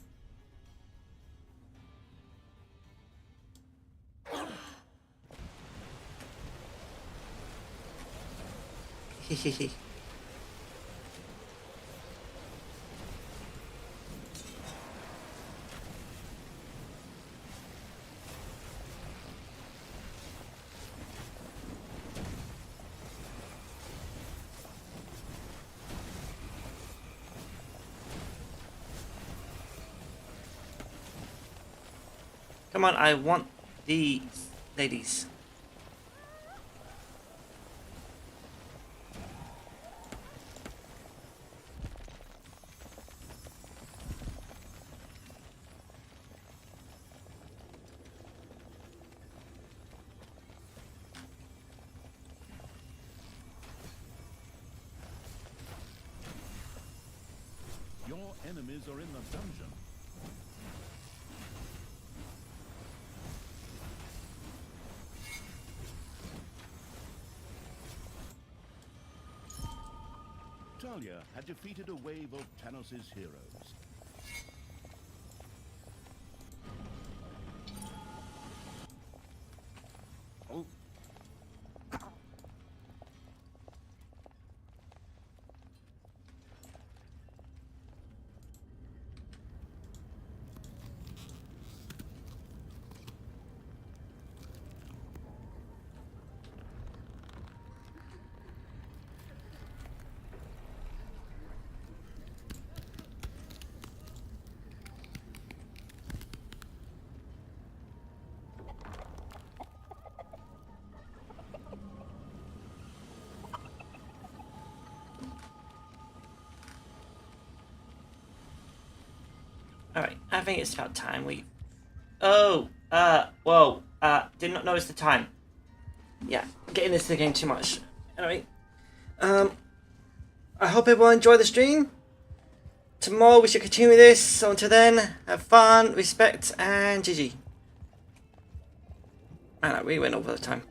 Hehehe. Come on, I want these ladies. Your enemies are in the dungeon. Talia had defeated a wave of Tanos' heroes. Oh. Alright, I think it's about time we... Oh! Whoa. Did not notice the time. Yeah, getting into the game too much. Anyway, I hope everyone enjoyed the stream. Tomorrow we should continue this, so until then, have fun, respect, and GG. Man, I really went over the time.